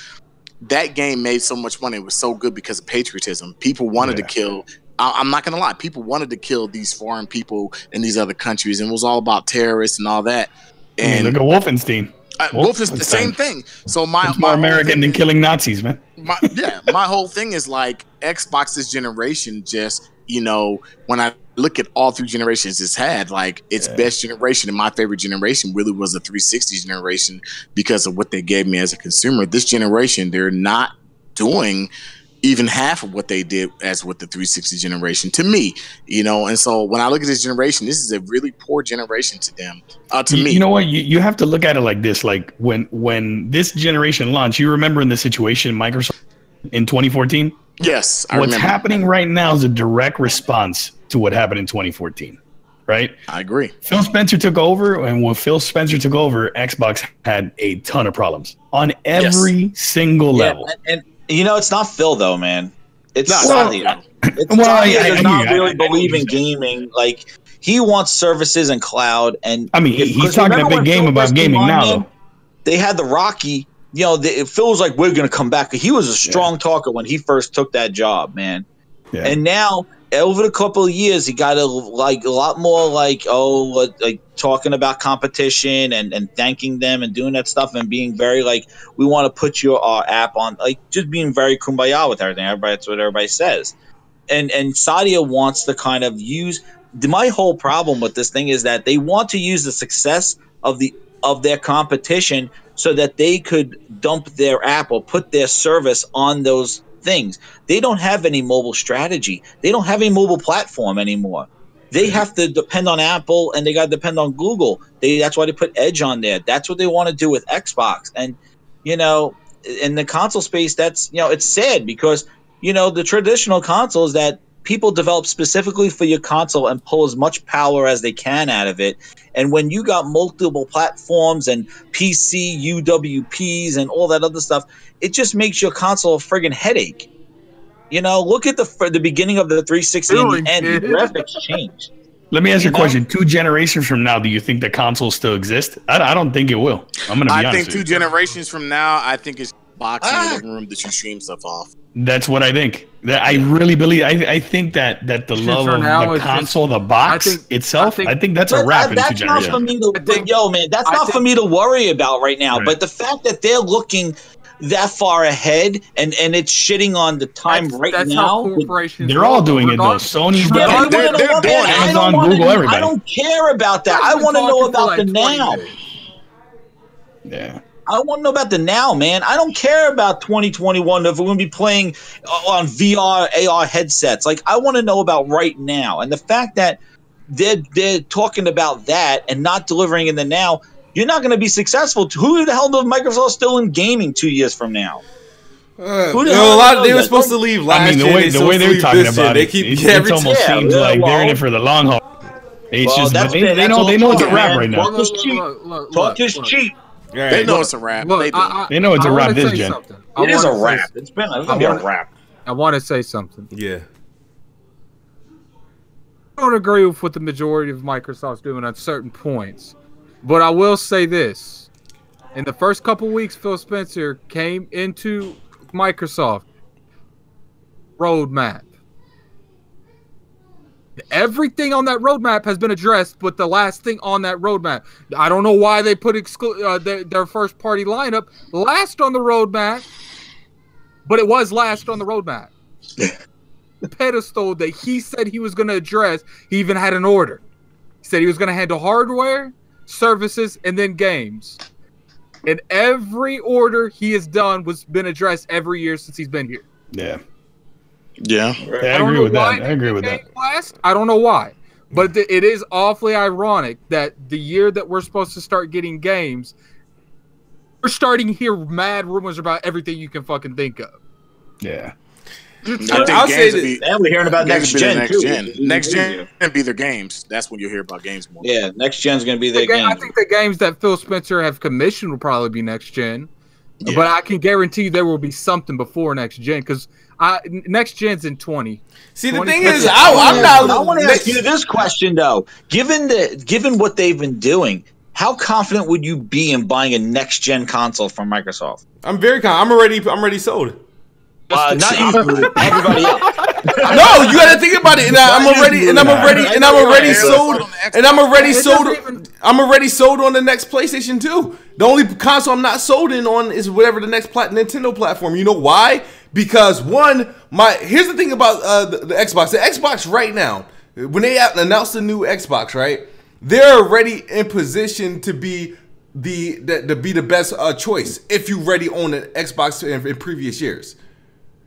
Speaker 6: that game made so much money. It was so good because of patriotism. People wanted to kill. I'm not going to lie. People wanted to kill these foreign people in these other countries, and it was all about terrorists and all that. And
Speaker 3: look at Wolfenstein.
Speaker 6: both is the same thing. So my
Speaker 3: more American than killing Nazis, man.
Speaker 6: My whole thing is like Xbox this generation. Just when I look at all 3 generations it's had, like its best generation and my favorite generation really was the 360 generation because of what they gave me as a consumer. This generation, they're not doing even half of what they did as with the 360 generation to me, and so when I look at this generation, this is a really poor generation to them, to me.
Speaker 3: You know what? You have to look at it like this. Like when this generation launched, you remember in the situation Microsoft in 2014?
Speaker 6: Yes.
Speaker 3: What's happening right now is a direct response to what happened in 2014, right?
Speaker 6: I agree.
Speaker 3: Phil Spencer took over, and when Phil Spencer took over, Xbox had a ton of problems on every single level.
Speaker 8: And it's not Phil though, man. It's Satya.
Speaker 3: Satya
Speaker 8: does not really believe in gaming. Like he wants services and cloud. And
Speaker 3: I mean, he's talking a big game about gaming now. Though
Speaker 8: they had the Rocky. Phil was like, "We're gonna come back." He was a strong talker when he first took that job, man. Yeah. And now, over the couple of years, he got a lot more like talking about competition and thanking them and doing that stuff and being very like, we want to put your app on, like just being very kumbaya with everything. That's what everybody says. And Satya wants to kind of use my whole problem with this thing is that they want to use the success of their competition so that they could dump their app or put their service on those things. They don't have any mobile strategy. They don't have a mobile platform anymore. They have to depend on Apple and they got to depend on Google. That's why they put Edge on there. That's what they want to do with Xbox. And, in the console space, that's, it's sad because, the traditional consoles that people develop specifically for your console and pull as much power as they can out of it. And when you got multiple platforms and PC, UWPs and all that other stuff, it just makes your console a friggin' headache. Look at the beginning of the 360 and the end. The graphics changed.
Speaker 3: Let me ask you a question. 2 generations from now, do you think the consoles still exist? I don't think it will. I'm going to be honest.
Speaker 6: I think 2 generations from now, I think it's box in the living room that you stream stuff off.
Speaker 3: That's what I think. I really believe. I think that the love of the console, the box itself, I think that's a wrap in 2 generations.
Speaker 8: That's not for me to worry about right now. Right. But the fact that they're looking that far ahead and it's shitting on the time that's now.
Speaker 3: They're all doing it though. Sony's doing it. Amazon, Google, everybody.
Speaker 8: I don't care about that. I want to know about the now.
Speaker 3: Yeah.
Speaker 8: I want to know about the now, man. I don't care about 2021 if we're going to be playing on VR, AR headsets. Like, I want to know about right now. And the fact that they're talking about that and not delivering in the now, you're not going to be successful. Who the hell knows Microsoft still in gaming 2 years from now?
Speaker 1: They were supposed to leave last year.
Speaker 3: The way they're talking about it, it almost seems like they're in it for the long haul. It's just they know it's a wrap right now.
Speaker 8: Talk is cheap.
Speaker 6: Right. They know it's a rap.
Speaker 3: They know it's a rap this gen.
Speaker 8: It is a rap. It's going to be a rap.
Speaker 7: I want to say something.
Speaker 1: Yeah.
Speaker 7: I don't agree with what the majority of Microsoft's doing at certain points. But I will say this. In the first couple weeks, Phil Spencer came into Microsoft roadmap. Everything on that roadmap has been addressed, but the last thing on that roadmap, I don't know why they put their first party lineup last on the roadmap, but it was last on the roadmap. The pedestal that he said he was going to address, he even had an order. He said he was going to handle hardware, services, and then games. And every order he has done was been addressed every year since he's been here.
Speaker 3: Yeah.
Speaker 6: Yeah,
Speaker 3: I agree with that. I agree with that.
Speaker 7: I don't know why, but it is awfully ironic that the year that we're supposed to start getting games, we're starting to hear mad rumors about everything you can fucking think of.
Speaker 3: Yeah.
Speaker 8: I'll say that. And we're hearing about next gen.
Speaker 6: Next gen be their games. That's when you'll hear about games more.
Speaker 8: Yeah, next gen's going to be their games.
Speaker 7: I think the games that Phil Spencer have commissioned will probably be next gen. Yeah. But I can guarantee there will be something before next gen because next gen's in 20.
Speaker 1: See, the thing is, I
Speaker 8: want to ask you this question though. Given what they've been doing, how confident would you be in buying a next gen console from Microsoft?
Speaker 1: I'm very confident. I'm already sold.
Speaker 8: Not you, everybody else.
Speaker 1: No, you got to think about it. And I'm already sold on the next PlayStation 2. The only console I'm not sold in on is whatever the next Nintendo platform. You know why? Because here's the thing about the Xbox. The Xbox right now, when they announced the new Xbox, right, they're already in position to be the best choice if you already own an Xbox in previous years.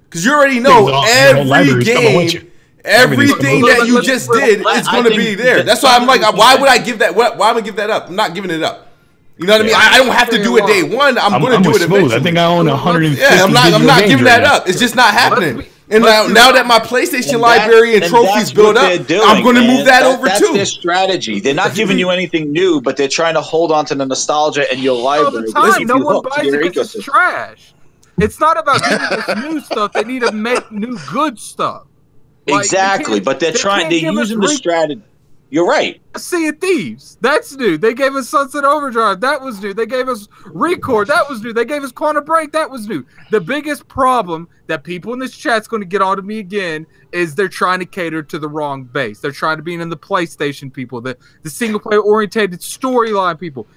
Speaker 1: Because you already know every game, everything that you just did is going to be there. That's why I'm like, why would I give that? Why am I give that up? I'm not giving it up. You know what I mean? I don't have to do it day one. I'm going to do it eventually.
Speaker 3: I think I own 150.
Speaker 1: Yeah, I'm not giving that up. It's just not happening. And now that my PlayStation library and trophies build up, I'm going to move that over too.
Speaker 4: That's their strategy. They're not giving you anything new, but they're trying to hold on to the nostalgia and your library.
Speaker 7: No one buys it because it's trash. It's not about giving us new stuff. They need to make new good stuff.
Speaker 4: Exactly, but they're using the strategy. You're right.
Speaker 7: Sea of Thieves, that's new. They gave us Sunset Overdrive, that was new. They gave us Record, that was new. They gave us Quantum Break, that was new. The biggest problem that people in this chat's going to get on to me again is they're trying to cater to the wrong base. They're trying to be in the PlayStation people, the single player oriented storyline people.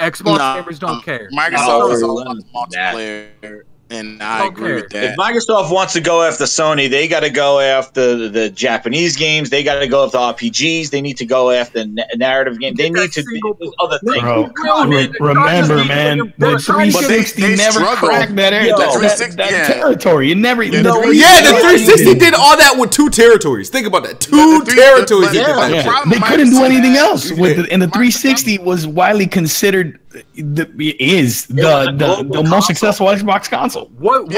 Speaker 7: Xbox gamers don't care.
Speaker 6: Microsoft is all about multiplayer. And I agree with that.
Speaker 4: If Microsoft wants to go after Sony, they got to go after the Japanese games. They got to go after RPGs. They need to go after narrative games. They need to do other things.
Speaker 3: Remember, man, the 360 never cracked that territory. It never.
Speaker 1: The 360 did all that with 2 territories. Think about that. 2 territories.
Speaker 3: They couldn't do anything else. And the 360 was widely considered the most successful Xbox console.
Speaker 7: What were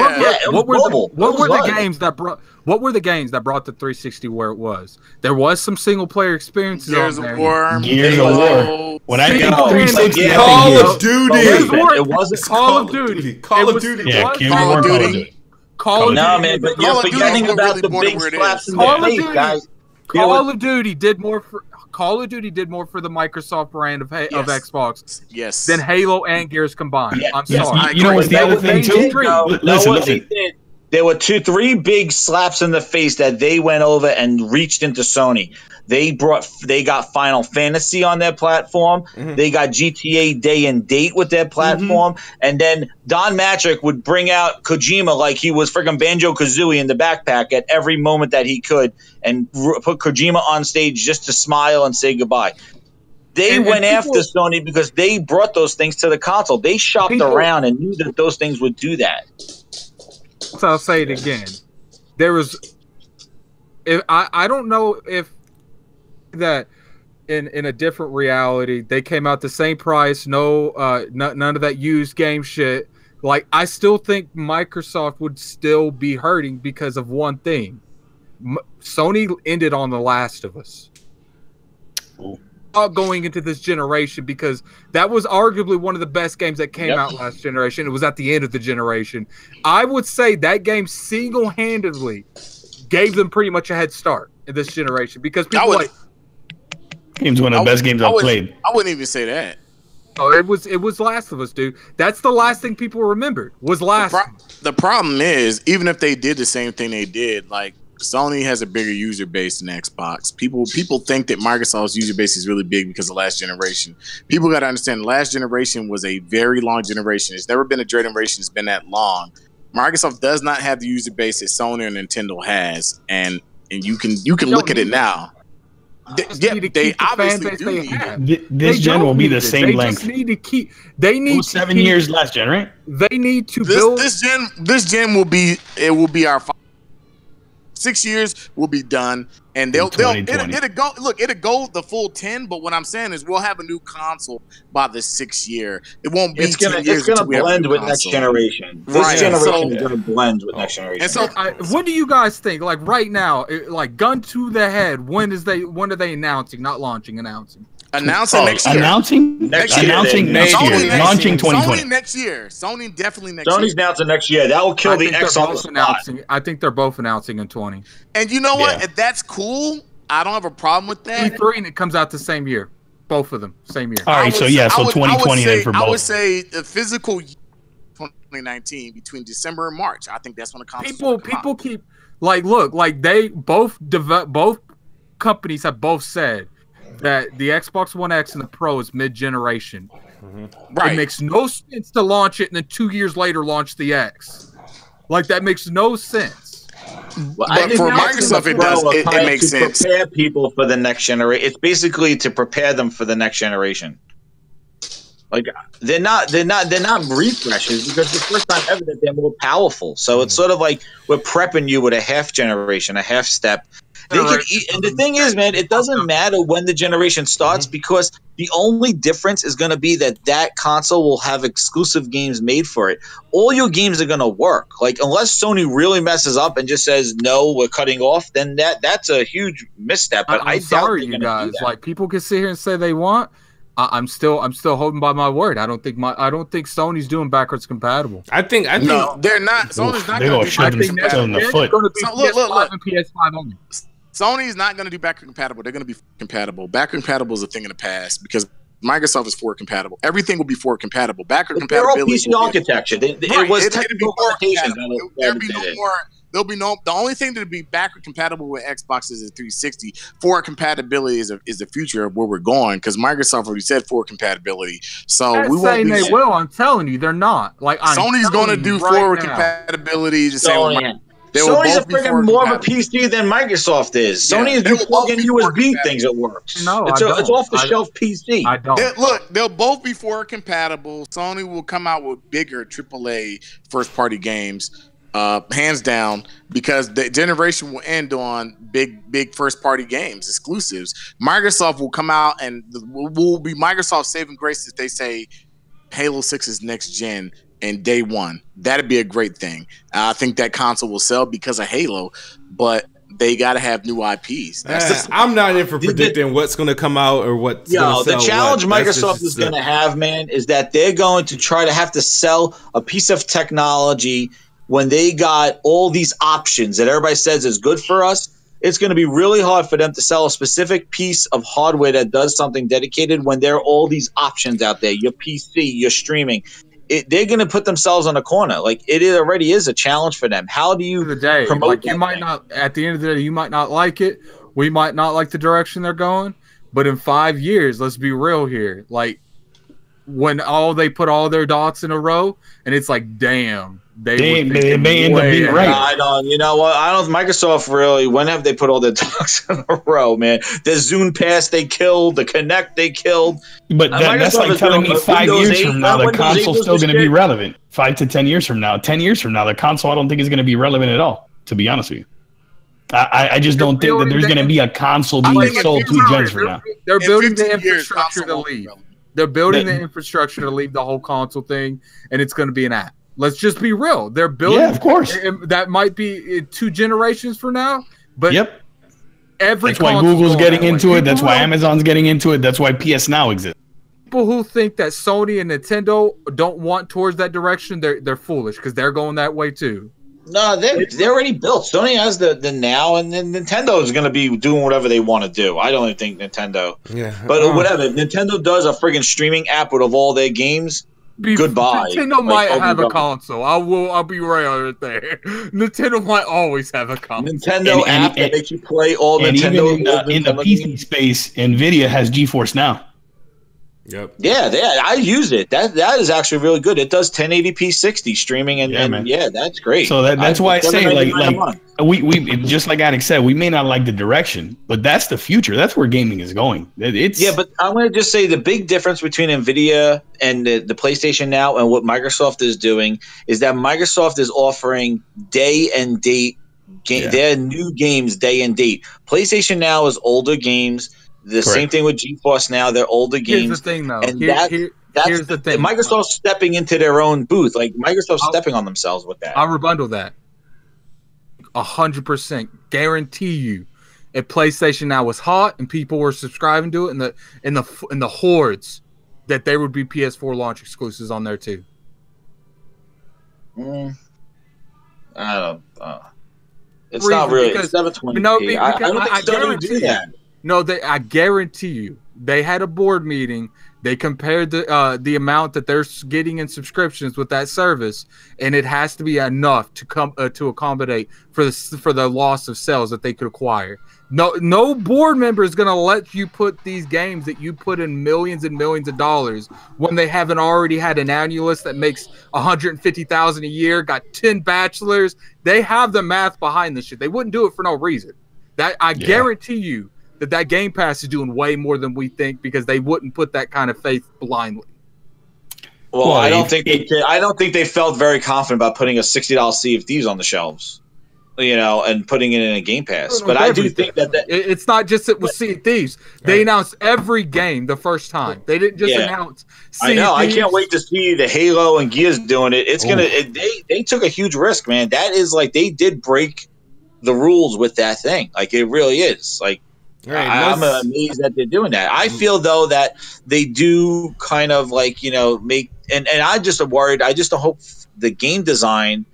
Speaker 7: the games that brought the 360 where it was? There was some single player experiences on there.
Speaker 3: Gears of War. When I think 360,
Speaker 1: Call of Duty.
Speaker 4: It wasn't
Speaker 7: Call of Duty.
Speaker 1: Call of Duty.
Speaker 3: Yeah,
Speaker 6: Call of Duty.
Speaker 4: No, man, but you're forgetting about the big slaps in the face, guys.
Speaker 7: Call of Duty did more for the Microsoft brand of Xbox than Halo and Gears combined. I'm sorry.
Speaker 3: You know what's the other thing too? Listen.
Speaker 4: There were 3 big slaps in the face that they went over and reached into Sony. They got Final Fantasy on their platform. Mm-hmm. They got GTA Day and Date with their platform. Mm-hmm. And then Don Matrick would bring out Kojima like he was freaking Banjo-Kazooie in the backpack at every moment that he could and put Kojima on stage just to smile and say goodbye. They went after Sony because they brought those things to the console. They shopped around and knew that those things would do that.
Speaker 7: So I'll say it again. I don't know if that in a different reality they came out the same price, none of that used game shit. Like, I still think Microsoft would still be hurting because of one thing. Sony ended on The Last of Us. Going into this generation, because that was arguably one of the best games that came out last generation. It was at the end of the generation. I would say that game single-handedly gave them pretty much a head start in this generation, because people
Speaker 3: game's one of the best games I've played.
Speaker 6: I wouldn't even say that.
Speaker 7: Oh, it was Last of Us, dude. That's the last thing people remembered was Last.
Speaker 6: The problem is, even if they did the same thing they did, like, Sony has a bigger user base than Xbox. People think that Microsoft's user base is really big because of last generation. People got to understand, last generation was a very long generation. It's never been a generation that's been that long. Microsoft does not have the user base that Sony or Nintendo has, and you can look at it now. They obviously do.
Speaker 3: This gen will be the same length.
Speaker 7: They need to keep. They need
Speaker 3: 7 years last gen, right?
Speaker 7: They need to build.
Speaker 6: This gen will be. It will be our 6 years will be done, and it'll go the full 10. But what I'm saying is, we'll have a new console by the 6th year. It won't be. It's
Speaker 4: gonna blend with next generation. This generation is gonna blend with next generation.
Speaker 6: And so,
Speaker 7: what do you guys think? Like right now, like gun to the head. When are they announcing? Not launching, announcing.
Speaker 6: Announcing next year.
Speaker 3: Announcing next year. Launching 2020.
Speaker 6: Sony next year. Sony definitely next
Speaker 4: year.
Speaker 6: Sony's
Speaker 4: announcing next year. That will kill the X on the spot.
Speaker 7: I think they're both announcing in 20.
Speaker 6: And you know what? If that's cool, I don't have a problem with that.
Speaker 7: E3 and it comes out the same year. Both of them, same year.
Speaker 3: All right, so 2020 then for both.
Speaker 6: I would say the physical 2019 between December and March. I think that's when the console.
Speaker 7: People keep they both companies have both said that the Xbox One X and the Pro is mid-generation.
Speaker 6: Right.
Speaker 7: It makes no sense to launch it and then 2 years later launch the X. Like that makes no sense.
Speaker 8: Well,
Speaker 6: But for Microsoft, it does. It makes sense.
Speaker 8: To prepare people for the next generation. It's basically to prepare them for the next generation. Like they're not refreshes because the first time ever that they're more powerful. So it's sort of like we're prepping you with a half generation, a half step. They can eat, and the thing is, man, it doesn't matter when the generation starts because the only difference is going to be that console will have exclusive games made for it. All your games are going to work. Like unless Sony really messes up and just says no, we're cutting off, then that's a huge misstep. But
Speaker 7: I'm sorry, you guys. Like people can sit here and say they want. I'm still holding by my word. I don't think Sony's doing backwards compatible.
Speaker 1: I think
Speaker 6: no, they're not. Sony's not
Speaker 3: going
Speaker 6: to
Speaker 3: to shoot themselves in the foot.
Speaker 7: Look. And PS5 only.
Speaker 6: Sony's not going to do backward compatible. They're going to be compatible. Backward compatible is a thing in the past because Microsoft is forward compatible. Everything will be forward compatible. Backward compatibility.
Speaker 8: They're all PC architecture. It was technical limitations.
Speaker 6: There'll be no. The only thing that'll be backward compatible with Xbox is the 360. Forward compatibility is the future of where we're going because Microsoft already said forward compatibility. So we won't be.
Speaker 7: They will. I'm telling you, they're not. Like
Speaker 6: Sony's going to do forward compatibility. The same.
Speaker 8: Sony's a freaking more of a PC than Microsoft is. Sony is just plugging USB things it works.
Speaker 7: No,
Speaker 8: it's off the shelf PC.
Speaker 7: I don't.
Speaker 6: They'll both be forward compatible. Sony will come out with bigger AAA first party games, hands down, because the generation will end on big first party games, exclusives. Microsoft will come out and will be Microsoft saving grace if they say Halo 6 is next gen. And day one, that'd be a great thing. I think that console will sell because of Halo, but they got to have new IPs.
Speaker 1: I'm not in for predicting what's going to come out or what's going to sell.
Speaker 8: The challenge Microsoft is going to have, man, is that they're going to try to have to sell a piece of technology when they got all these options that everybody says is good for us. It's going to be really hard for them to sell a specific piece of hardware that does something dedicated when there are all these options out there. Your PC, your streaming. They're going to put themselves on a corner. Like it already is a challenge for them. How do you promote
Speaker 7: like you might not at the end of the day, you might not like it. We might not like the direction they're going, but in 5 years, let's be real here. Like when they put all their dots in a row and it's like, damn, they may end up being
Speaker 8: right. I don't, you know what? I don't. Microsoft really. When have they put all their ducks in a row, man? The Zune Pass they killed, the Kinect they killed.
Speaker 3: But that's like telling me 5 years from now the console's still going to be relevant. 5 to 10 years from now, 10 years from now, the console I don't think is going to be relevant at all. To be honest with you, I just don't think that there's going to be a console being sold 2 gens from now.
Speaker 7: They're building the infrastructure to leave. They're building the infrastructure to leave the whole console thing, and it's going to be an app. Let's just be real. They're building.
Speaker 3: Yeah, of course.
Speaker 7: That might be 2 generations from now, but
Speaker 3: that's why Google's getting into it. That's why Amazon's getting into it. That's why PS Now exists.
Speaker 7: People who think that Sony and Nintendo don't want towards that direction, they're foolish because they're going that way too.
Speaker 8: No, they're already built. Sony has the Now, and then Nintendo is going to be doing whatever they want to do. I don't even think Nintendo.
Speaker 1: Yeah.
Speaker 8: But whatever. If Nintendo does a friggin' streaming app with all their games, goodbye.
Speaker 7: Nintendo might have a console. I'll be right there. Nintendo might always have a console.
Speaker 8: Nintendo app that makes you play all Nintendo.
Speaker 3: Even in the PC space, Nvidia has GeForce Now.
Speaker 1: Yep.
Speaker 8: Yeah, I use it. That is actually really good. It does 1080p 60 streaming, and that's great.
Speaker 3: So that's why I say like we just like Addict said, we may not like the direction, but that's the future. That's where gaming is going.
Speaker 8: But I'm going to just say the big difference between Nvidia and the PlayStation Now and what Microsoft is doing is that Microsoft is offering day and date their new games day and date. PlayStation Now is older games. The same thing with GeForce Now. They're older games.
Speaker 7: Here's the thing, though.
Speaker 8: And
Speaker 7: here's the thing.
Speaker 8: Microsoft's stepping into their own booth. Like Microsoft's stepping on themselves with that.
Speaker 7: I'll rebundle that. 100% guarantee you, if PlayStation Now was hot and people were subscribing to it, in the hordes, that there would be PS4 launch exclusives on there too.
Speaker 8: I don't. It's not really. It's 720p. I don't think Sony would do that.
Speaker 7: No, I guarantee you, they had a board meeting. They compared the amount that they're getting in subscriptions with that service, and it has to be enough to accommodate for the loss of sales that they could acquire. No board member is going to let you put these games that you put in millions and millions of dollars when they haven't already had an annulus that makes $150,000 a year, got 10 bachelors. They have the math behind this shit. They wouldn't do it for no reason. That I guarantee you that Game Pass is doing way more than we think, because they wouldn't put that kind of faith blindly.
Speaker 4: Well, I don't think they felt very confident about putting a $60 Sea of Thieves on the shelves, and putting it in a Game Pass. But I do think that
Speaker 7: it's not just it was Sea of Thieves. They announced every game the first time. They didn't just announce Sea of Thieves.
Speaker 4: I can't wait to see the Halo and Gears doing it. It's they took a huge risk, man. That is like, they did break the rules with that thing. Like, it really is. Like, I'm amazed that they're doing that. I feel though that they do kind of like, make, and I just am worried. I just hope the game design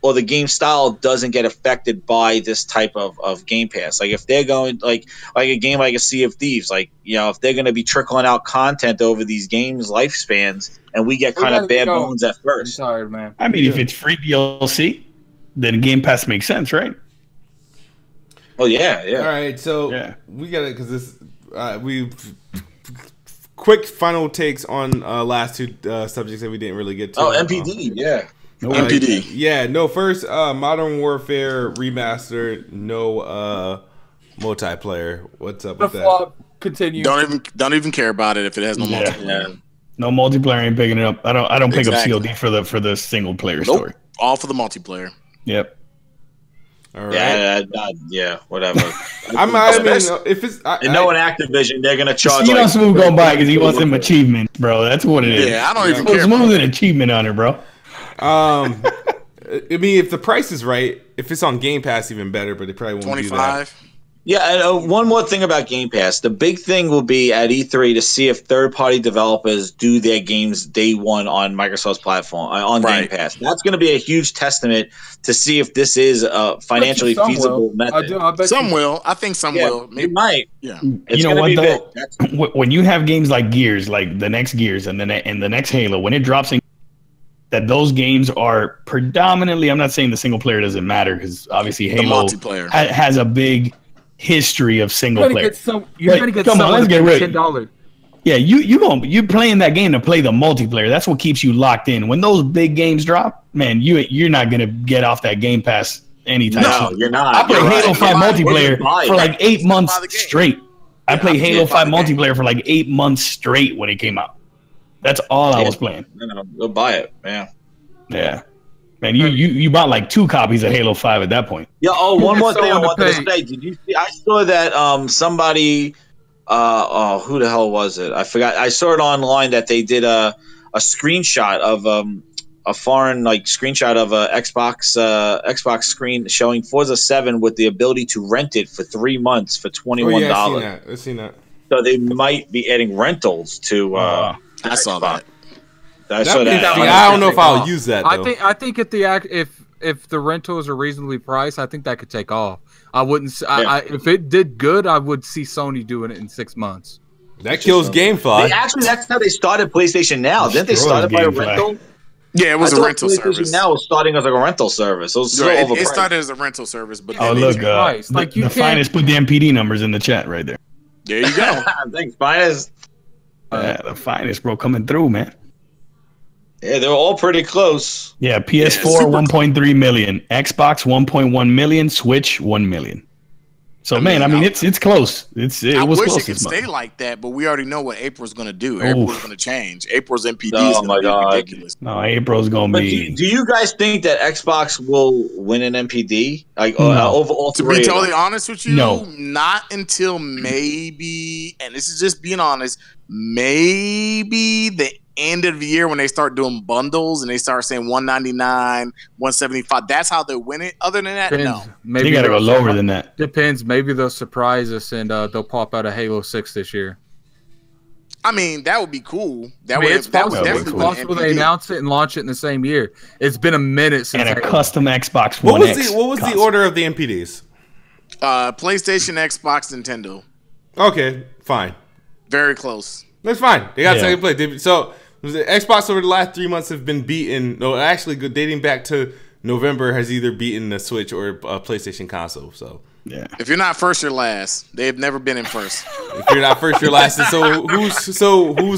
Speaker 4: or the game style doesn't get affected by this type of Game Pass. Like, if they're going like a game like a Sea of Thieves, like, if they're going to be trickling out content over these games lifespans, and we get kind of bare bones at first.
Speaker 7: I'm tired, man.
Speaker 3: I mean, if it's free DLC, then Game Pass makes sense, right?
Speaker 4: Oh yeah.
Speaker 1: All right, so we got it, because this quick final takes on last two subjects that we didn't really get to.
Speaker 4: Oh, NPD, yeah.
Speaker 5: NPD.
Speaker 1: No, first, Modern Warfare Remastered, no multiplayer. What's up with that?
Speaker 7: Continue.
Speaker 5: Don't even care about it if it has no multiplayer.
Speaker 3: Yeah. No multiplayer, ain't picking it up. I don't pick up COD for the single player story.
Speaker 5: All for the multiplayer.
Speaker 3: Yep.
Speaker 1: All right.
Speaker 4: Yeah, whatever.
Speaker 1: I mean, if it's
Speaker 4: and knowing Activision, they're gonna charge.
Speaker 3: You know, Smooth going by because he wants some achievement, bro. That's what it is.
Speaker 5: Yeah, I don't even care.
Speaker 3: Smooth an achievement on it, bro.
Speaker 1: I mean, if the price is right, if it's on Game Pass, even better. But they probably won't do that.
Speaker 5: 25.
Speaker 4: Yeah, and one more thing about Game Pass. The big thing will be at E3 to see if third-party developers do their games day one on Microsoft's platform, on Game Pass. That's going to be a huge testament to see if this is a financially feasible method.
Speaker 5: Some will. I think some will. Maybe.
Speaker 4: It might.
Speaker 5: Yeah.
Speaker 3: You know what, though? When you have games like Gears, like the next Gears and the next Halo, when it drops in, that those games are predominantly, I'm not saying the single player doesn't matter, because obviously Halo has a big history of single player.
Speaker 7: You're gonna get let's get rid $10.
Speaker 3: Yeah, you playing that game to play the multiplayer. That's what keeps you locked in. When those big games drop, man, you're not gonna get off that Game Pass anytime soon.
Speaker 4: No, you're not.
Speaker 3: I played Halo 5 multiplayer for like 8 months straight. I played Halo 5 multiplayer for like 8 months straight when it came out. That's all I was playing.
Speaker 4: No, go buy it, man.
Speaker 3: Yeah. Man, you bought like 2 copies of Halo 5 at that point.
Speaker 4: Yeah. Oh, one more thing I wanted to say. Did you see? I saw that somebody. Who the hell was it? I forgot. I saw it online that they did a screenshot of a foreign screenshot of a Xbox screen showing Forza 7 with the ability to rent it for 3 months for $21.
Speaker 1: Yeah, I've seen that.
Speaker 4: So they might be adding rentals to.
Speaker 5: I saw that.
Speaker 1: I don't know if I'll use that, though.
Speaker 7: I think if the rentals are reasonably priced, I think that could take off. I wouldn't. If it did good, I would see Sony doing it in 6 months.
Speaker 1: That kills GameFly.
Speaker 4: That's how they started PlayStation Now. Didn't they start by a rental?
Speaker 5: Yeah, it was a rental service.
Speaker 4: Now was starting as like a rental service.
Speaker 5: It started as a rental service, but
Speaker 3: look, the finest put the NPD numbers in the chat right there.
Speaker 5: There you go.
Speaker 4: Thanks, finest.
Speaker 3: The finest, bro, coming through, man.
Speaker 4: Yeah, they're all pretty close.
Speaker 3: Yeah, PS4 1.3 million, Xbox 1.1 million, Switch 1 million. So man, I mean it's close. It was close.
Speaker 5: I wish it could stay like that, but we already know what April's going to do. April's going to change. April's NPD is going to be ridiculous.
Speaker 3: No, April's going to be.
Speaker 4: Do you guys think that Xbox will win an NPD? Overall,
Speaker 5: to be totally honest with you,
Speaker 3: no,
Speaker 5: not until maybe, and this is just being honest, maybe the end of the year when they start doing bundles and they start saying $199, $175. That's how they win it. Other than that, no.
Speaker 3: Maybe you got to go lower than that.
Speaker 7: Depends. Maybe they'll surprise us and they'll pop out a Halo 6 this year.
Speaker 5: I mean, that would be cool.
Speaker 7: It's possible they announce it and launch it in the same year. It's been a minute since.
Speaker 3: And a custom Xbox One X.
Speaker 1: What was the order of the NPDs?
Speaker 5: PlayStation, Xbox, Nintendo.
Speaker 1: Okay, fine.
Speaker 5: Very close.
Speaker 1: That's fine. They got second place. So the Xbox over the last 3 months have been beaten. No, actually, dating back to November has either beaten the Switch or a PlayStation console. So
Speaker 3: Yeah.
Speaker 6: If you're not first, you're last. They've never been in first.
Speaker 1: If you're not first, you're last. So who's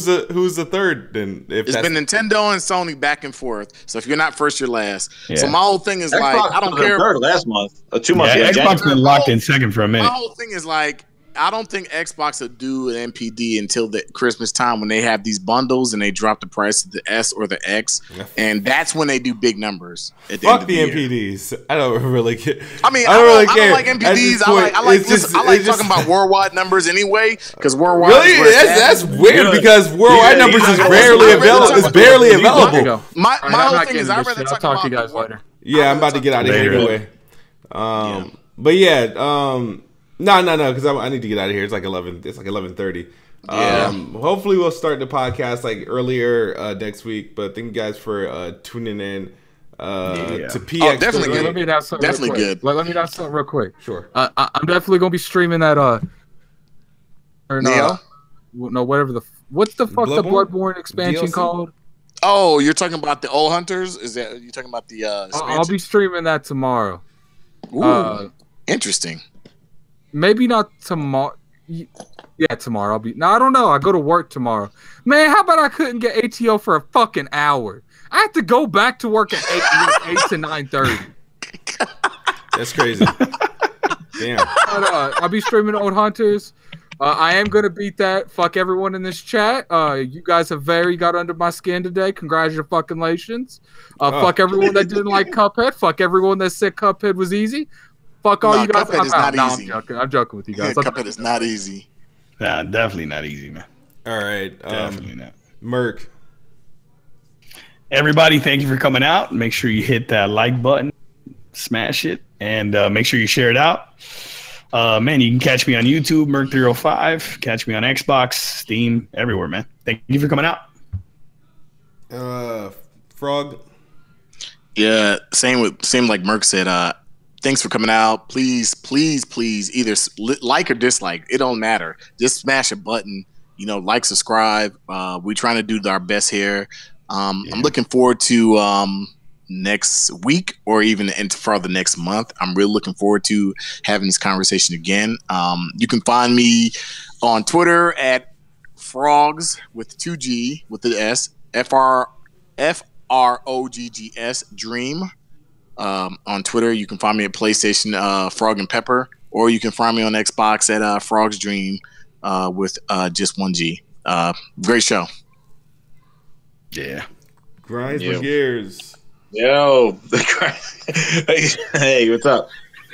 Speaker 1: the third then? If
Speaker 6: It's been Nintendo and Sony back and forth. So if you're not first, you're last.
Speaker 3: Yeah.
Speaker 6: So my whole thing is
Speaker 4: Xbox
Speaker 6: like, I don't
Speaker 4: was in
Speaker 6: care.
Speaker 4: third last month or 2 months ago.
Speaker 3: Xbox been locked in second for a minute.
Speaker 6: My whole thing is like, I don't think Xbox will do an NPD until the Christmas time when they have these bundles and they drop the price of the S or the X, and that's when they do big numbers. At the
Speaker 1: Fuck
Speaker 6: end of
Speaker 1: the
Speaker 6: year.
Speaker 1: NPDs. I don't really care.
Speaker 6: I mean,
Speaker 1: I don't care.
Speaker 6: like NPDs. I like talking about worldwide numbers anyway, because worldwide.
Speaker 1: Really, that's weird because worldwide numbers is rarely available. It's barely available.
Speaker 6: My whole thing is, I'd rather
Speaker 7: I'll talk to you guys later.
Speaker 1: Yeah, I'm about to get out of here anyway. But yeah, no, because I need to get out of here. It's like 11. It's like 11:30.
Speaker 6: Yeah.
Speaker 1: Hopefully we'll start the podcast like earlier next week. But thank you guys for tuning in to PX.
Speaker 6: Oh, definitely good.
Speaker 7: Let me add something.
Speaker 6: Definitely good.
Speaker 7: Let me add something real quick.
Speaker 1: Sure.
Speaker 7: I'm definitely gonna be streaming that. Or
Speaker 6: Neo?
Speaker 7: No, whatever the. What's the fuck the Bloodborne expansion
Speaker 1: DLC?
Speaker 7: called?
Speaker 6: Oh, you're talking about the old hunters? Is that you talking about the?
Speaker 7: I'll be streaming that tomorrow.
Speaker 6: Ooh, interesting.
Speaker 7: Maybe not tomorrow. Yeah, tomorrow I'll be. No, I don't know. I go to work tomorrow. Man, how about I couldn't get ATO for a fucking hour? I have to go back to work at 8 to 9:30.
Speaker 1: That's crazy. Damn.
Speaker 7: But, I'll be streaming Old Hunters. I am gonna beat that. Fuck everyone in this chat. You guys have very got under my skin today. Congratulations. Fuck everyone that didn't like Cuphead. Fuck everyone that said Cuphead was easy. Fuck all you guys.
Speaker 6: Cuphead is not easy.
Speaker 7: I'm joking with you guys.
Speaker 6: Cuphead is not easy.
Speaker 3: Nah, definitely not easy, man.
Speaker 1: All right.
Speaker 3: Definitely not.
Speaker 1: Merc.
Speaker 3: Everybody, thank you for coming out. Make sure you hit that like button, smash it, and make sure you share it out. Man, you can catch me on YouTube, Merc305. Catch me on Xbox, Steam, everywhere, man. Thank you for coming out.
Speaker 1: Frog.
Speaker 6: Yeah, same like Merc said. Thanks for coming out. Please, either like or dislike. It don't matter. Just smash a button. Like, subscribe. We're trying to do our best here. I'm looking forward to next week or even for the next month. I'm really looking forward to having this conversation again. You can find me on Twitter at frogs with 2G with the S, FROGGS Dream. On Twitter, you can find me at PlayStation Frog and Pepper, or you can find me on Xbox at Frog's Dream with just 1G. Great show.
Speaker 3: Yeah.
Speaker 1: Grinds my gears.
Speaker 4: Yo, hey, what's up?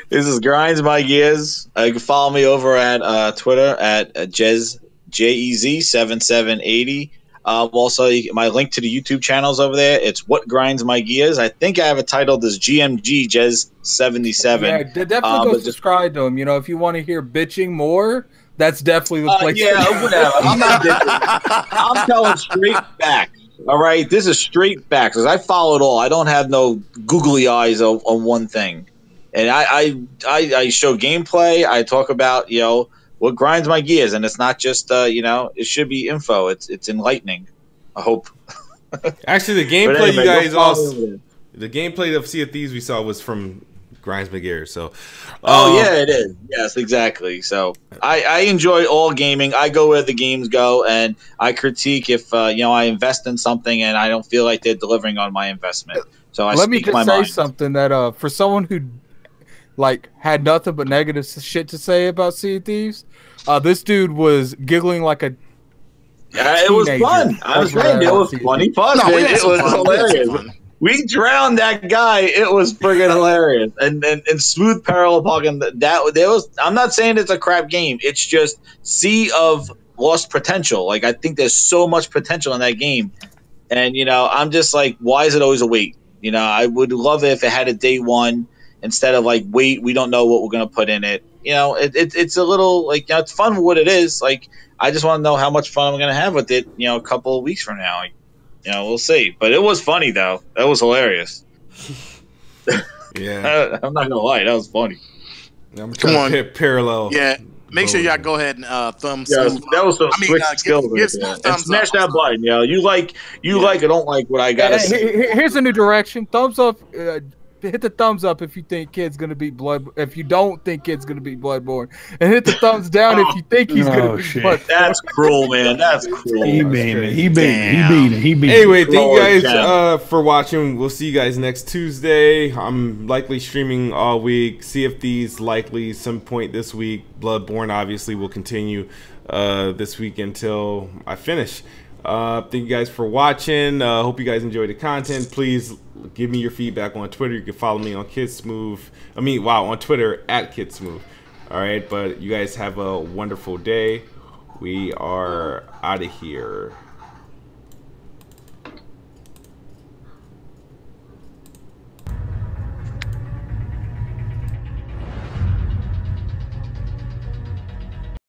Speaker 4: This is Grinds My Gears. You can follow me over at Twitter at JEZ7780. Also, my link to the YouTube channels over there. It's What Grinds My Gears. I think I have it titled as GMG Jez77.
Speaker 7: Yeah, definitely go subscribe to him. If you want to hear bitching more, that's definitely the place.
Speaker 4: Yeah, whatever. I'm not bitching. I'm telling straight facts. All right, this is straight facts. Because I follow it all. I don't have no googly eyes on one thing. And I show gameplay. I talk about what grinds my gears, and it's not just it should be info. It's enlightening. I hope.
Speaker 1: Actually, the gameplay anyway, you guys the gameplay of Sea of Thieves we saw was from Grinds My Gears. So,
Speaker 4: yeah, it is. Yes, exactly. So I enjoy all gaming. I go where the games go, and I critique if I invest in something and I don't feel like they're delivering on my investment. So
Speaker 7: let me just say something that for someone who had nothing but negative shit to say about Sea of Thieves, this dude was giggling like a
Speaker 4: it was fun. I was saying it was funny fun. No, it was hilarious. We drowned that guy. It was friggin' hilarious. And Smooth Parallel Parking, I'm not saying it's a crap game. It's just sea of lost potential. Like, I think there's so much potential in that game. And, I'm just like, why is it always a wait? I would love it if it had a day one instead of like, wait, we don't know what we're going to put in it. It's a little like, it's fun for what it is. Like, I just want to know how much fun I'm going to have with it, a couple of weeks from now. Like, we'll see. But it was funny, though. That was hilarious.
Speaker 1: Yeah.
Speaker 4: I'm not going to lie. That was funny.
Speaker 1: I'm trying to parallel.
Speaker 6: Yeah. Make sure y'all go ahead and thumbs.
Speaker 4: Yeah, that was some slick skills. And smash that button, You like or don't like what I got to say.
Speaker 7: Here's a new direction. Thumbs up. hit the thumbs up if you think Kid's gonna beat Blood. If you don't think Kid's gonna beat Bloodborne, and hit the thumbs down if you think he's gonna beat Bloodborne.
Speaker 4: That's cruel, man. That's cruel.
Speaker 3: He beat it. He beat it.
Speaker 1: Anyway, thank you guys for watching. We'll see you guys next Tuesday. I'm likely streaming all week. Sea of Thieves likely some point this week. Bloodborne obviously will continue this week until I finish. Thank you guys for watching. Hope you guys enjoyed the content. Please give me your feedback on Twitter. You can follow me on KidSmooth. On Twitter at KidSmooth. All right, but you guys have a wonderful day. We are out of here.